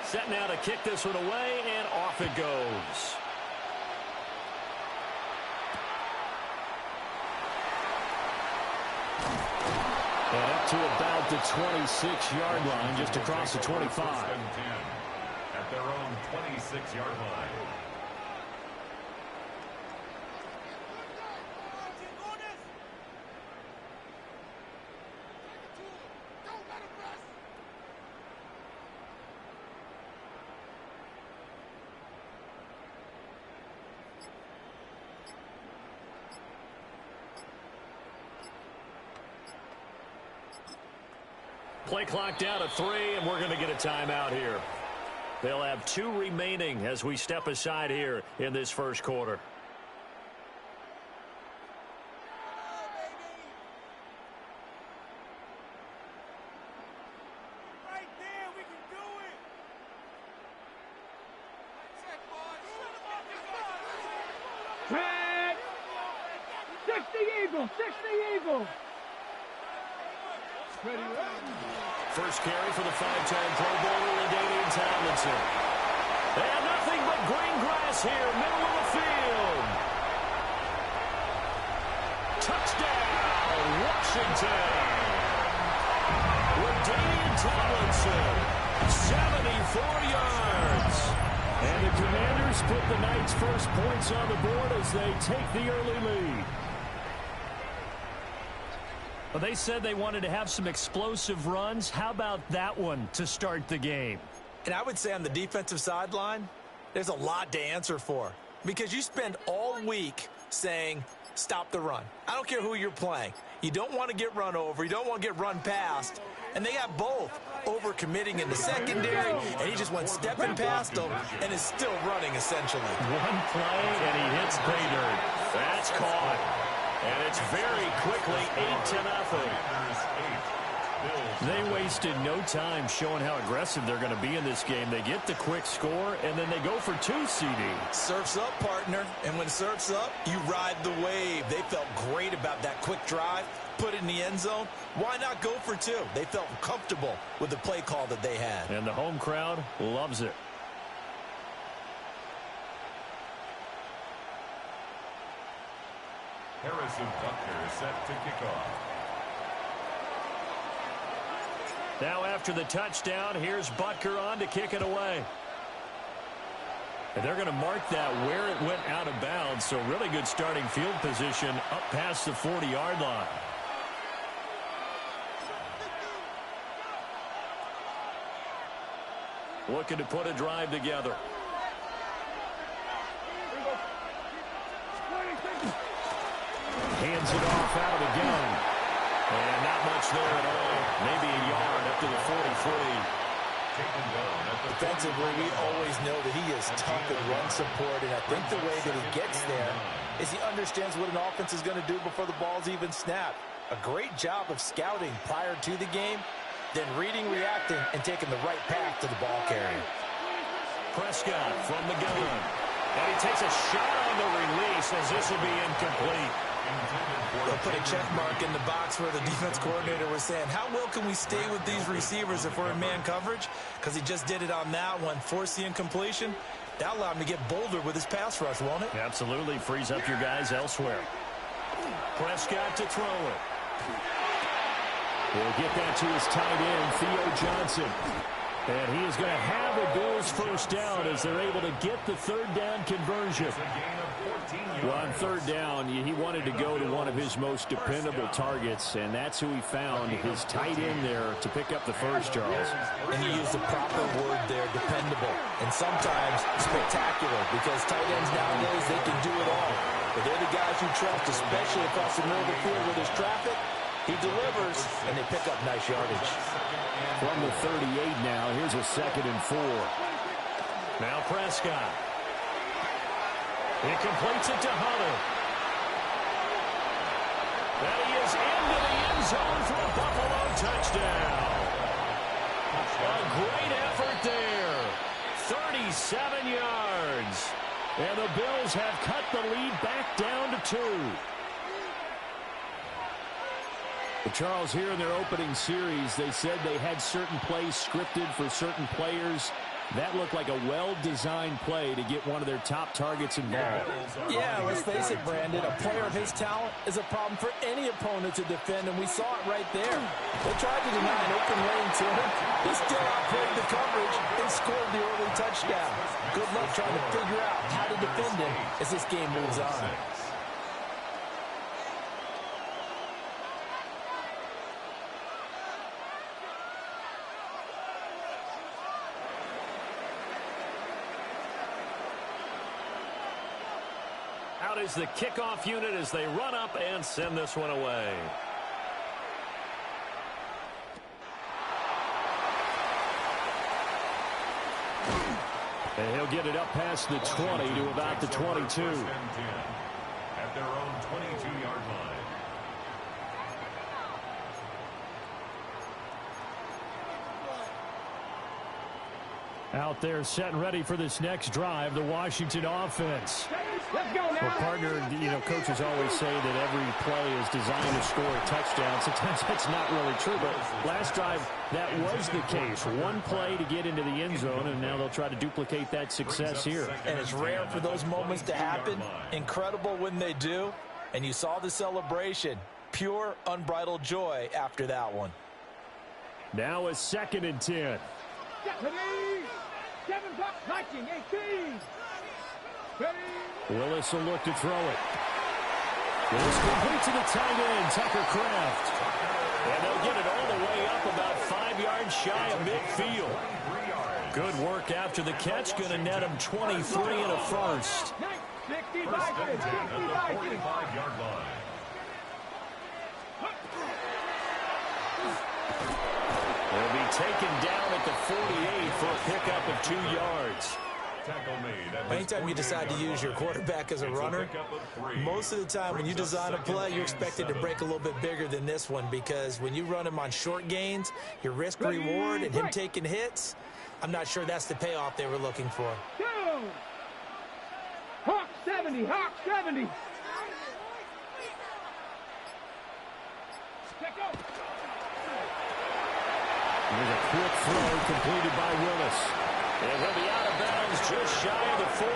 Set now to kick this one away, and off it goes. And up to about the 26-yard line, just across the 25. At their own 26-yard line. Play clock down to 3, and we're going to get a timeout here. They'll have 2 remaining as we step aside here in this first quarter. Right there, we can do it. Track! 60 Eagles! 60 Eagles! First carry for the 5-time Pro Bowler, LaDainian Tomlinson. And nothing but green grass here, middle of the field. Touchdown, Washington. LaDainian Tomlinson, 74 yards. And the Commanders put the Knights' first points on the board as they take the early lead. Well, they said they wanted to have some explosive runs. How about that one to start the game? And I would say on the defensive sideline, there's a lot to answer for. Because you spend all week saying, stop the run. I don't care who you're playing. You don't want to get run over. You don't want to get run past. And they got both. Overcommitting in the secondary, and he just went stepping past them and is still running, essentially. One play, and he hits pay dirt. That's caught. And it's very quickly 8-0. They wasted no time showing how aggressive they're going to be in this game. They get the quick score, and then they go for 2, CD. Surf's up, partner. And when surf's up, you ride the wave. They felt great about that quick drive, put it in the end zone. Why not go for 2? They felt comfortable with the play call that they had. And the home crowd loves it. Harrison Butker set to kick off. Now after the touchdown, here's Butker on to kick it away. And they're going to mark that where it went out of bounds, so really good starting field position up past the 40-yard line. Looking to put a drive together. Hands it off out of the gun. And not much there at all. Maybe a yard up to the 43. Defensively, we always know that he is tough in run support, and I think the way that he gets there is he understands what an offense is going to do before the ball's even snapped. A great job of scouting prior to the game, then reading, reacting, and taking the right path to the ball carrier. Prescott from the gun. And he takes a shot on the release as this will be incomplete. They'll put a check mark in the box where the defense coordinator was saying, how well can we stay with these receivers if we're in man coverage? Because he just did it on that one, forced the incompletion. That allowed him to get bolder with his pass rush, won't it? Absolutely. Frees up your guys elsewhere. Prescott to throw it. We'll get that to his tight end, Theo Johnson. And he is going to have the Bills first down as they're able to get the third down conversion. Well, on third down, he wanted to go to one of his most dependable targets, and that's who he found, his tight end there to pick up the first, Charles. And he used the proper word there, dependable, and sometimes spectacular, because tight ends nowadays, they can do it all. But they're the guys you trust, especially across the middle of the field where there's traffic. He delivers, and they pick up nice yardage. From the 38 now, here's a 2nd and 4. Now Prescott. He completes it to Hunter. And he is into the end zone for a Buffalo touchdown. A great effort there. 37 yards. And the Bills have cut the lead back down to 2. But Charles, here in their opening series, they said they had certain plays scripted for certain players. That looked like a well-designed play to get one of their top targets involved. Yeah, let's face it, Brandon. A player of his talent is a problem for any opponent to defend, and we saw it right there. They tried to deny an open lane to him. He still outplayed the coverage and scored the early touchdown. Good luck trying to figure out how to defend him as this game moves on. Out is the kickoff unit as they run up and send this one away. And he'll get it up past the 20 to about the 22. At their own 22-yard line. Out there set and ready for this next drive, the Washington offense. Let's go now. Well, partner, coaches always say that every play is designed to score a touchdown. Sometimes that's not really true, but last drive, that was the case. One play to get into the end zone, and now they'll try to duplicate that success here. And it's rare for those moments to happen. Incredible when they do. And you saw the celebration. Pure, unbridled joy after that one. Now a 2nd and 10. 19, 18. Willis will look to throw it. Willis complete to the tight end, Tucker Kraft. And they'll get it all the way up about 5 yards shy of midfield. Good work after the catch. Going to net him 23 and a first. 45-yard line. They'll be taken down at the 48 for a pickup of 2 yards. Anytime you decide to use your quarterback as a runner, most of the time when you design a play, you're expected to break a little bit bigger than this one, because when you run him on short gains, your risk-reward and him taking hits, I'm not sure that's the payoff they were looking for. Hawk 70, Hawk 70. Here's a quick throw completed by Willis. And he'll be out of bounds just shy of the 40.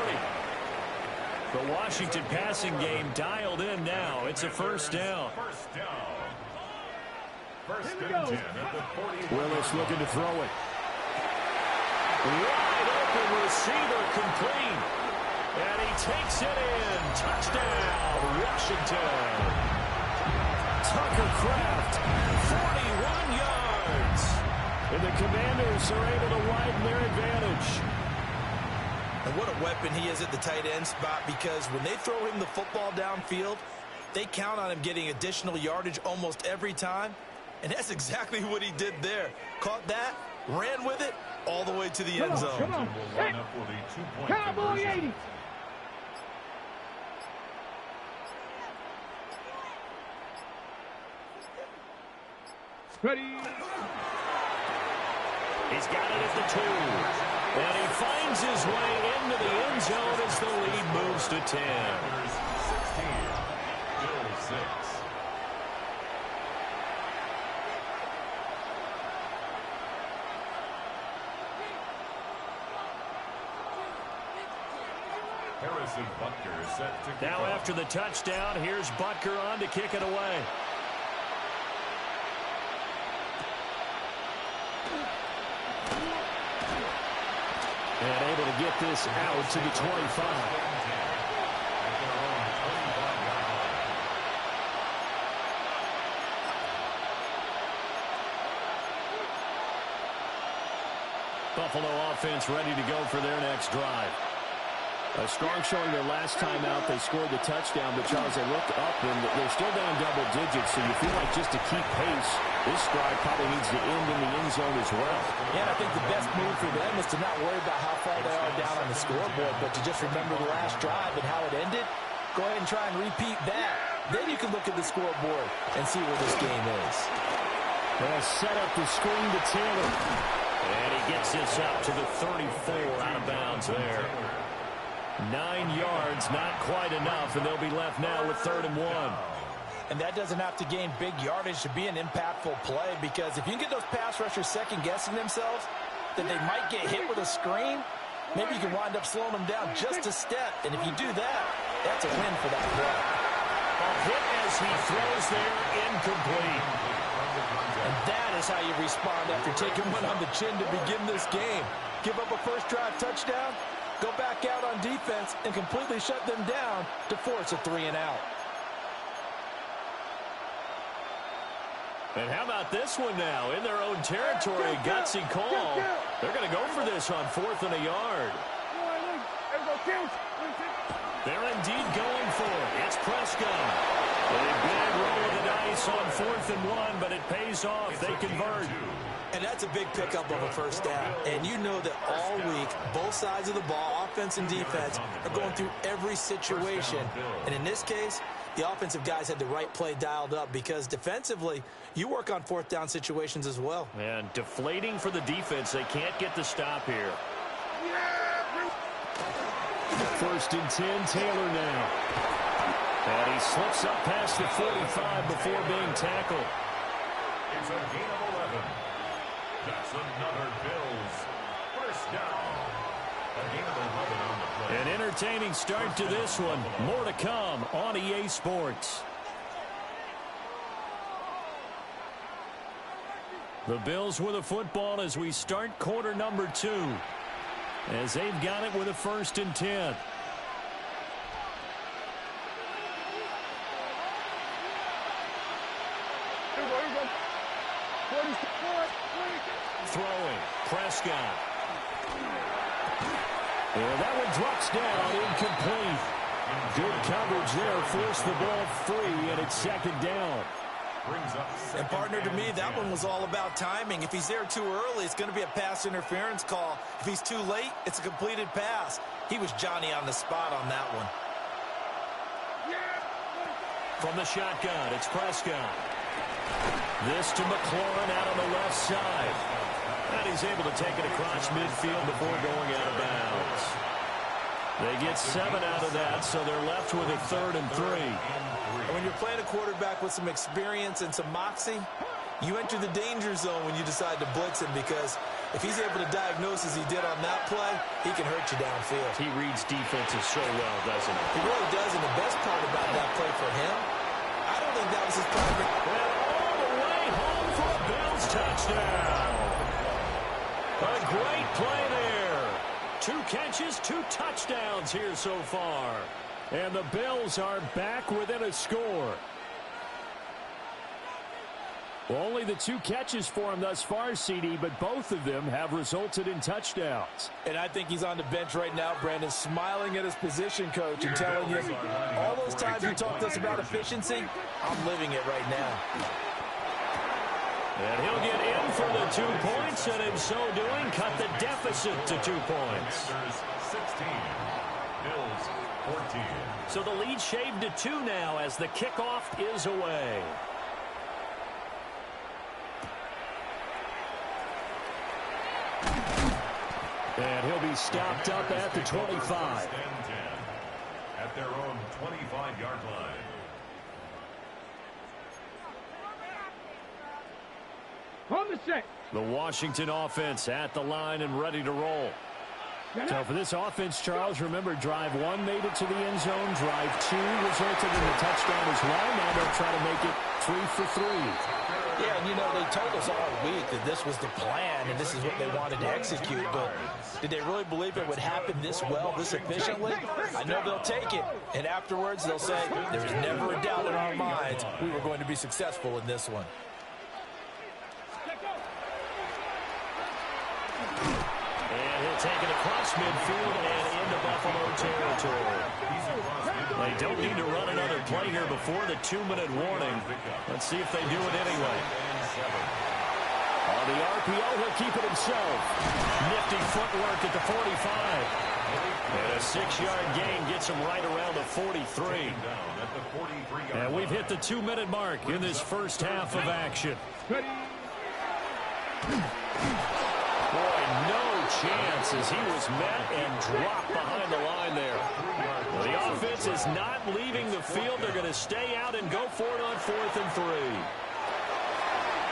The Washington passing game dialed in now. It's a first down. First and 10 at the 40. Willis looking to throw it. Wide open receiver complete. And he takes it in. Touchdown, Washington. Tucker Kraft, 41 yards. And the Commanders are able to widen their advantage. And what a weapon he is at the tight end spot, because when they throw him the football downfield, they count on him getting additional yardage almost every time. And that's exactly what he did there. Caught that, ran with it, all the way to the end zone. Come on. Hey. Cowboy 80. Ready. He's got it at the 2. And he finds his way into the end zone as the lead moves to 10. 16, Bill 6. Harrison Butker set to kick now off. after the touchdown, here's Butker on to kick it away. And able to get this out to the 25. Buffalo offense ready to go for their next drive. A strong showing their last time out. They scored the touchdown, but Charles, they looked up and they're still down double digits, so you feel like just to keep pace, this drive probably needs to end in the end zone as well. Yeah, I think the best move for them is to not worry about how far they are down on the scoreboard, but to just remember the last drive and how it ended. Go ahead and try and repeat that. Then you can look at the scoreboard and see where this game is. They'll set up the screen to Taylor. And he gets this up to the 34, out of bounds there. 9 yards, not quite enough, and they'll be left now with 3rd and 1. And that doesn't have to gain big yardage to be an impactful play, because if you can get those pass rushers second-guessing themselves, that they might get hit with a screen, maybe you can wind up slowing them down just a step. And if you do that, that's a win for that play. A hit as he throws there, incomplete. And that is how you respond after taking one on the chin to begin this game. Give up a first drive touchdown, go back out on defense and completely shut them down to force a 3-and-out. And how about this one now? In their own territory, gutsy call. They're going to go for this on 4th and a yard. They're indeed going for it. It's Prescott. A big roll of the dice on 4th and 1, but it pays off. They convert. And that's a big pickup of a first down. And you know that all week, both sides of the ball, offense and defense, are going through every situation. And in this case, the offensive guys had the right play dialed up, because defensively, you work on 4th down situations as well. And deflating for the defense. They can't get the stop here. 1st and 10, Taylor now. And he slips up past the 45 before being tackled. It's a gain of 11. That's another Bills first down. A gain of 11 on the play. An entertaining start to this one. More to come on EA Sports. The Bills with a football as we start quarter number 2. as they've got it with a 1st and 10. Throwing, Prescott. And that one drops down, incomplete. Good coverage there, forced the ball free, and it's 2nd down. And partner, to me, that one was all about timing. If he's there too early, it's going to be a pass interference call. If he's too late, it's a completed pass. He was Johnny on the spot on that one. From the shotgun, it's Prescott. This to McLaurin out on the left side. And he's able to take it across midfield before going out of bounds. They get 7 out of that, so they're left with a 3rd and 3. And when you're playing a quarterback with some experience and some moxie, you enter the danger zone when you decide to blitz him, because if he's able to diagnose as he did on that play, he can hurt you downfield. He reads defenses so well, doesn't he? He really does, and the best part about that play for him, I don't think that was his primary. And all the way home for a Bills touchdown. A great play there. 2 catches, 2 touchdowns here so far. And the Bills are back within a score. Well, only the 2 catches for him thus far, CD, but both of them have resulted in touchdowns. And I think he's on the bench right now, Brandon, smiling at his position coach and telling you, all those times you talked to us about efficiency, I'm living it right now. And he'll get in for the 2 points, and in so doing, cut the deficit to 2 points. 16, Bills 14. So the lead shaved to 2 now as the kickoff is away. And he'll be stopped up at the 25. At their own 25-yard line. On the set. The Washington offense at the line and ready to roll. So for this offense, Charles, remember, drive 1 made it to the end zone. Drive 2 resulted in a touchdown as well. Now they'll try to make it 3 for 3. Yeah, and you know, they told us all week that this was the plan and this is what they wanted to execute, but did they really believe it would happen this well, this efficiently? I know they'll take it, and afterwards they'll say, there's never a doubt in our minds we were going to be successful in this one. And he'll take it across midfield and into Buffalo territory. They don't need to run another play here before the 2-minute warning. Let's see if they do it anyway. On the RPO, he'll keep it himself. Nifty footwork at the 45. And a 6-yard gain gets him right around the 43. And we've hit the 2-minute mark in this first half of action. Boy, no chance as he was met and dropped behind the line there. Well, the offense is not leaving the field. They're going to stay out and go for it on 4th and 3.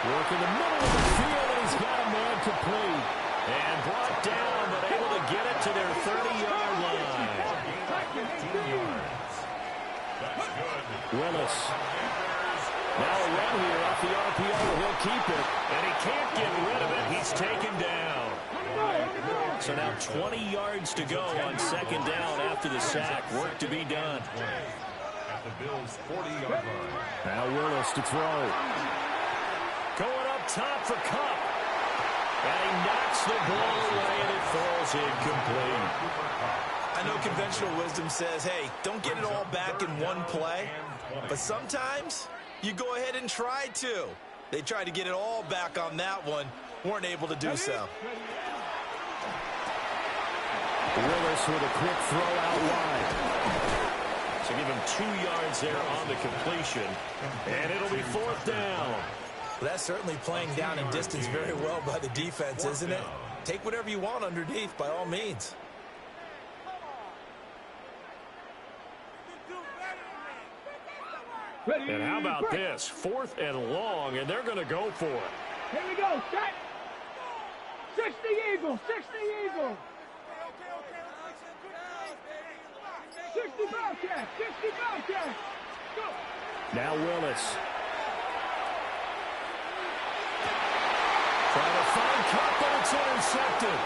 Work in the middle of the field, and he's got a man complete. And brought down, but able to get it to their 30-yard line. Willis. Now a run here off the RPO. He'll keep it, and he can't get rid of it. He's taken down. So now 20 yards to go on 2nd down after the sack. Work to be done. At the Bills' 40-yard line. Now Willis to throw. Going up top for Cup. And he knocks the ball away, and it falls incomplete. I know conventional wisdom says, hey, don't get it all back in one play. But sometimes you go ahead and try to. They tried to get it all back on that one. Weren't able to do so. Willis with a quick throw out wide. So give him 2 yards there on the completion. And it'll be 4th down. Well, that's certainly playing down in distance very well by the defense, isn't it? Take whatever you want underneath, by all means. And how about this? 4th and long, and they're going to go for it. Here we go. Set. 60 Eagles. 60 Eagles. 60 Bobcats. 60 Bobcats. Go. Now Willis. Trying to find Cup, but it's intercepted.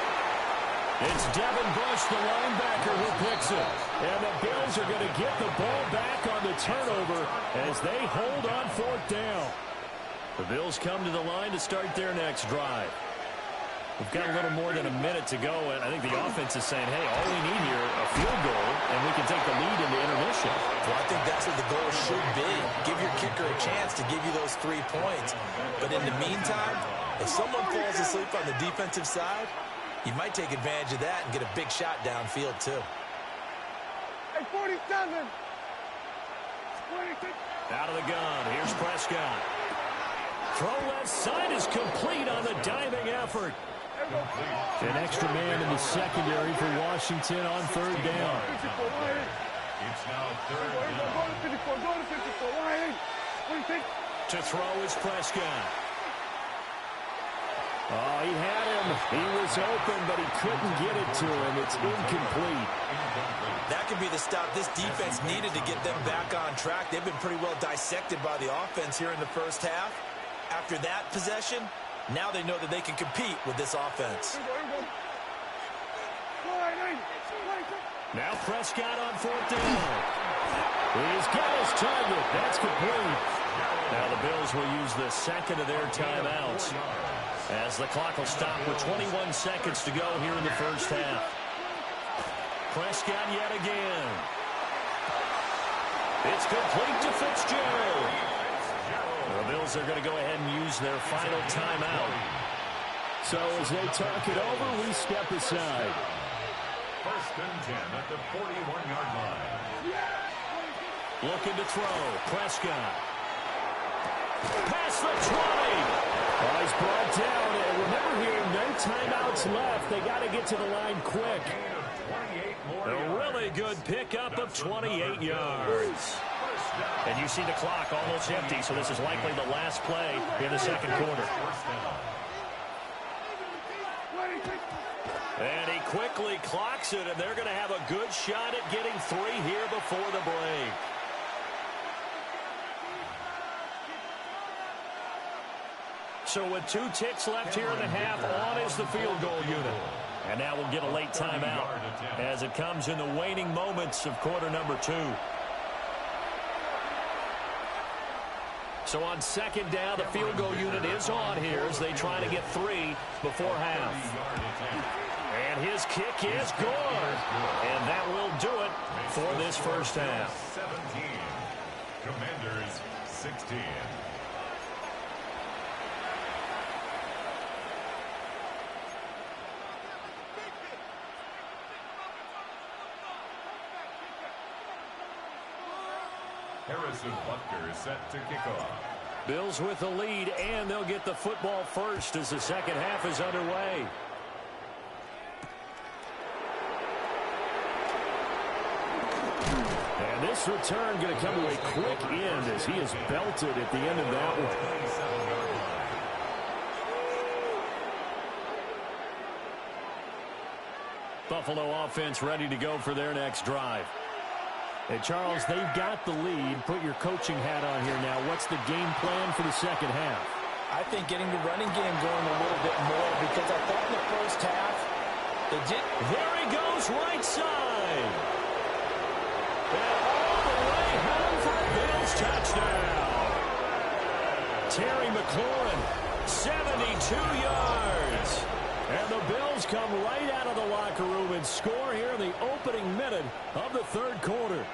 It's Devin Bush, the linebacker, who picks it. And the Bills are going to get the ball back on the turnover as they hold on 4th down. The Bills come to the line to start their next drive. We've got a little more than a minute to go, and I think the offense is saying, hey, all we need here, a field goal, and we can take the lead into intermission. Well, I think that's what the goal should be. Give your kicker a chance to give you those 3 points. But in the meantime, if someone falls asleep on the defensive side, you might take advantage of that and get a big shot downfield, too. Hey, 47. 26. Out of the gun. Here's Prescott. Throw left side is complete on the diving effort. An extra man in the secondary for Washington on 3rd down. It's now 3rd down. To throw is Prescott. Oh, he had him. He was open, but he couldn't get it to him. It's incomplete. That could be the stop this defense needed to get them back on track. They've been pretty well dissected by the offense here in the first half. After that possession, now they know that they can compete with this offense. Now Prescott on 4th down. He's got his target. That's complete. Now the Bills will use the second of their timeouts as the clock will stop with 21 seconds to go here in the first half. Prescott yet again. It's complete to Fitzgerald. The Bills are going to go ahead and use their final timeout. So as they talk it over, we step aside. 1st and 10 at the 41-yard line. Looking to throw. Prescott. Past the 20. Oh, he's brought down. And remember here, no timeouts left. They got to get to the line quick. A really good pickup of 28 yards. And you see the clock almost empty, so this is likely the last play in the second quarter. And he quickly clocks it, and they're going to have a good shot at getting 3 here before the break. So with 2 ticks left here in the half, on is the field goal unit. And now we'll get a late timeout as it comes in the waning moments of quarter number 2. So on 2nd down, the field goal unit is on here as they try to get 3 before half. And his kick is good. And that will do it for this first half. 17. Commanders 16. Harrison Butker is set to kick off. Bills with the lead, and they'll get the football first as the second half is underway. And this return going to come to a quick end as he is belted at the end of that one. Buffalo offense ready to go for their next drive. Hey, Charles, they've got the lead. Put your coaching hat on here now. What's the game plan for the second half? I think getting the running game going a little bit more because I thought in the first half they did. There he goes, right side. And all the way home for a Bills touchdown. Terry McLaurin, 72 yards. And the Bills come right out of the locker room and score here in the opening minute of the third quarter.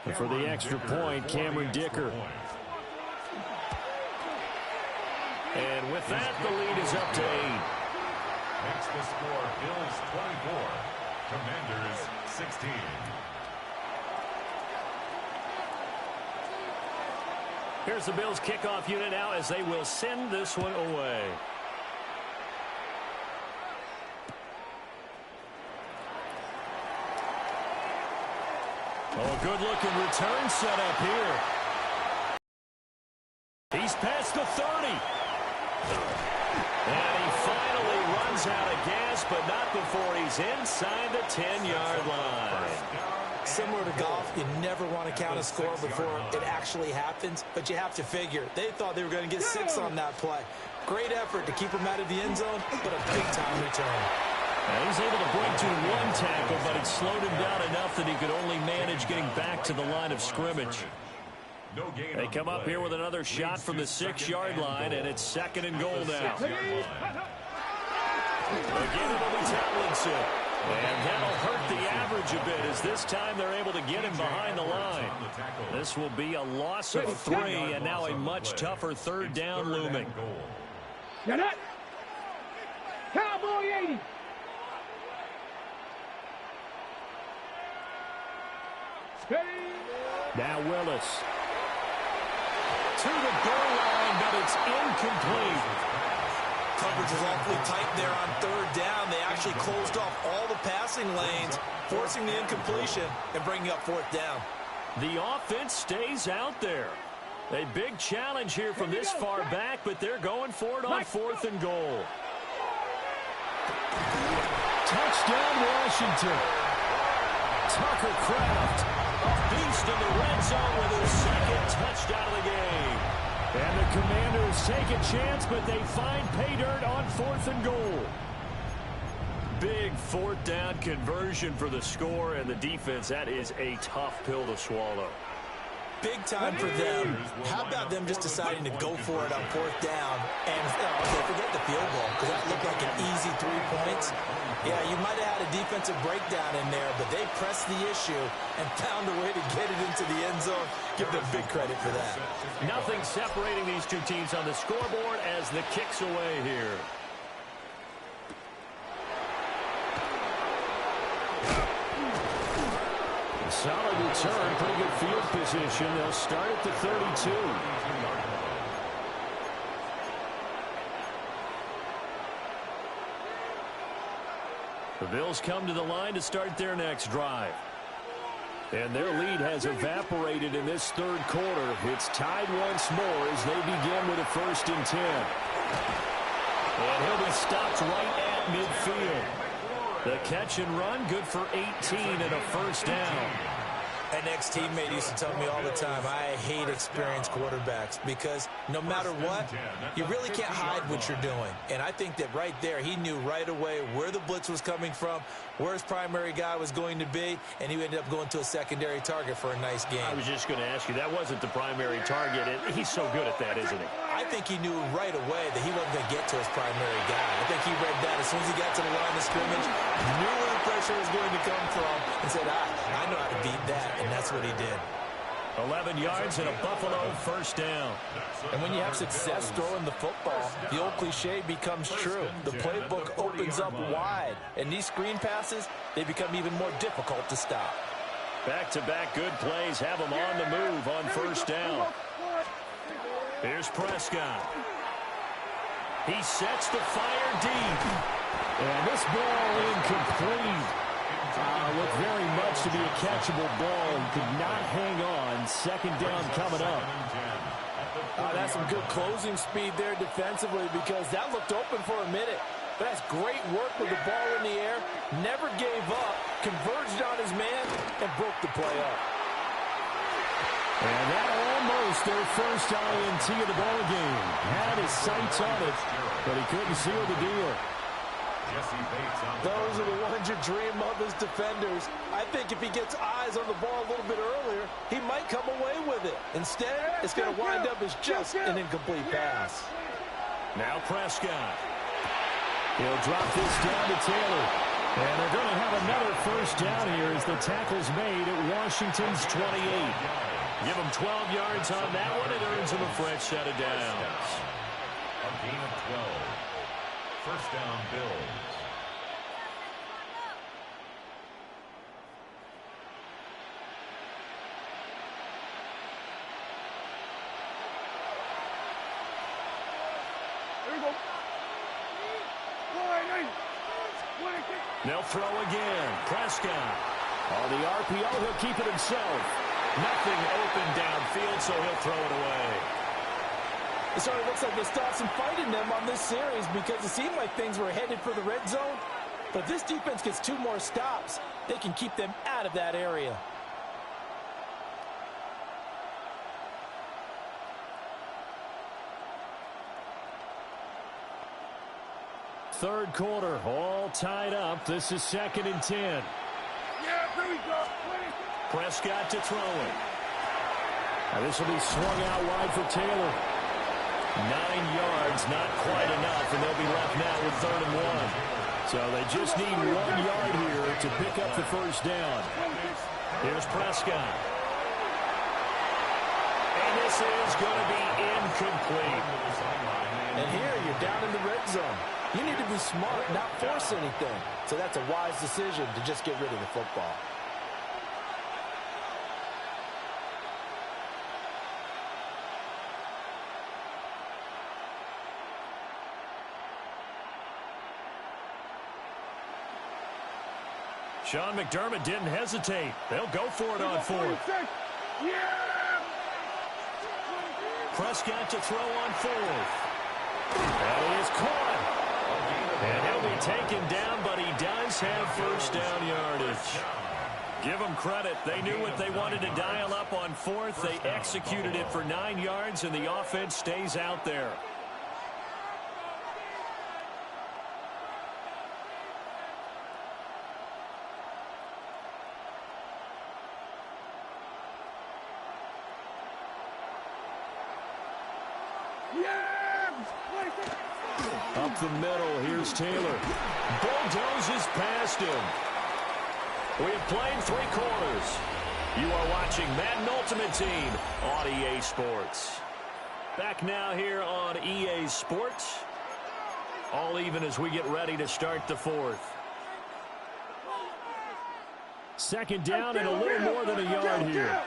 And for the extra point, Cameron Dicker. And with that, the lead is up to 8. Makes the score Bills 24, Commanders 16. Here's the Bills kickoff unit now as they will send this one away. Oh, good-looking return set up here. He's past the 30. And he finally runs out of gas, but not before he's inside the 10-yard line. Similar to golf, you never want to count a score before it actually happens, but you have to figure. They thought they were going to get 6 on that play. Great effort to keep him out of the end zone, but a big-time return. And he's able to break to 1 tackle, but it slowed him down enough that he could only manage getting back to the line of scrimmage. They come up here with another shot from the 6-yard line, and it's 2nd and goal now. Again, it'll be Tomlinson. And that'll hurt the average a bit as this time they're able to get him behind the line. This will be a loss of 3, and now a much tougher 3rd down looming. Get it. Cowboy 80. Now Willis. To the goal line, but it's incomplete. Coverage was awfully tight there on 3rd down. They actually closed off all the passing lanes, forcing the incompletion and bringing up 4th down. The offense stays out there. A big challenge here from this far back, but they're going for it on 4th and goal. Touchdown, Washington. Tucker Kraft, a beast in the red zone with his 2nd touchdown of the game. And the Commanders take a chance, but they find pay dirt on 4th and goal. Big 4th down conversion for the score, and the defense, that is a tough pill to swallow. Big time for them. How about them just deciding to go for it on 4th down? And okay, forget the field goal, because that looked like an easy 3 points. Yeah, you might have had a defensive breakdown in there, but they pressed the issue and found a way to get it into the end zone. Give them big credit for that. Nothing separating these two teams on the scoreboard as the kick's away here. Solid return, pretty good field position. They'll start at the 32. The Bills come to the line to start their next drive. And their lead has evaporated in this 3rd quarter. It's tied once more as they begin with a 1st and 10. And he'll be stopped right at midfield. The catch and run, good for 18 and a 1st down. An ex-teammate used to tell me all the time, I hate experienced quarterbacks because no matter what, you really can't hide what you're doing. And I think that right there, he knew right away where the blitz was coming from, where his primary guy was going to be, and he ended up going to a secondary target for a nice game. I was just going to ask you, that wasn't the primary target. He's so good at that, isn't he? I think he knew right away that he wasn't going to get to his primary guy. I think he read that as soon as he got to the line of scrimmage, knew where the pressure was going to come from, and said, I know how to beat that. And that's what he did. 11 yards and a Buffalo 1st down. And when you have success throwing the football, the old cliche becomes true. The playbook opens up wide. And these screen passes, they become even more difficult to stop. Back-to-back good plays have them on the move on 1st down. Here's Prescott. He sets the fire deep. And this ball incomplete. Looked very much to be a catchable ball and could not hang on. 2nd down coming up. That's some good closing speed there defensively because that looked open for a minute. But that's great work with the ball in the air. Never gave up, converged on his man, and broke the play up. And that almost their first INT of the ball game. Had his sights on it, but he couldn't seal the deal. Those are the ones you dream of as defenders. I think if he gets eyes on the ball a little bit earlier, he might come away with it. Instead, it's going to wind up as just an incomplete pass. Now Prescott. He'll drop this down to Taylor. And they're going to have another 1st down here as the tackle's made at Washington's 28. Give him 12 yards on that one. It earns him a fresh set of downs. A gain of 12. 1st down, Bills. There you go. They'll throw again. Prescott. On the RPO, he'll keep it himself. Nothing open downfield, so he'll throw it away. It sort of looks like they stopped some fight in them on this series because it seemed like things were headed for the red zone. But this defense gets 2 more stops. They can keep them out of that area. third quarter, all tied up. This is 2nd and 10. Yeah, here we go. Prescott to throw it. Now this will be swung out wide for Taylor. 9 yards, not quite enough, and they'll be left now with 3rd and 1. So they just need 1 yard here to pick up the first down. Here's Prescott. And this is going to be incomplete. And here you're down in the red zone. You need to be smart, not force anything. So that's a wise decision to just get rid of the football. Sean McDermott didn't hesitate. They'll go for it on 4th. Prescott to throw on 4th. That is caught. And he'll be taken down, but he does have first down yardage. Give them credit. They knew what they wanted to dial up on 4th. They executed it for 9 yards, and the offense stays out there. Up the middle, here's Taylor. Bulldozes past him. We have played 3 quarters. You are watching Madden Ultimate Team on EA Sports. Back now here on EA Sports. All even as we get ready to start the 4th. 2nd down and a little more than a yard here.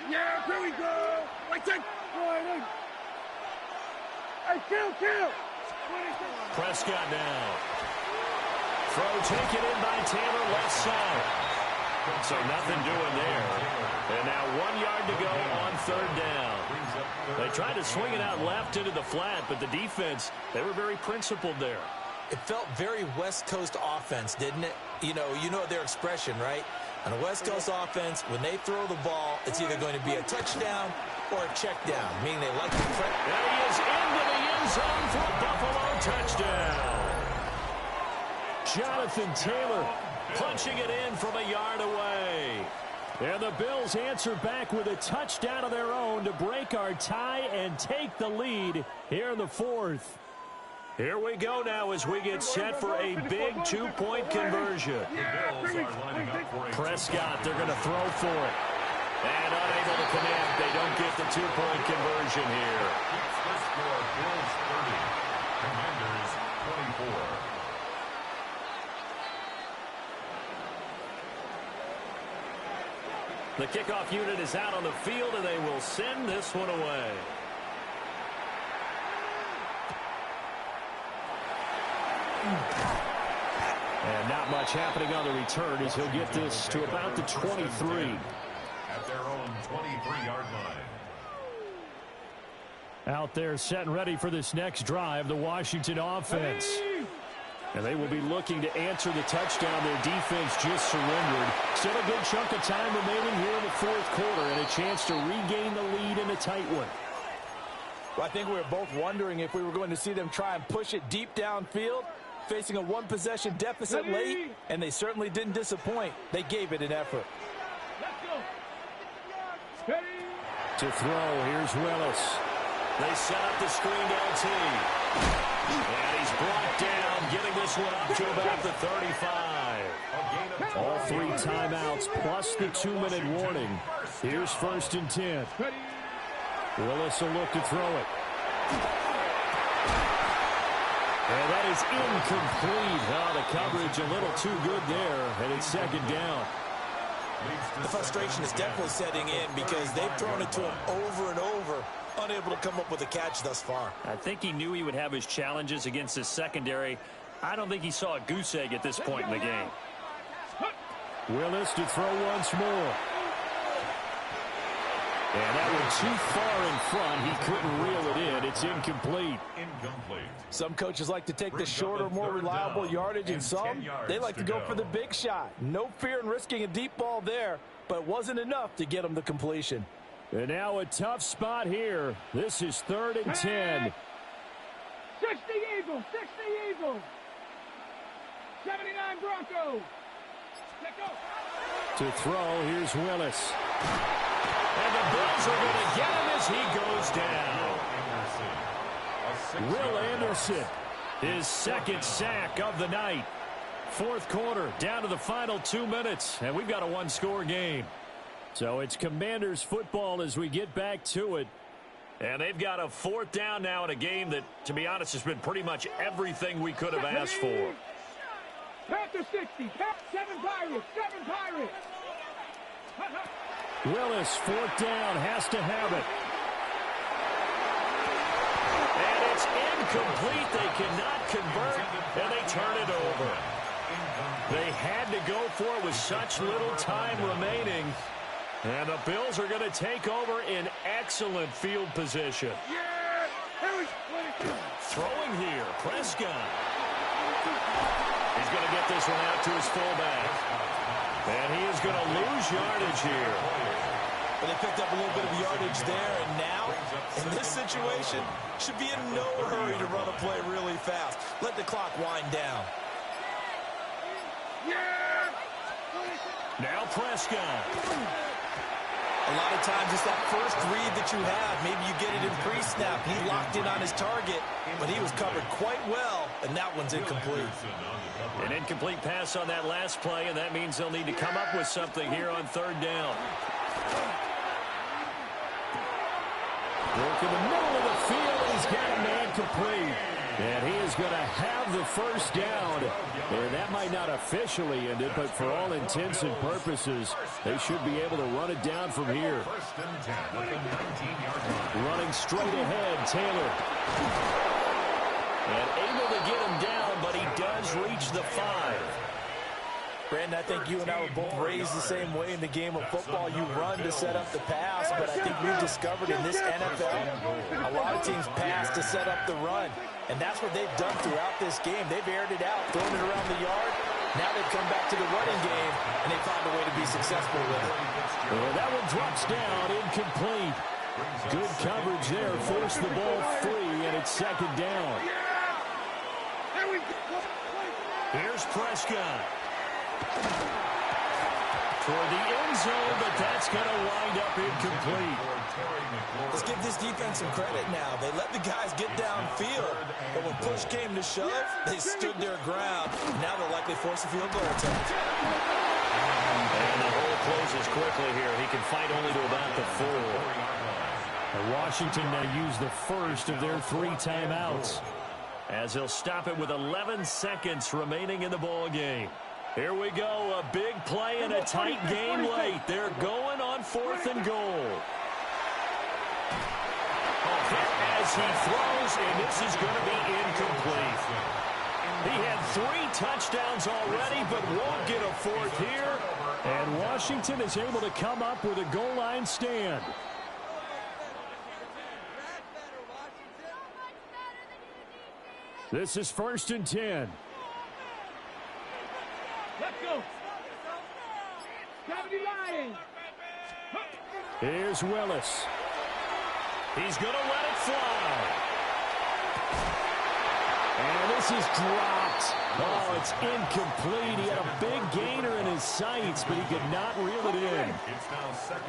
Yeah, here we go. Wait, take. Hey, kill. Prescott now. Throw taken in by Taylor left side. So nothing doing there. And now 1 yard to go on 3rd down. They tried to swing it out left into the flat, but the defense, they were very principled there. It felt very West Coast offense, didn't it? You know their expression, right? On a West Coast offense, when they throw the ball, it's either going to be a touchdown or a check down, meaning they like to press. And he is into the end zone for a Buffalo touchdown. Jonathan Taylor punching it in from a yard away. And the Bills answer back with a touchdown of their own to break our tie and take the lead here in the 4th. Here we go now as we get set for a big 2-point conversion. Prescott, they're going to throw for it. And unable to connect. They don't get the 2-point conversion here. Bills 30, Commanders 24. The kickoff unit is out on the field, and they will send this one away. And not much happening on the return as he'll get this to about the 23. At their own 23-yard line. Out there set and ready for this next drive, the Washington offense. And they will be looking to answer the touchdown. Their defense just surrendered. Still a good chunk of time remaining here in the 4th quarter and a chance to regain the lead in a tight one. Well, I think we were both wondering if we were going to see them try and push it deep downfield, facing a 1-possession deficit late, and they certainly didn't disappoint. They gave it an effort. To throw, here's Willis. They set up the screen to LT. And he's brought down, getting this one up to about the 35. All 3 timeouts plus the 2-minute warning. Here's 1st and 10. Willis will look to throw it. And that is incomplete. Oh, the coverage a little too good there, and it's 2nd down. The frustration is definitely setting in because they've thrown it to him over and over, unable to come up with a catch thus far. I think he knew he would have his challenges against his secondary. I don't think he saw a goose egg at this point in the game. Willis to throw once more. And that one too far in front. He couldn't reel it in. It's incomplete. Some coaches like to take the shorter, more reliable yardage, and some, they like to go for the big shot. No fear in risking a deep ball there, but it wasn't enough to get him the completion. And now a tough spot here. This is 3rd and 10. 60 Eagles. Eagles, 60 Eagles. 79 Broncos. Let go. To throw, here's Willis. And the Bills are going to get him as he goes down. Will Anderson, his second sack of the night. Fourth quarter, down to the final 2 minutes, and we've got a one-score game. So it's Commanders football as we get back to it. And they've got a fourth down now in a game that, to be honest, has been pretty much everything we could have asked for. Panther 60, 7 Pirates, 7 Pirates. Willis, fourth down, has to have it. And it's incomplete. They cannot convert, and they turn it over. They had to go for it with such little time remaining. And the Bills are going to take over in excellent field position. Throwing here, Prescott. He's going to get this one out to his fullback. And he is going to lose yardage here. But they picked up a little bit of yardage there, and now, in this situation, should be in no hurry to run a play really fast. Let the clock wind down. Now Prescott. A lot of times it's that first read that you have. Maybe you get it in pre-snap. He locked in on his target, but he was covered quite well, and that one's incomplete. An incomplete pass on that last play, and that means they'll need to come up with something here on third down. Work in the middle of the field. He's got a man complete. And he is going to have the first down. And that might not officially end it, but for all intents and purposes, they should be able to run it down from here. Running straight ahead, Taylor. And able to get him down, but he does reach the 5. Brandon, I think you and I were both raised the same way in the game of football. You run to set up the pass, but I think we've discovered in this NFL, a lot of teams pass to set up the run. And that's what they've done throughout this game. They've aired it out, thrown it around the yard. Now they've come back to the running game, and they found a way to be successful with it. Well, that one drops down, incomplete. Good coverage there, forced the ball free, and it's second down. Here's Prescott. Toward the end zone, but that's going to wind up incomplete. Let's give this defense some credit now. They let the guys get downfield, but when push came to shove, they stood their ground. Now they'll likely force a field goal attempt. And the hole closes quickly here. He can fight only to about the 4. And Washington now use the first of their 3 timeouts, as he'll stop it with 11 seconds remaining in the ball game. Here we go, a big play in a tight game late. They're going on 4th and goal. Hit as he throws, and this is going to be incomplete. He had 3 touchdowns already, but won't get a 4th here. And Washington is able to come up with a goal line stand. This is 1st and 10. Let's go. 70 Lions. Here's Willis. He's going to let it fly. And this is dropped. Oh, it's incomplete. He had a big gainer in his sights, but he could not reel it in.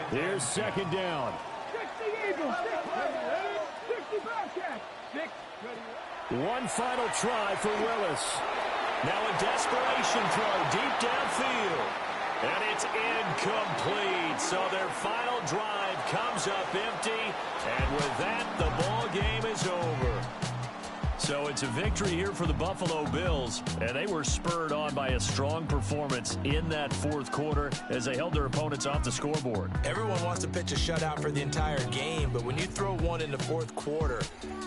Here's second down. 60 Eagles. 60 Bearcats. 6. One final try for Willis. Now a desperation throw deep downfield. And it's incomplete. So their final drive comes up empty. And with that, the ball game is over. So it's a victory here for the Buffalo Bills. And they were spurred on by a strong performance in that 4th quarter as they held their opponents off the scoreboard. Everyone wants to pitch a shutout for the entire game, but when you throw one in the 4th quarter,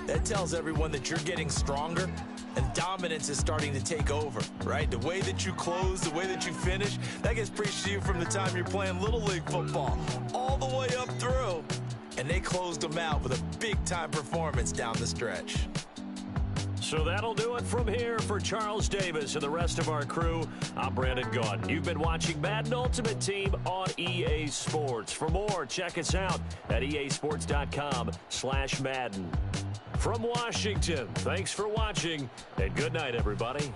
that tells everyone that you're getting stronger and dominance is starting to take over, right? The way that you close, the way that you finish, that gets preached to you from the time you're playing Little League football all the way up through. And they closed them out with a big-time performance down the stretch. So that'll do it from here for Charles Davis and the rest of our crew. I'm Brandon Gaudin. You've been watching Madden Ultimate Team on EA Sports. For more, check us out at easports.com/Madden. From Washington, thanks for watching, and good night, everybody.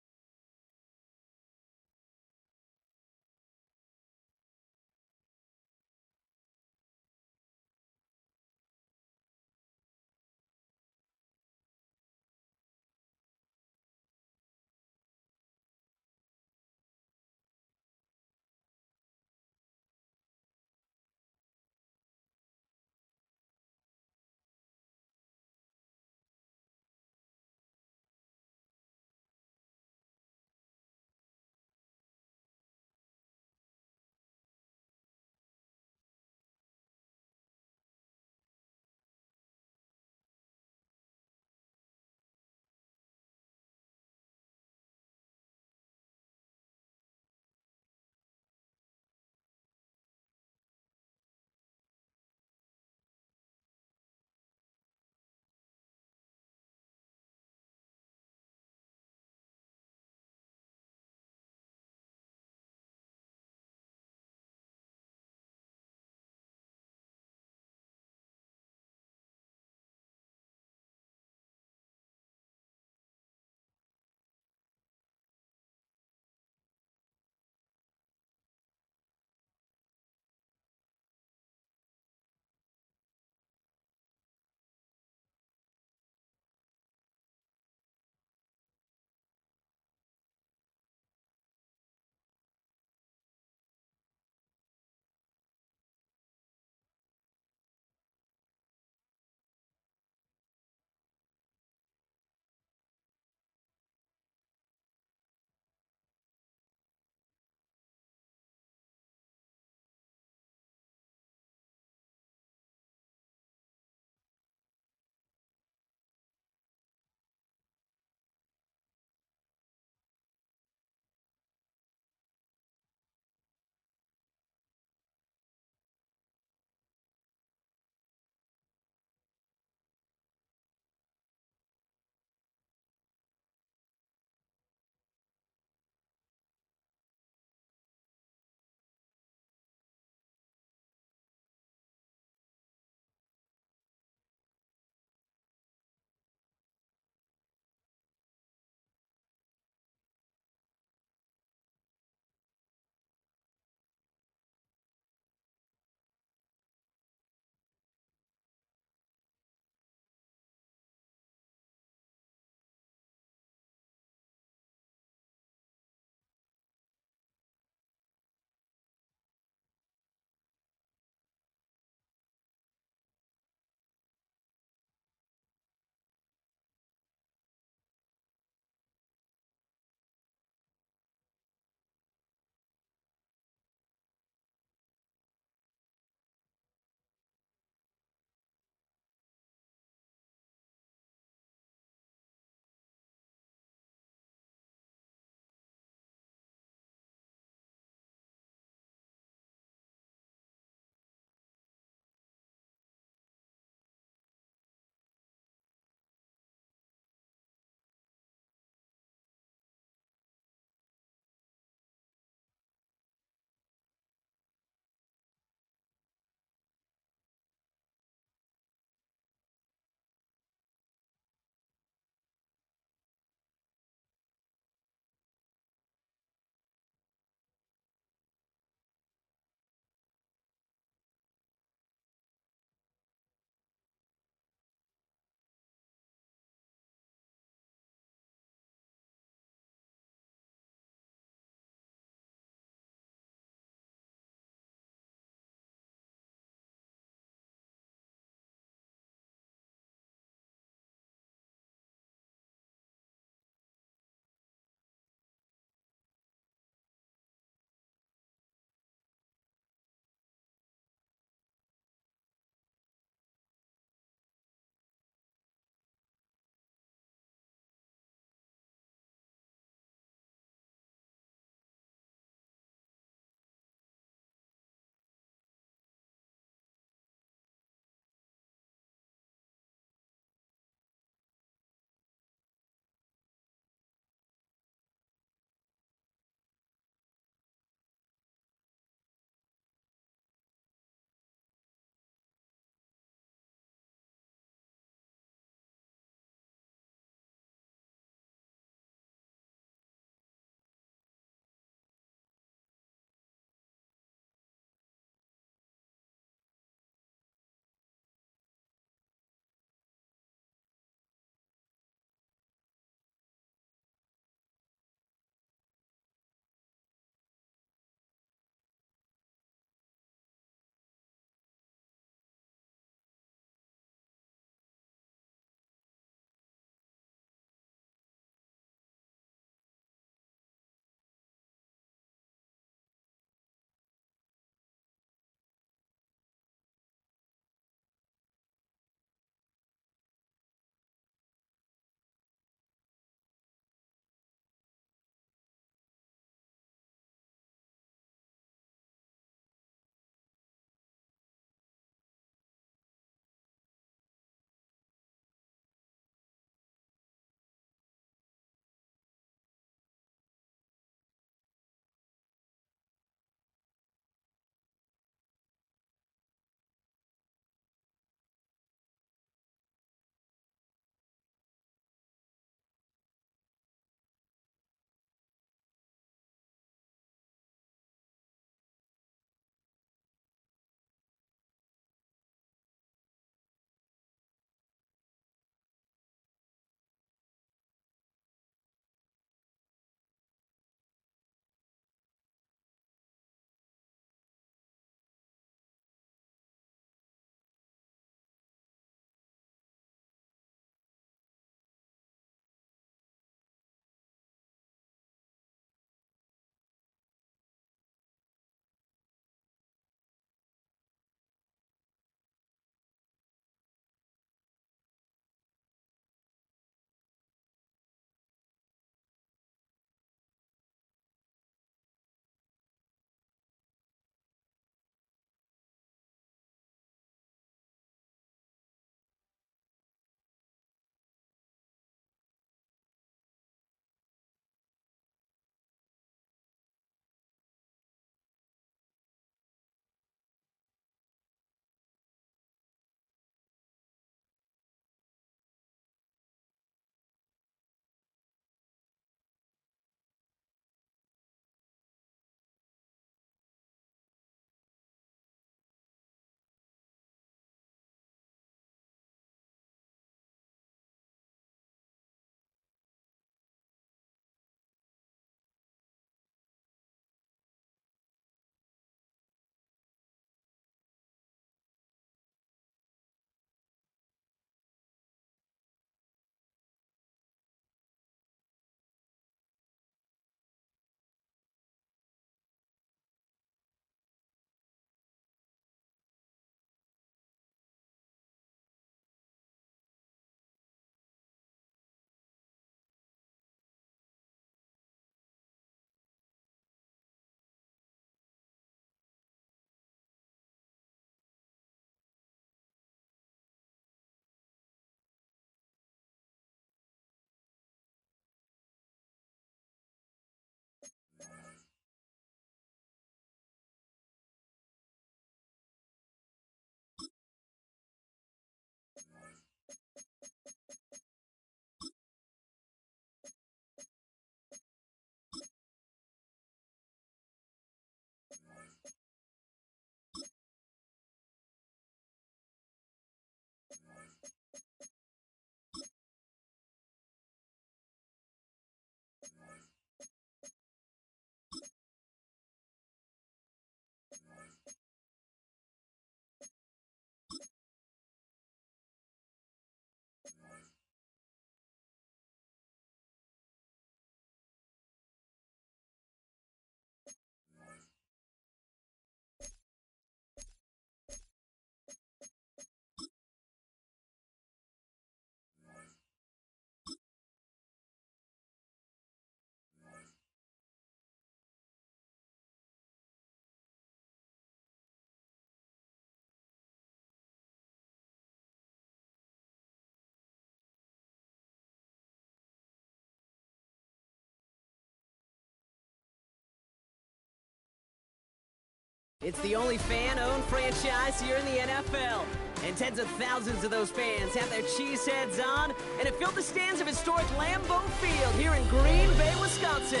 It's the only fan-owned franchise here in the NFL. And tens of thousands of those fans have their cheese heads on and have filled the stands of historic Lambeau Field here in Green Bay, Wisconsin.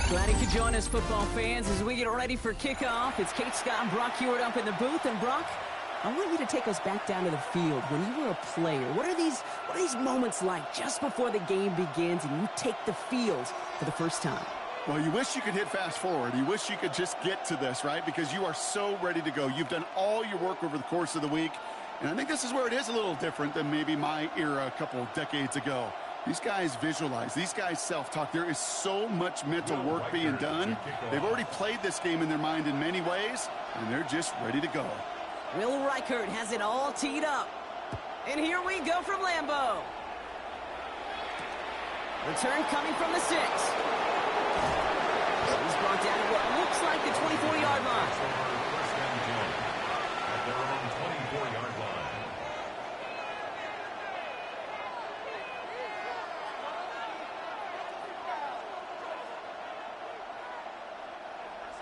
Glad you could join us, football fans, as we get ready for kickoff. It's Kate Scott and Brock Hewitt up in the booth. And Brock, I want you to take us back down to the field. When you were a player, what are these moments like just before the game begins and you take the field for the first time? Well, you wish you could hit fast forward. You wish you could just get to this, right? Because you are so ready to go. You've done all your work over the course of the week. And I think this is where it is a little different than maybe my era a couple decades ago. These guys visualize. These guys self-talk. There is so much mental work being done. They've already played this game in their mind in many ways, and they're just ready to go. Will Reichert has it all teed up. And here we go from Lambeau. Return coming from the 6. He's brought down at what looks like the 24-yard line. At their own 24-yard line.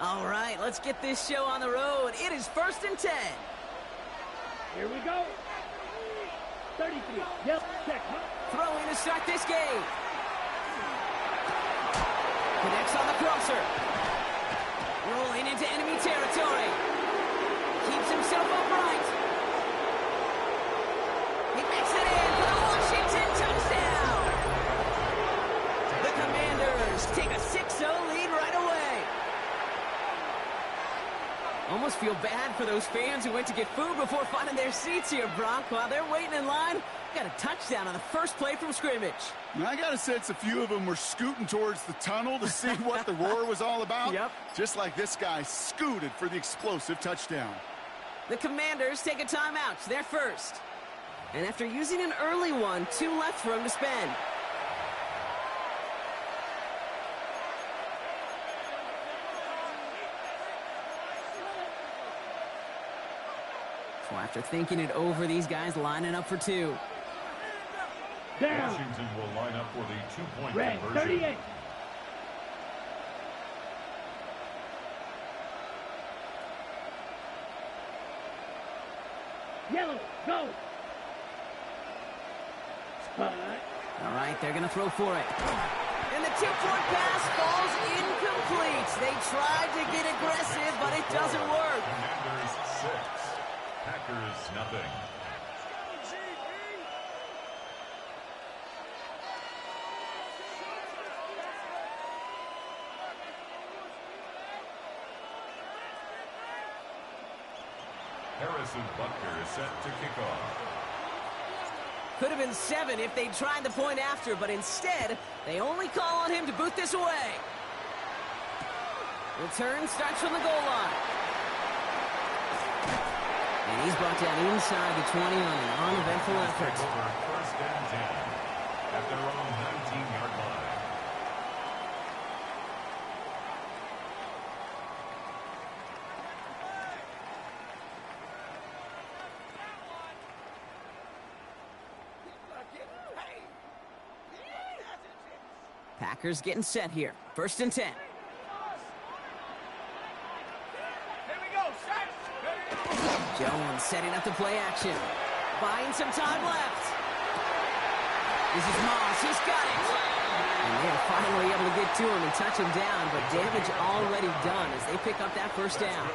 All right, let's get this show on the road. It is 1st and 10. Here we go. 33. Yep, check. Throwing to start this game. Connects on the crosser. Rolling into enemy territory. Keeps himself upright. He makes it in for the Washington touchdown. The Commanders take a 6-0 lead right away. Almost feel bad for those fans who went to get food before finding their seats here, Brock. While they're waiting in line, got a touchdown on the first play from scrimmage. And I got a sense a few of them were scooting towards the tunnel to see what the roar was all about. Yep. Just like this guy scooted for the explosive touchdown. The Commanders take a timeout. They're first. And after using an early one, 2 left for him to spend. So after thinking it over, these guys lining up for 2. Down. Washington will line up for the two-point Red, conversion. 38. Yellow, go. Spot. All right, they're going to throw for it. And the tip-point pass falls incomplete. They tried to get aggressive, but it doesn't work. Commanders 6, Packers nothing. Harrison Butker is set to kick off. Could have been 7 if they tried the point after, but instead, they only call on him to boot this away. Return starts from the goal line. And he's brought down inside the 20 on an uneventful effort. First and 10 at their own 19-yard line. Packers getting set here. 1st and 10. Here we go, set. Jones setting up the play action. Buying some time left. This is Moss. He's got it. And they're finally able to get to him and touch him down, but damage already done as they pick up that first down.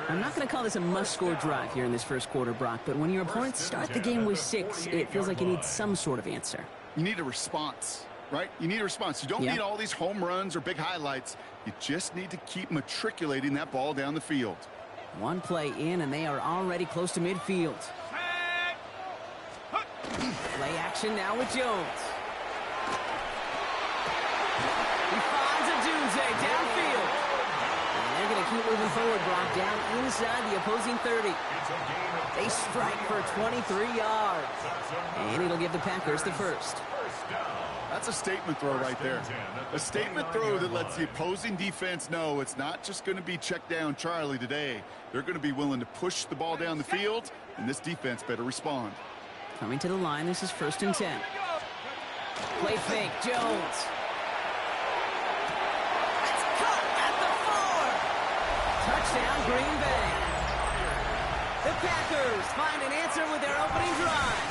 I'm not going to call this a must-score drive here in this first quarter, Brock, but when your opponents start the game with 6, it feels like you need some sort of answer. You need a response, right? You need a response. You don't need all these home runs or big highlights. You just need to keep matriculating that ball down the field. One play in, and they are already close to midfield. Play action now with Jones. He finds a Dunze downfield. And they're going to keep moving forward, Brock, down inside the opposing 30. They strike for 23 yards. And it'll give the Packers the first. That's a statement throw right there. A statement throw that lets the opposing defense know it's not just going to be check down Charlie today. They're going to be willing to push the ball down the field, and this defense better respond. Coming to the line, this is 1st and 10. Play fake, Jones. It's cut at the 4. Touchdown, Green Bay. The Packers find an answer with their opening drive.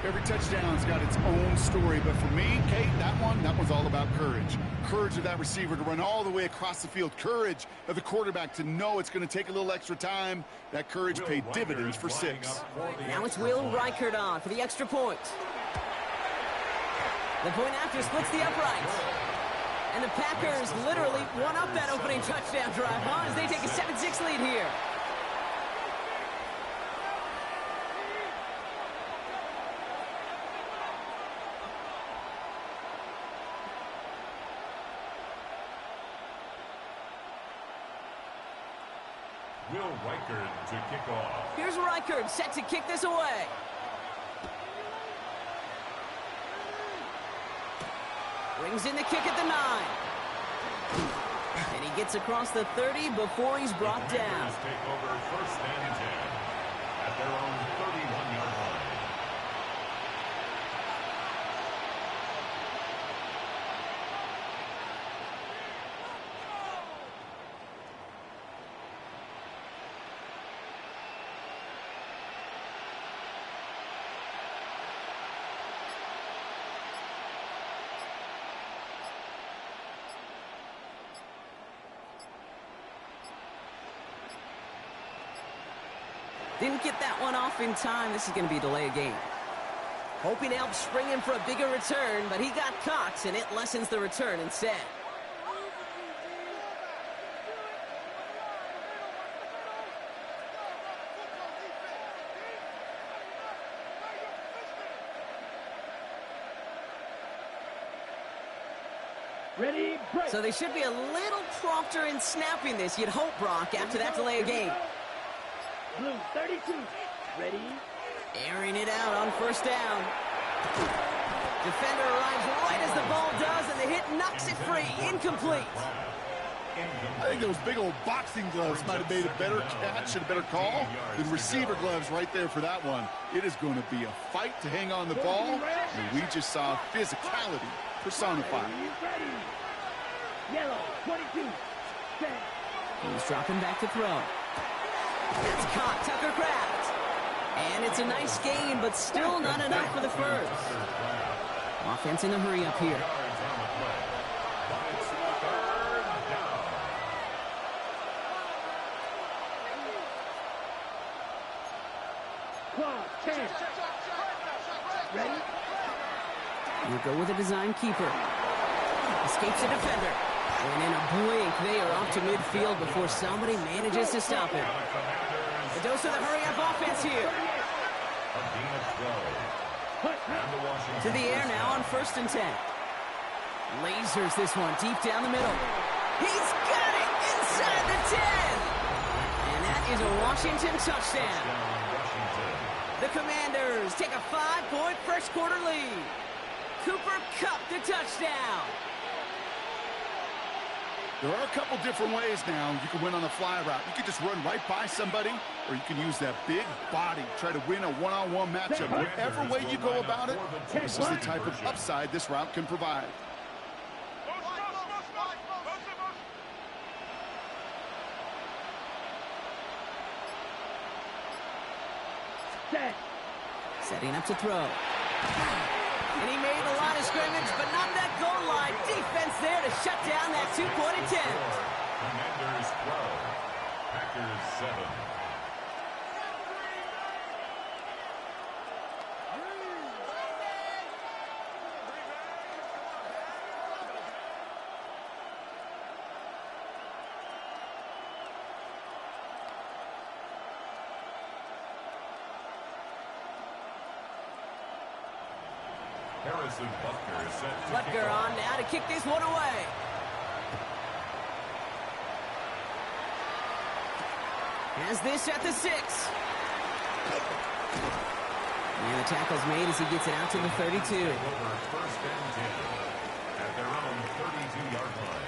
Every touchdown's got its own story, but for me, Kate, that one's all about courage. Courage of that receiver to run all the way across the field. Courage of the quarterback to know it's going to take a little extra time. That courage paid dividends for 6. Now it's Will Reichert on for the extra point. The point after splits the uprights. And the Packers literally won up that opening touchdown drive, huh? As they take a 7-6 lead here. Will Reichert to kick off. Here's Reichert set to kick this away. Brings in the kick at the 9. And he gets across the 30 before he's brought down. Take over 1st and 10 at their own 31-yard line. Didn't get that one off in time. This is going to be a delay of game. Hoping to help spring him for a bigger return, but he got caught, and it lessens the return instead. Ready, break. So they should be a little prompter in snapping this, you'd hope, Brock, after that delay of game. Blue 32. Ready? Airing it out on 1st down. Defender arrives right as the ball does, and the hit knocks it free. Incomplete. I think those big old boxing gloves might have made a better catch and a better call than receiver gloves right there for that one. It is going to be a fight to hang on the ball, and we just saw physicality personified. Ready. Yellow 22. Set. He's dropping back to throw. It's caught, Tucker Kraft. And it's a nice gain, but still not enough for the first. Offense in a hurry up here. Clock 10. Ready? You go with a design keeper. Escapes a defender. And in a blink, they are off to midfield before somebody manages to stop him. A dose of the hurry-up offense here. To the air now on 1st and 10. Lasers this one deep down the middle. He's got it inside the 10. And that is a Washington touchdown. The Commanders take a 5-point first quarter lead. Cooper Kupp the touchdown. There are a couple different ways now you can win on a fly route. You can just run right by somebody, or you can use that big body, try to win a one-on-one matchup. Whatever way you go about it, this is the type of upside this route can provide. Setting up to throw. And he made the line of scrimmage, but not that goal line. Defense there to shut down that 2-point attempt. Commanders 12, Packers 7. Harrison Butker is set to Butker on now to kick this one away. Has this at the 6. And the tackle's made as he gets it out to the 32. Over 1st and 10 at their own 32-yard line.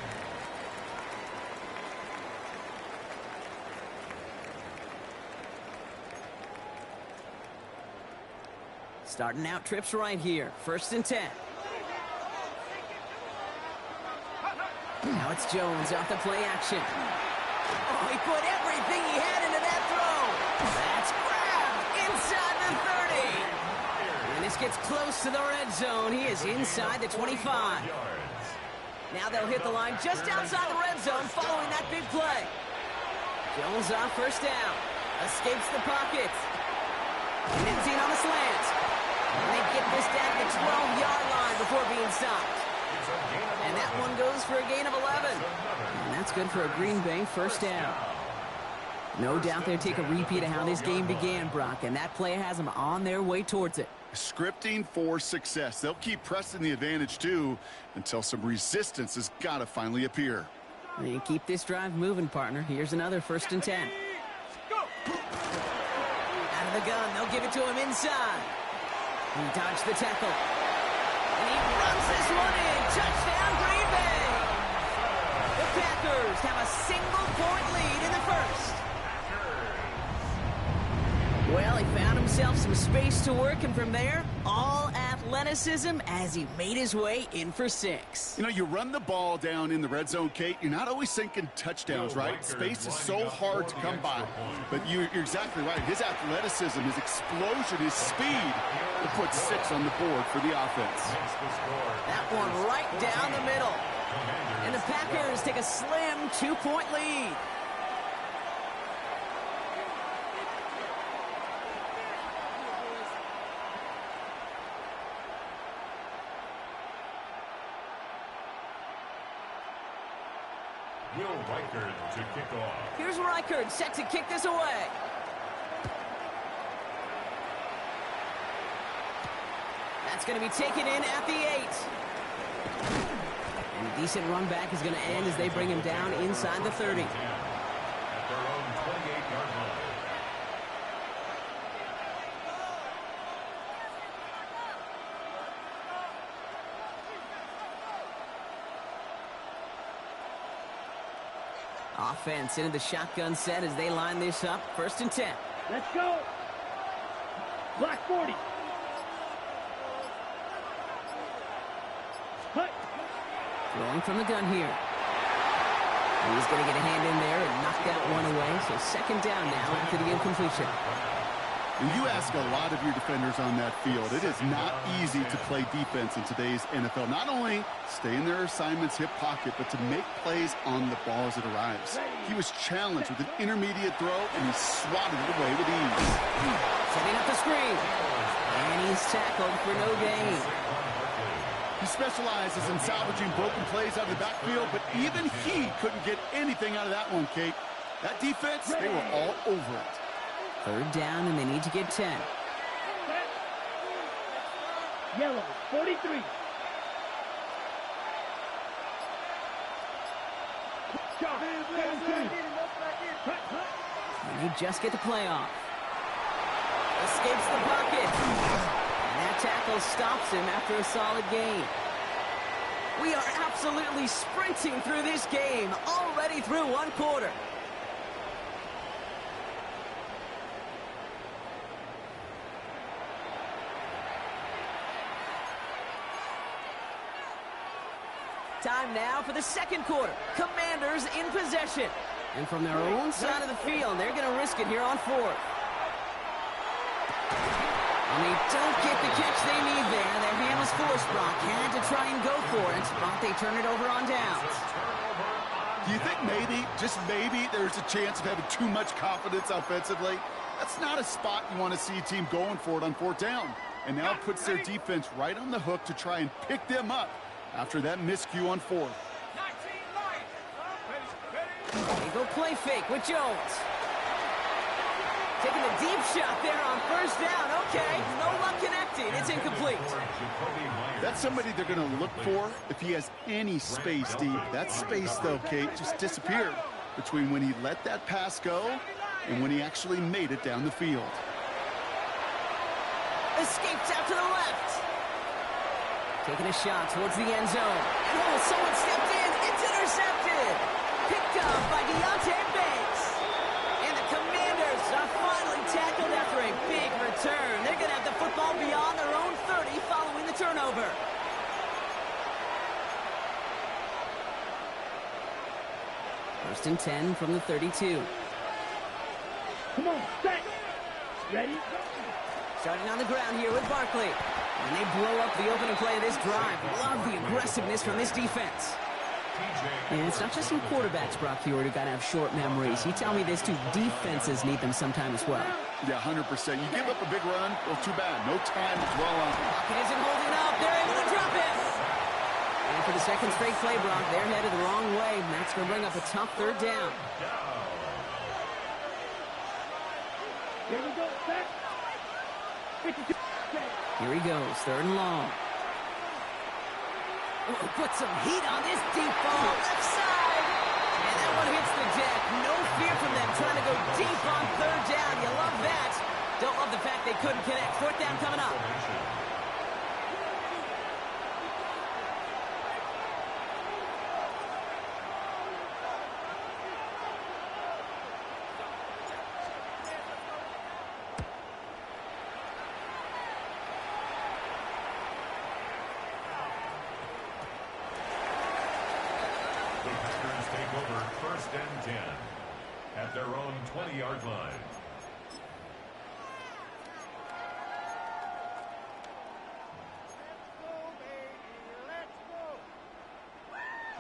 Starting out trips right here. 1st and 10. Now it's Jones off the play action. Oh, he put everything he had into that throw. That's grabbed inside the 30. And this gets close to the red zone. He is inside the 25. Now they'll hit the line just outside the red zone following that big play. Jones off first down. Escapes the pocket. Nits in on the slant. And they get this down to the 12-yard line before being stopped. And that one goes for a gain of 11. And that's good for a Green Bay first down. No doubt they'll take a repeat of how this game began, Brock, and that play has them on their way towards it. Scripting for success. They'll keep pressing the advantage, too, until some resistance has got to finally appear. And keep this drive moving, partner. Here's another 1st and 10. Out of the gun, they'll give it to him inside. He dodged the tackle. And he runs this one in. Touchdown, Green Bay. The Packers have a single-point lead in the first. Well, he found himself some space to work, and from there, all athleticism as he made his way in for 6. You know, you run the ball down in the red zone, Kate, you're not always thinking touchdowns, right? Space is so hard to come by. But you're exactly right. His athleticism, his explosion, his speed will put 6 on the board for the offense. That one right down the middle. And the Packers take a slim 2-point lead. Reichard to kick off. Here's Reichard set to kick this away. That's going to be taken in at the 8. And a decent run back is going to end as they bring him down inside the 30. At their own 28-yard line. Offense into the shotgun set as they line this up. 1st and 10. Let's go. Black 40. Hut. Throwing from the gun here. He's going to get a hand in there and knock that one away. So 2nd down now after the incompletion. And you ask a lot of your defenders on that field. It is not easy to play defense in today's NFL. Not only stay in their assignment's hip pocket, but to make plays on the ball as it arrives. He was challenged with an intermediate throw, and he swatted it away with ease. Setting up the screen. And he's tackled for no gain. He specializes in salvaging broken plays out of the backfield, but even he couldn't get anything out of that one, Kate. That defense, they were all over it. 3rd down, and they need to get 10. Yellow, 43. And they just get the play off. Escapes the pocket. And that tackle stops him after a solid gain. We are absolutely sprinting through this game, already through 1 quarter. Time now for the 2nd quarter. Commanders in possession. And from their own side of the field, they're going to risk it here on 4th. And they don't get the catch they need there. Their hand was forced, Brock. Had to try and go for it, but they turn it over on downs. Do you think maybe, just maybe, there's a chance of having too much confidence offensively? That's not a spot you want to see a team going for it on 4th down. And now it puts their defense right on the hook to try and pick them up after that miscue on 4th. They go play fake with Jones. Taking a deep shot there on 1st down. Okay, no luck connecting. It's incomplete. That's somebody they're going to look for if he has any space deep. That space, though, Kate, just disappeared between when he let that pass go and when he actually made it down the field. Escapes out to the left. Taking a shot towards the end zone. And oh, someone stepped in. It's intercepted. Picked up by Deontay Banks. And the Commanders are finally tackled after a big return. They're going to have the football beyond their own 30 following the turnover. First and 10 from the 32. Come on, set. Ready? Starting on the ground here with Barkley. And they blow up the opening play of this drive. Love the aggressiveness from this defense. And it's not just some quarterbacks, Brock Huard, who got to have short memories. You tell me this too, defenses need them sometime as well. Yeah, 100%. You give up a big run, well, too bad. No time to dwell on it. Pocket isn't holding up. They're able to drop it. And for the second straight play, Brock, they're headed the wrong way. And that's going to bring up a tough third down. Here we go, set. 52. Here he goes, third and long. Oh, put some heat on this deep ball, left side. And that one hits the deck. No fear from them trying to go deep on third down. You love that. Don't love the fact they couldn't connect. Fourth down coming up. First and 10 at their own 20-yard line.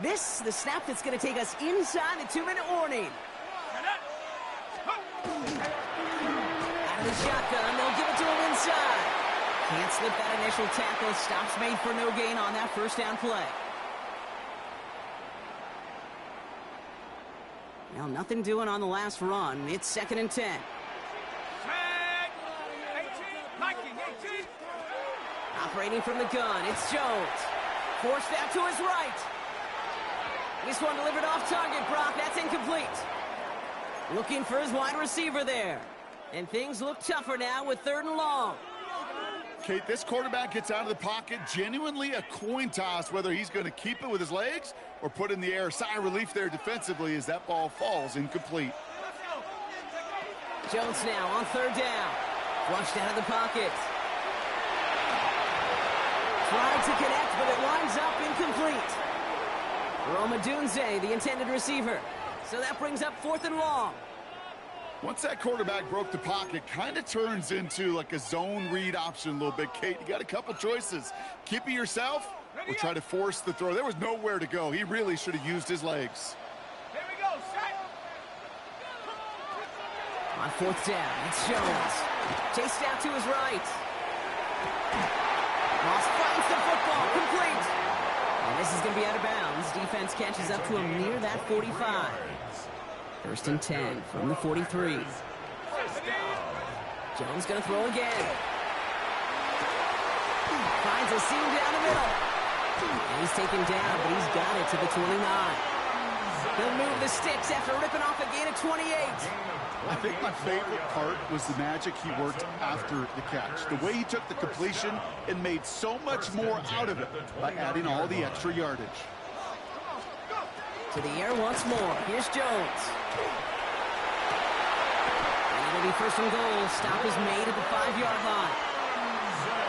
This, the snap that's going to take us inside the 2-minute warning. Out of the shotgun, they'll give it to him inside. Can't slip that initial tackle. Stops made for no gain on that first down play. Well, nothing doing on the last run. It's second and 10. Operating from the gun, it's Jones. Forced out to his right. This one delivered off target, Brock. That's incomplete. Looking for his wide receiver there. And things look tougher now with third and long. Kate, this quarterback gets out of the pocket, genuinely a coin toss, whether he's going to keep it with his legs or put it in the air. Sigh of relief there defensively as that ball falls incomplete. Jones now on third down. Flushed out of the pocket. Tried to connect, but it winds up incomplete. Roma Dunze, the intended receiver. So that brings up fourth and long. Once that quarterback broke the pocket, kind of turns into like a zone read option a little bit. Kate, you got a couple choices. Keep it yourself or try to force the throw. There was nowhere to go. He really should have used his legs. Here we go, set. On fourth down, it's Jones. Chased out to his right. Moss finds the football, complete. And this is going to be out of bounds. Defense catches up to him near that 45. First and 10 from the 43. Jones going to throw again. Finds a seam down the middle. And he's taken down, but he's got it to the 29. He'll move the sticks after ripping off a gain of 28. I think my favorite part was the magic he worked after the catch. The way he took the completion and made so much more out of it by adding all the extra yardage. To the air once more. Here's Jones. And it'll be first and goal. Stop is made at the 5-yard line.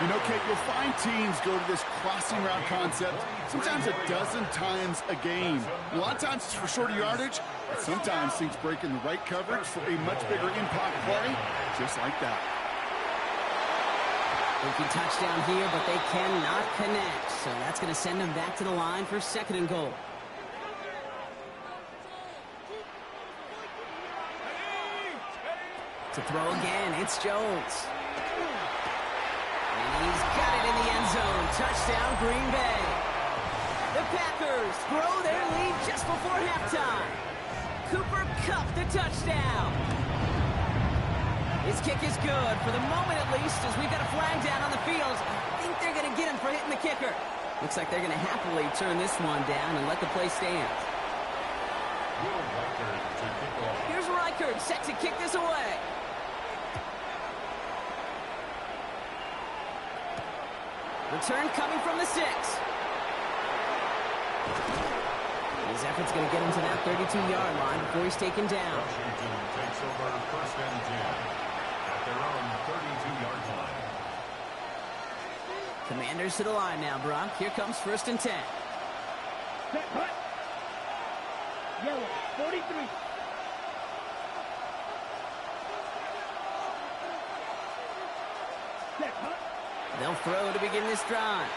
You know, Kate, you'll find teams go to this crossing route concept sometimes a dozen times a game. A lot of times it's for shorter yardage, but sometimes things break in the right coverage for a much bigger in-pocket play, just like that. Looking touchdown here, but they cannot connect. So that's going to send them back to the line for second and goal. To throw again, it's Jones. And he's got it in the end zone. Touchdown, Green Bay. The Packers grow their lead just before halftime. Cooper Kupp, the touchdown. His kick is good, for the moment at least, as we've got a flag down on the field. I think they're going to get him for hitting the kicker. Looks like they're going to happily turn this one down and let the play stand. Here's Reichard, set to kick this away. Return coming from the 6. His effort's going to get him to that 32-yard line before he's taken down. Washington takes over first and 10 at their own 32-yard line. Commanders to the line now, Brock. Here comes first and 10. Set, cut. Yellow, 43. They'll throw to begin this drive.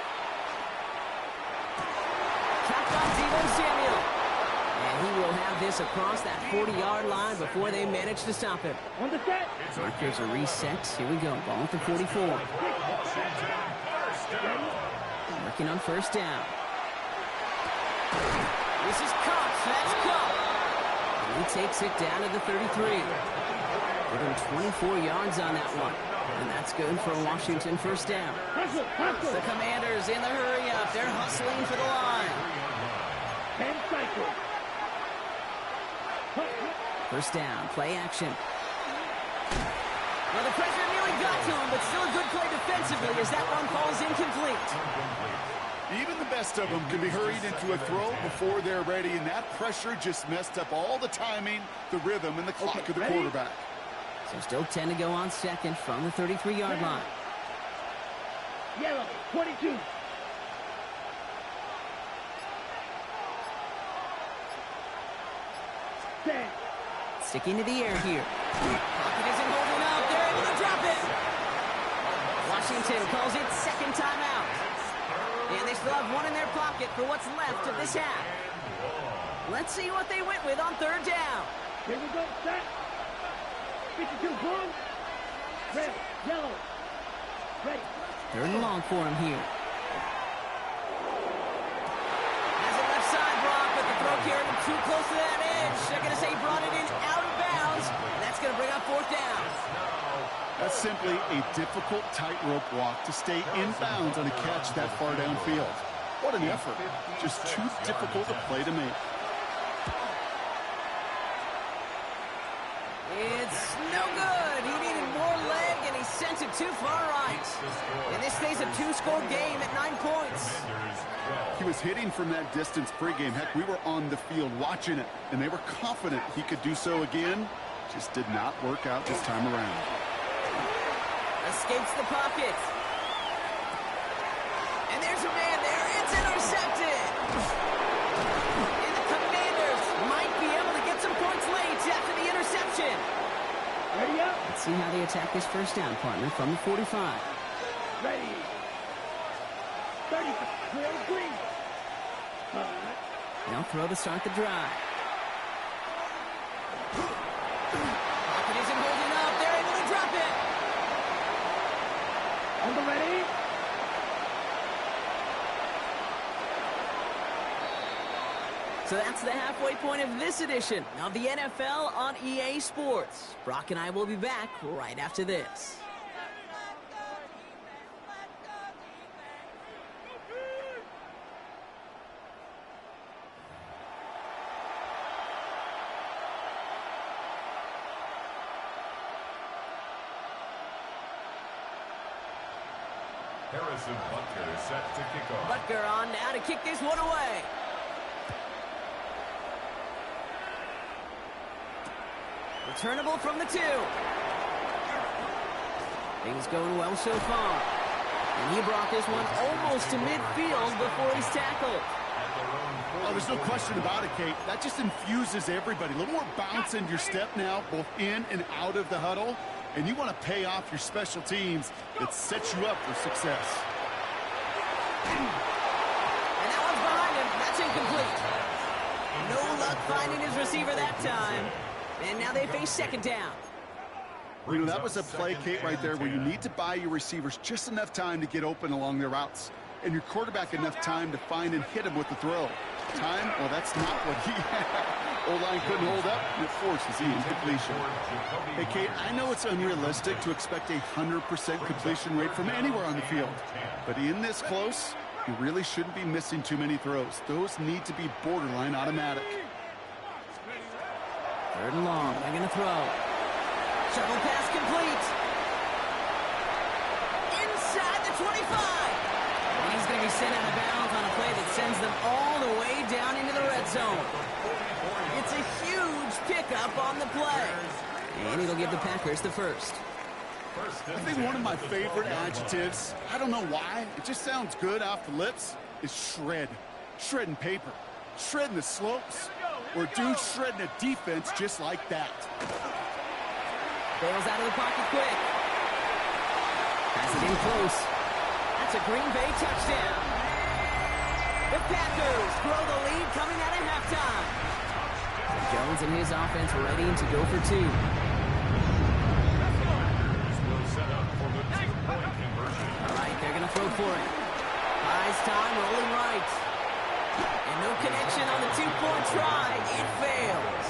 Capped on Deebo Samuel. And he will have this across that 40-yard line before they manage to stop him. Markers are reset. Here we go. Ball at the 44. Working on first down. This is caught. That's caught. And he takes it down to the 33. Give him 24 yards on that one. And that's good for Washington first down. The Commanders in the hurry-up. They're hustling for the line. First down, play action. Well, the pressure nearly got to him, but still a good play defensively as that one falls incomplete. Even the best of them can be hurried into a throw before they're ready, and that pressure just messed up all the timing, the rhythm, and the clock of the quarterback. So still 10 to go on second from the 33-yard line. Yellow, 22. Sticking to the air here. Pocket isn't holding up. They're able to drop it. Washington calls it second timeout. And they still have one in their pocket for what's left of this half. Let's see what they went with on third down. Here we go, set. 52, one. Red, yellow. Ready. Third and long for him here. Has a left side block, but the throw carried him too close to that edge. They're going to say he brought it in out of bounds. And that's going to bring up fourth down. That's simply a difficult tightrope walk to stay in bounds on a catch that far downfield. What an effort. Just too difficult a play to make. It's no good. He needed more leg, and he sent it too far right. And this stays a two-score game at 9 points. He was hitting from that distance pregame. Heck, we were on the field watching it, and they were confident he could do so again. Just did not work out this time around. Escapes the pocket. And there's a man there. It's intercepted. And the Commanders might be able to get some points late after the interception. Ready up. Let's see how they attack this first down, partner, from the 45. Ready. 30, green. They'll throw to start the drive. Pocket isn't holding up. They're able to drop it. On the ready. So that's the halfway point of this edition of the NFL on EA Sports. Brock and I will be back right after this. Harrison Butker is set to kick off. Butker on now to kick this one away. Returnable from the 2. Things going well so far. And he brought this one almost to midfield before he's tackled. Oh, there's no question about it, Kate. That just infuses everybody. A little more bounce in your step now, both in and out of the huddle. And you want to pay off your special teams that sets you up for success. And that one's behind him. That's incomplete. No luck finding his receiver that time. And now they face second down. You know, that was a play, Kate, right there where you need to buy your receivers just enough time to get open along their routes. And your quarterback enough time to find and hit him with the throw. Time? Well, that's not what he had. O-line couldn't hold up, and it forces the incompletion. Hey, Kate, I know it's unrealistic to expect a 100% completion rate from anywhere on the field. But in this close, you really shouldn't be missing too many throws. Those need to be borderline automatic. Third and long. They're going to throw. Shovel pass complete. Inside the 25. And he's going to be sent out of bounds on a play that sends them all the way down into the red zone. It's a huge pickup on the play. And it'll give the Packers the first. I think one of my favorite adjectives, I don't know why, it just sounds good off the lips, is shred. Shredding paper. Shredding the slopes. Or dude shredding a defense just like that. Bails out of the pocket quick. Pass it in close. That's a Green Bay touchdown. The Packers grow the lead coming out of halftime. Jones and his offense ready to go for two. All right, they're going to throw for it. Buys time, rolling right. And no connection on the two-point try. It fails.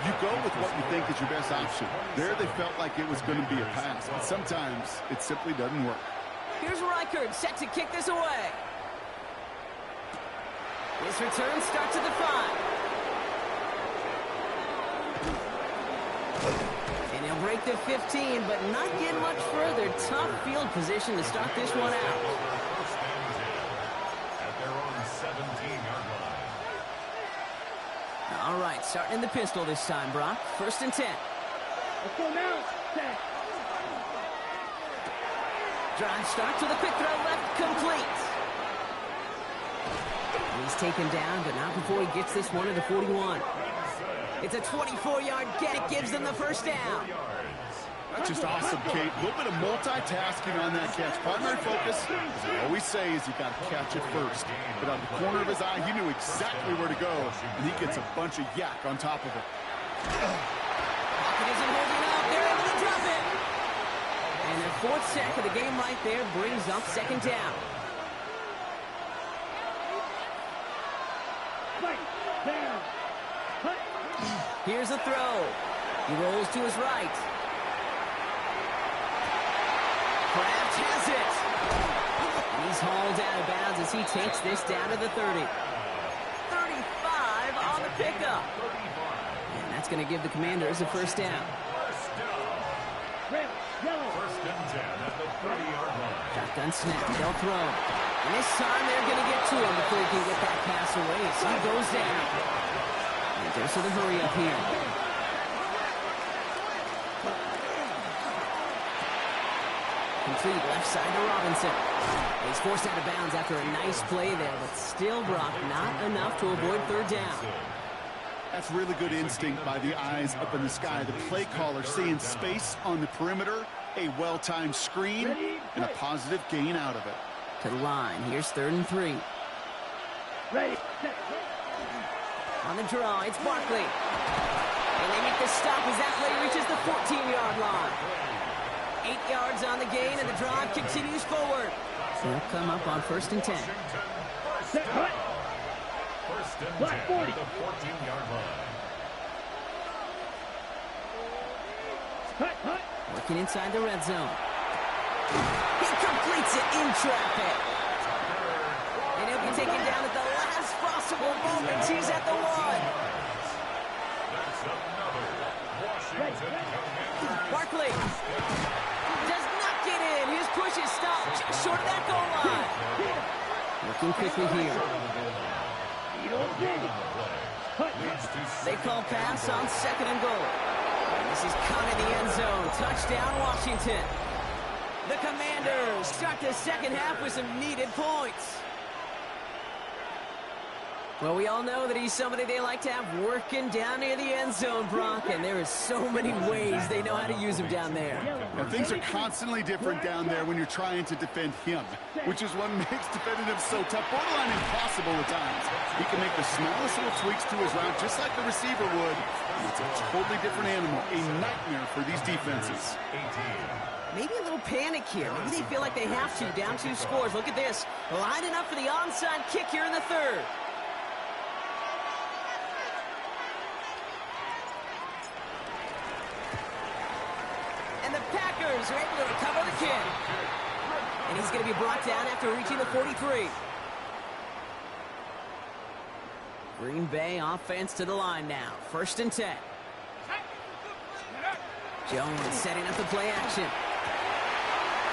You go with what you think is your best option. There they felt like it was going to be a pass, but sometimes it simply doesn't work. Here's Reichard set to kick this away. His return starts at the 5. And he'll break the 15, but not get much further. Tough field position to start this one out. At their own 17-yard line. All right, starting in the pistol this time, Brock. 1st and 10. Let's go now. 10. Drive starts with a quick throw left, complete. He's taken down, but not before he gets this one to the 41. It's a 24-yard get. It gives them the first down. That's just awesome, Kate. A little bit of multitasking on that catch. Primary focus, as I always say, is you got to catch it first. But on the corner of his eye, he knew exactly where to go, and he gets a bunch of yak on top of it. Pocket isn't holding up. They're able to drop it. And their 4th sack of the game right there brings up 2nd down. Here's a throw. He rolls to his right. Kraft has it. And he's hauled out of bounds as he takes this down to the 30. 35 on the pickup. And that's going to give the Commanders a 1st down. First and 10 at the 30-yard line. Shotgun snap. They'll throw. And this time they're going to get to him before he can get that pass away. So he goes down. And there's the hurry up here. Complete left side to Robinson. He's forced out of bounds after a nice play there, but still, Brock, not enough to avoid 3rd down. That's really good instinct by the eyes up in the sky. The play caller seeing space on the perimeter, a well-timed screen, and a positive gain out of it. To the line. Here's 3rd and 3. Ready. On the draw, it's Barkley. And they make the stop as that play reaches the 14-yard line. 8 yards on the gain, and the drive continues forward. They'll come up on 1st and 10. Set, hut. First and 10 Black 40. at the 14-yard line. Hut, hut. Working inside the red zone. He completes it in traffic. And he'll be taken down at the last possible moment. He's at the 1. That's another Washington Commanders. Barkley does not get in. His push is stopped just short of that goal line. Looking quickly here. They call pass on 2nd and goal. And this is caught in the end zone. Touchdown, Washington. The Commanders start the 2nd half with some needed points. Well, we all know that he's somebody they like to have working down near the end zone, Brock, and there is so many ways they know how to use him down there. Now, things are constantly different down there when you're trying to defend him, which is what makes defending him so tough, borderline impossible at times. He can make the smallest little tweaks to his route, just like the receiver would. It's a totally different animal, a nightmare for these defenses. Maybe a little panic here. Maybe they feel like they have to, down 2 scores. Look at this, lining up for the onside kick here in the 3rd. And the Packers are able to recover the kick. And he's going to be brought down after reaching the 43. Green Bay offense to the line now. 1st and 10. Jones setting up the play action.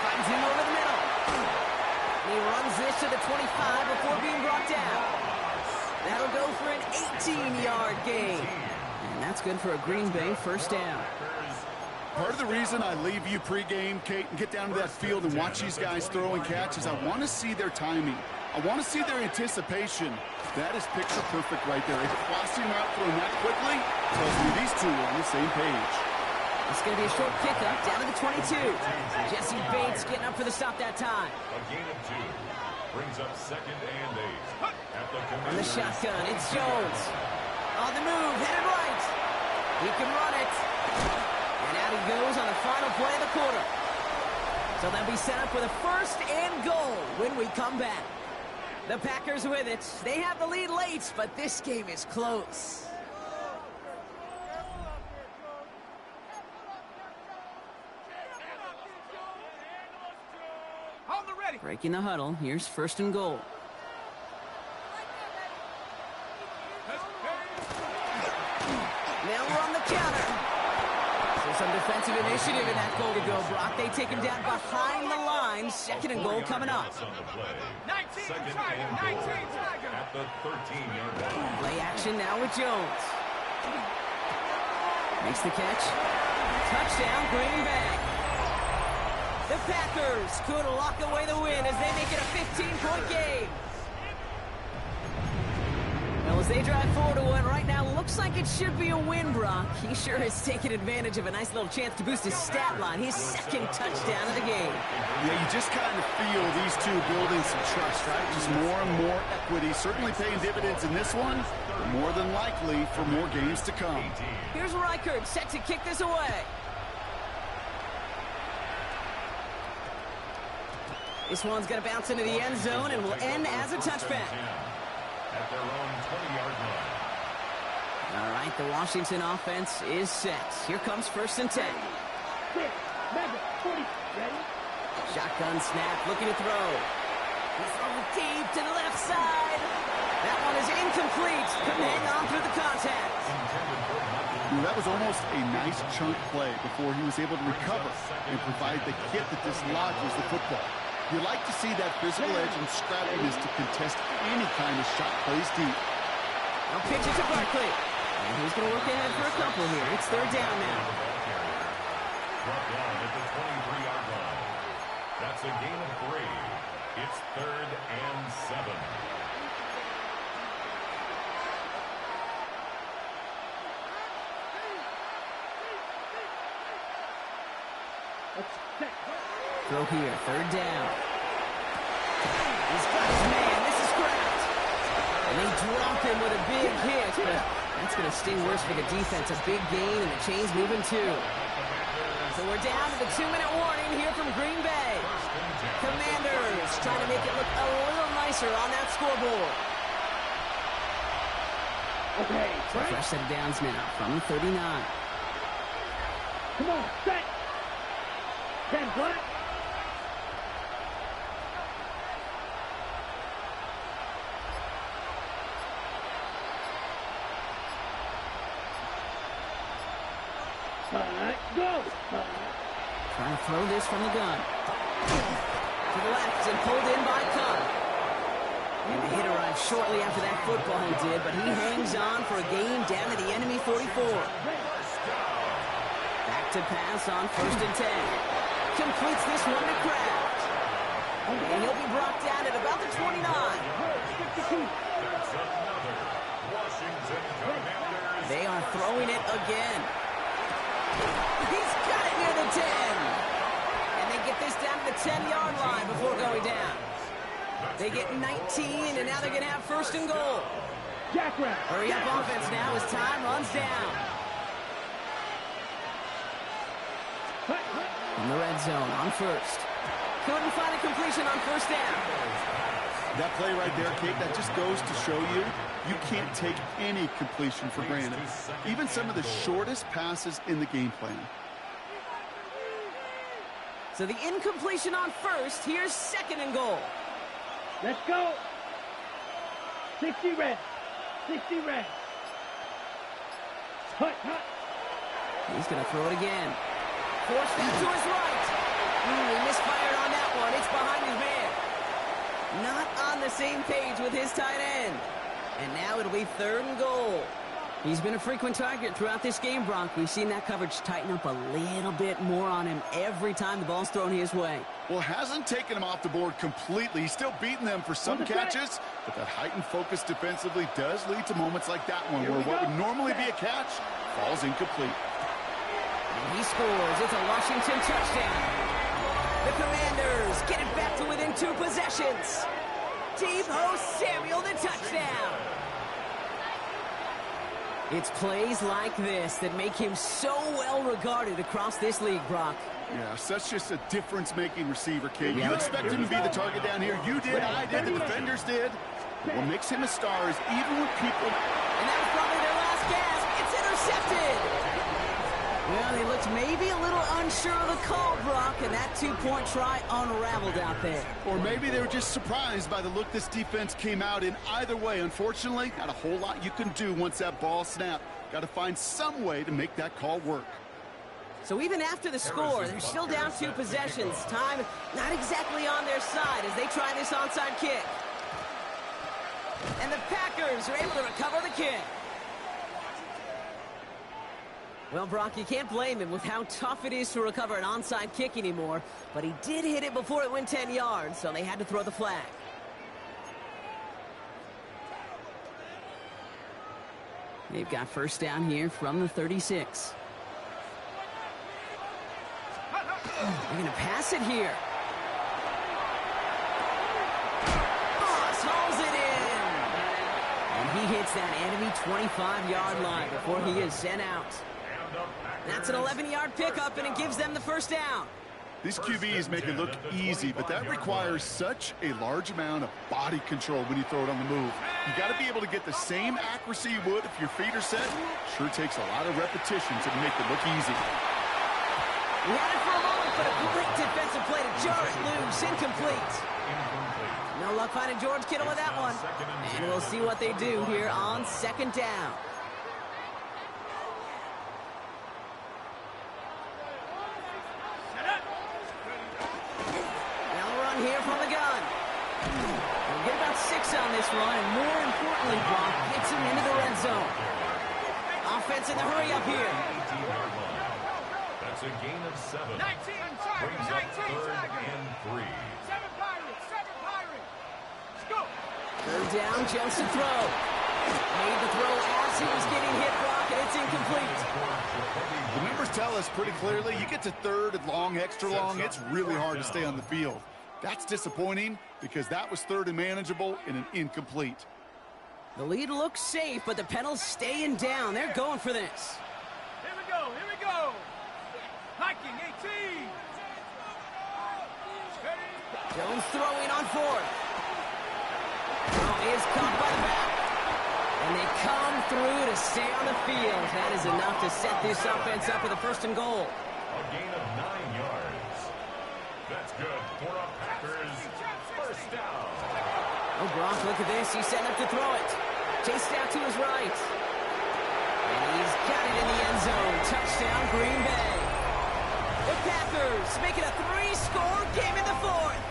Finds him over the middle. And he runs this to the 25 before being brought down. That'll go for an 18-yard gain. And that's good for a Green Bay 1st down. Part of the reason I leave you pregame, Kate, and get down to that field and watch these guys throw and catch is I want to see their timing. I want to see their anticipation. That is picture perfect right there. A crossing route thrown that quickly tells me these two are on the same page. It's going to be a short pickup down to the 22. Jesse Bates getting up for the stop that time. A gain of 2. Brings up 2nd and 8. On the shotgun, it's Jones. On the move, headed right. He can run it. And out he goes on the final play of the quarter. So they'll be set up with a 1st and goal when we come back. The Packers with it. They have the lead late, but this game is close. Hold the ready. Breaking the huddle. Here's 1st and goal. Now we're on the counter. So some defensive initiative in that goal to go, Brock. They take him down behind the line. 2nd and goal coming up. 19 Tiger, 19 Tiger. At the 13-yard line. Play action now with Jones. Makes the catch. Touchdown, Green Bay. The Packers could lock away the win as they make it a 15-point game. Well, as they drive forward to one right now, looks like it should be a win, Brock. He sure is taking advantage of a nice little chance to boost his stat line. His 2nd touchdown of the game. Yeah, you just kind of feel these two building some trust, right? Just more and more equity. Certainly paying dividends in this one, but more than likely for more games to come. Here's Reichert set to kick this away. This one's going to bounce into the end zone and will end as a touchback. At their own 20-yard line. All right, the Washington offense is set. Here comes 1st and 10. Shotgun snap, looking to throw. He's throwing deep to the left side. That one is incomplete. Couldn't hang on through the contact. That was almost a nice chunk play before he was able to recover and provide the hit that dislodges the football. You like to see that physical edge and scrappiness to contest any kind of shot plays deep. Now pitch it to Barkley. And he's going to work ahead for a couple here. It's 3rd down now. Brought down at the 23-yard line. That's a gain of 3. It's 3rd and 7. Throw here, 3rd down. He's got his man. This is Kraft. And they drop him with a big hit, but that's going to sting worse for the defense. A big gain, and the chain's moving too. So we're down to the 2-minute warning here from Green Bay. Commanders trying to make it look a little nicer on that scoreboard. Okay, So fresh set of downs now from the 39. come on, set. 10 black. Go. Trying to throw this from the gun. To the left and pulled in by Cup. And the hit arrived shortly after that football he did, but he hangs on for a gain down to the enemy 44. Back to pass on 1st and 10. Completes this one to Kraft. And he'll be brought down at about the 29. They are throwing it again. He's got it near the 10. And they get this down to the 10-yard line before going down. They get 19, and now they're going to have 1st and goal. Hurry up offense now as time runs down. In the red zone on 1st. Couldn't find a completion on 1st down. That play right there, Kate, that just goes to show you, you can't take any completion for granted. Even some of the shortest passes in the game plan. So the incompletion on 1st. Here's 2nd and goal. Let's go. 60 red. 60 red. Hut. He's going to throw it again. Forced that to his right. He misfired on that one. It's behind his man. Not on the same page with his tight end. And now it'll be 3rd and goal. He's been a frequent target throughout this game, Brock. We've seen that coverage tighten up a little bit more on him every time the ball's thrown his way. Well, hasn't taken him off the board completely. He's still beating them for some catches, but that heightened focus defensively does lead to moments like that one where what would normally be a catch falls incomplete. He scores. It's a Washington touchdown. The Commanders get it back to within 2 possessions. Deebo Samuel, the touchdown. It's plays like this that make him so well regarded across this league, Brock. Yeah, such just a difference-making receiver, kid. You expect him to be the target down here. You did, I did, the defenders did. But what makes him a star is even when people... And that was probably their last gasp. It's intercepted. Well, they looked maybe a little unsure of the call, Brock, and that 2-point try unraveled out there. Or maybe they were just surprised by the look this defense came out in. Either way, unfortunately, not a whole lot you can do once that ball snapped. Got to find some way to make that call work. So even after the score, they're still down 2 possessions. Time not exactly on their side as they try this onside kick. And the Packers are able to recover the kick. Well, Brock, you can't blame him with how tough it is to recover an onside kick anymore. But he did hit it before it went 10 yards, so they had to throw the flag. They've got first down here from the 36. They're going to pass it here. Moss hauls it in. And he hits that enemy 25-yard line before he is sent out. That's an 11-yard pickup, and it gives them the first down. These QBs make it look easy, but that requires such a large amount of body control when you throw it on the move. You got to be able to get the same accuracy you would if your feet are set. Sure takes a lot of repetition to make it look easy. We had it for a moment, but a great defensive play to jar it loose. Incomplete. No luck finding George Kittle with that one. And we'll see what they do here on second down. Here from the gun. We'll get about 6 on this run, and more importantly, Brock gets him into the red zone. Offense in the hurry up here. That's a gain of 7. 19 Brings up 3rd and 3. 7 Pirates, 7 Pirates. Let's go. Third down, Jones to throw. Made the throw as he was getting hit, Brock, and it's incomplete. The numbers tell us pretty clearly, you get to 3rd and long, extra long, it's really hard to stay on the field. That's disappointing because that was 3rd and manageable and an incomplete. The lead looks safe, but the pedals staying down. They're going for this. Here we go, here we go. Hiking 18. Jones throwing on 4th. Throw is caught by the back. And they come through to stay on the field. That is enough to set this offense up with a 1st and goal. A gain of 9 yards. That's good for a Packers first down. Oh, Brock, look at this. He's setting up to throw it. Chased out to his right. And he's got it in the end zone. Touchdown, Green Bay. The Packers make it a 3-score game in the 4th.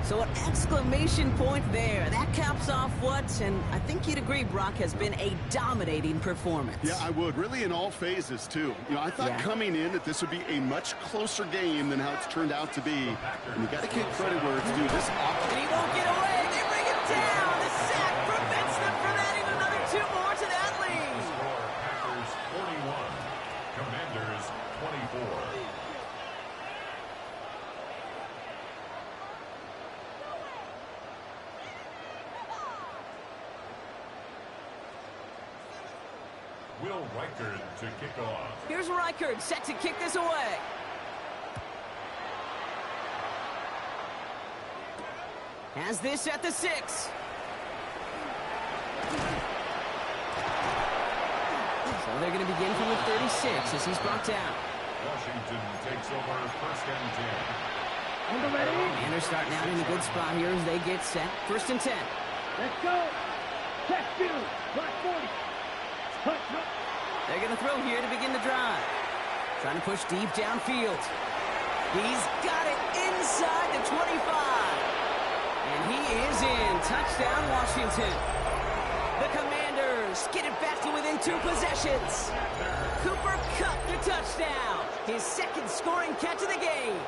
So an exclamation point there. That caps off what, and I think you'd agree, Brock, has been a dominating performance. Yeah, I would. Really in all phases, too. You know, I thought coming in that this would be a much closer game than how it's turned out to be. And you got to give credit where it's due. This and he won't get away. They bring him down. The sack prevents them from adding another 2 more to that lead. Score Packers 41, Commanders 24. Will Reichard to kick off. Here's Reichard set to kick this away. Has this at the 6. So they're going to begin from the 36 as he's brought down. Washington takes over 1st and 10. And they're starting out in a good spot here as they get set. 1st and 10. Let's go. Check 2. Block 40. They're going to throw here to begin the drive. Trying to push deep downfield. He's got it inside the 25. And he is in. Touchdown, Washington. The Commanders get it back to within 2 possessions. Cooper Kupp the touchdown. His 2nd scoring catch of the game.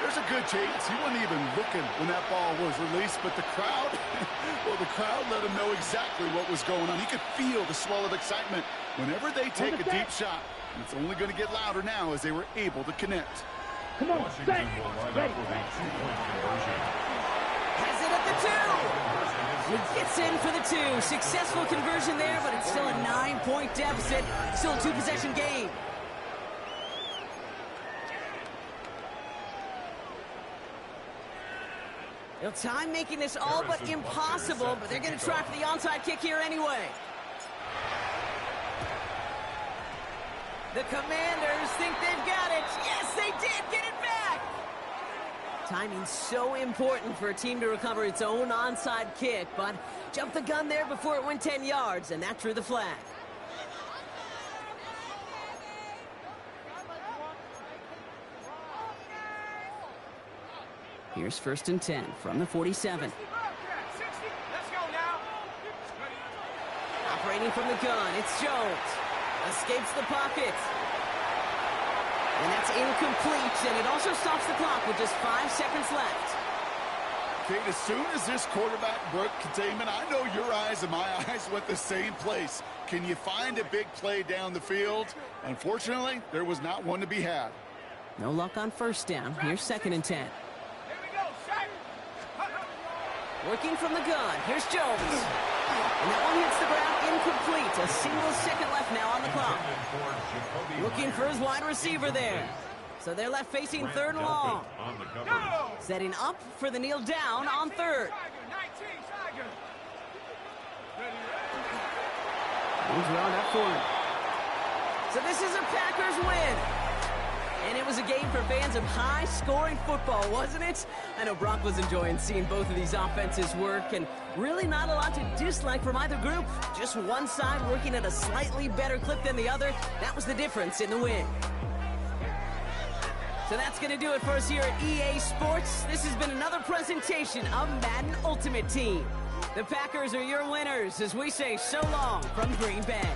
There's a good chance he wasn't even looking when that ball was released, but the crowd, well, the crowd let him know exactly what was going on. He could feel the swell of excitement whenever they take a deep shot. And it's only going to get louder now as they were able to connect. Come on, set. Ready. Has it at the 2. He gets in for the 2. Successful conversion there, but it's still a 9-point deficit. Still a 2-possession game. They'll time making this all but impossible, but they're going to try for the onside kick here anyway. The Commanders think they've got it. Yes, they did. Get it back. Timing's so important for a team to recover its own onside kick, but jumped the gun there before it went 10 yards, and that drew the flag. Here's 1st and 10 from the 47. Operating from the gun, it's Jones. Escapes the pocket. And that's incomplete, and it also stops the clock with just 5 seconds left. Kate, as soon as this quarterback broke containment, I know your eyes and my eyes went the same place. Can you find a big play down the field? Unfortunately, there was not one to be had. No luck on 1st down. Here's 2nd and 10. Working from the gun. Here's Jones. And that one hits the ground incomplete. A single second left now on the clock. Looking for his wide receiver there. So they're left facing 3rd and long. Setting up for the kneel down on 3rd. Moves around up for him. So this is a Packers win. And it was a game for fans of high-scoring football, wasn't it? I know Brock was enjoying seeing both of these offenses work, and really not a lot to dislike from either group. Just one side working at a slightly better clip than the other. That was the difference in the win. So that's going to do it for us here at EA Sports. This has been another presentation of Madden Ultimate Team. The Packers are your winners as we say so long from Green Bay.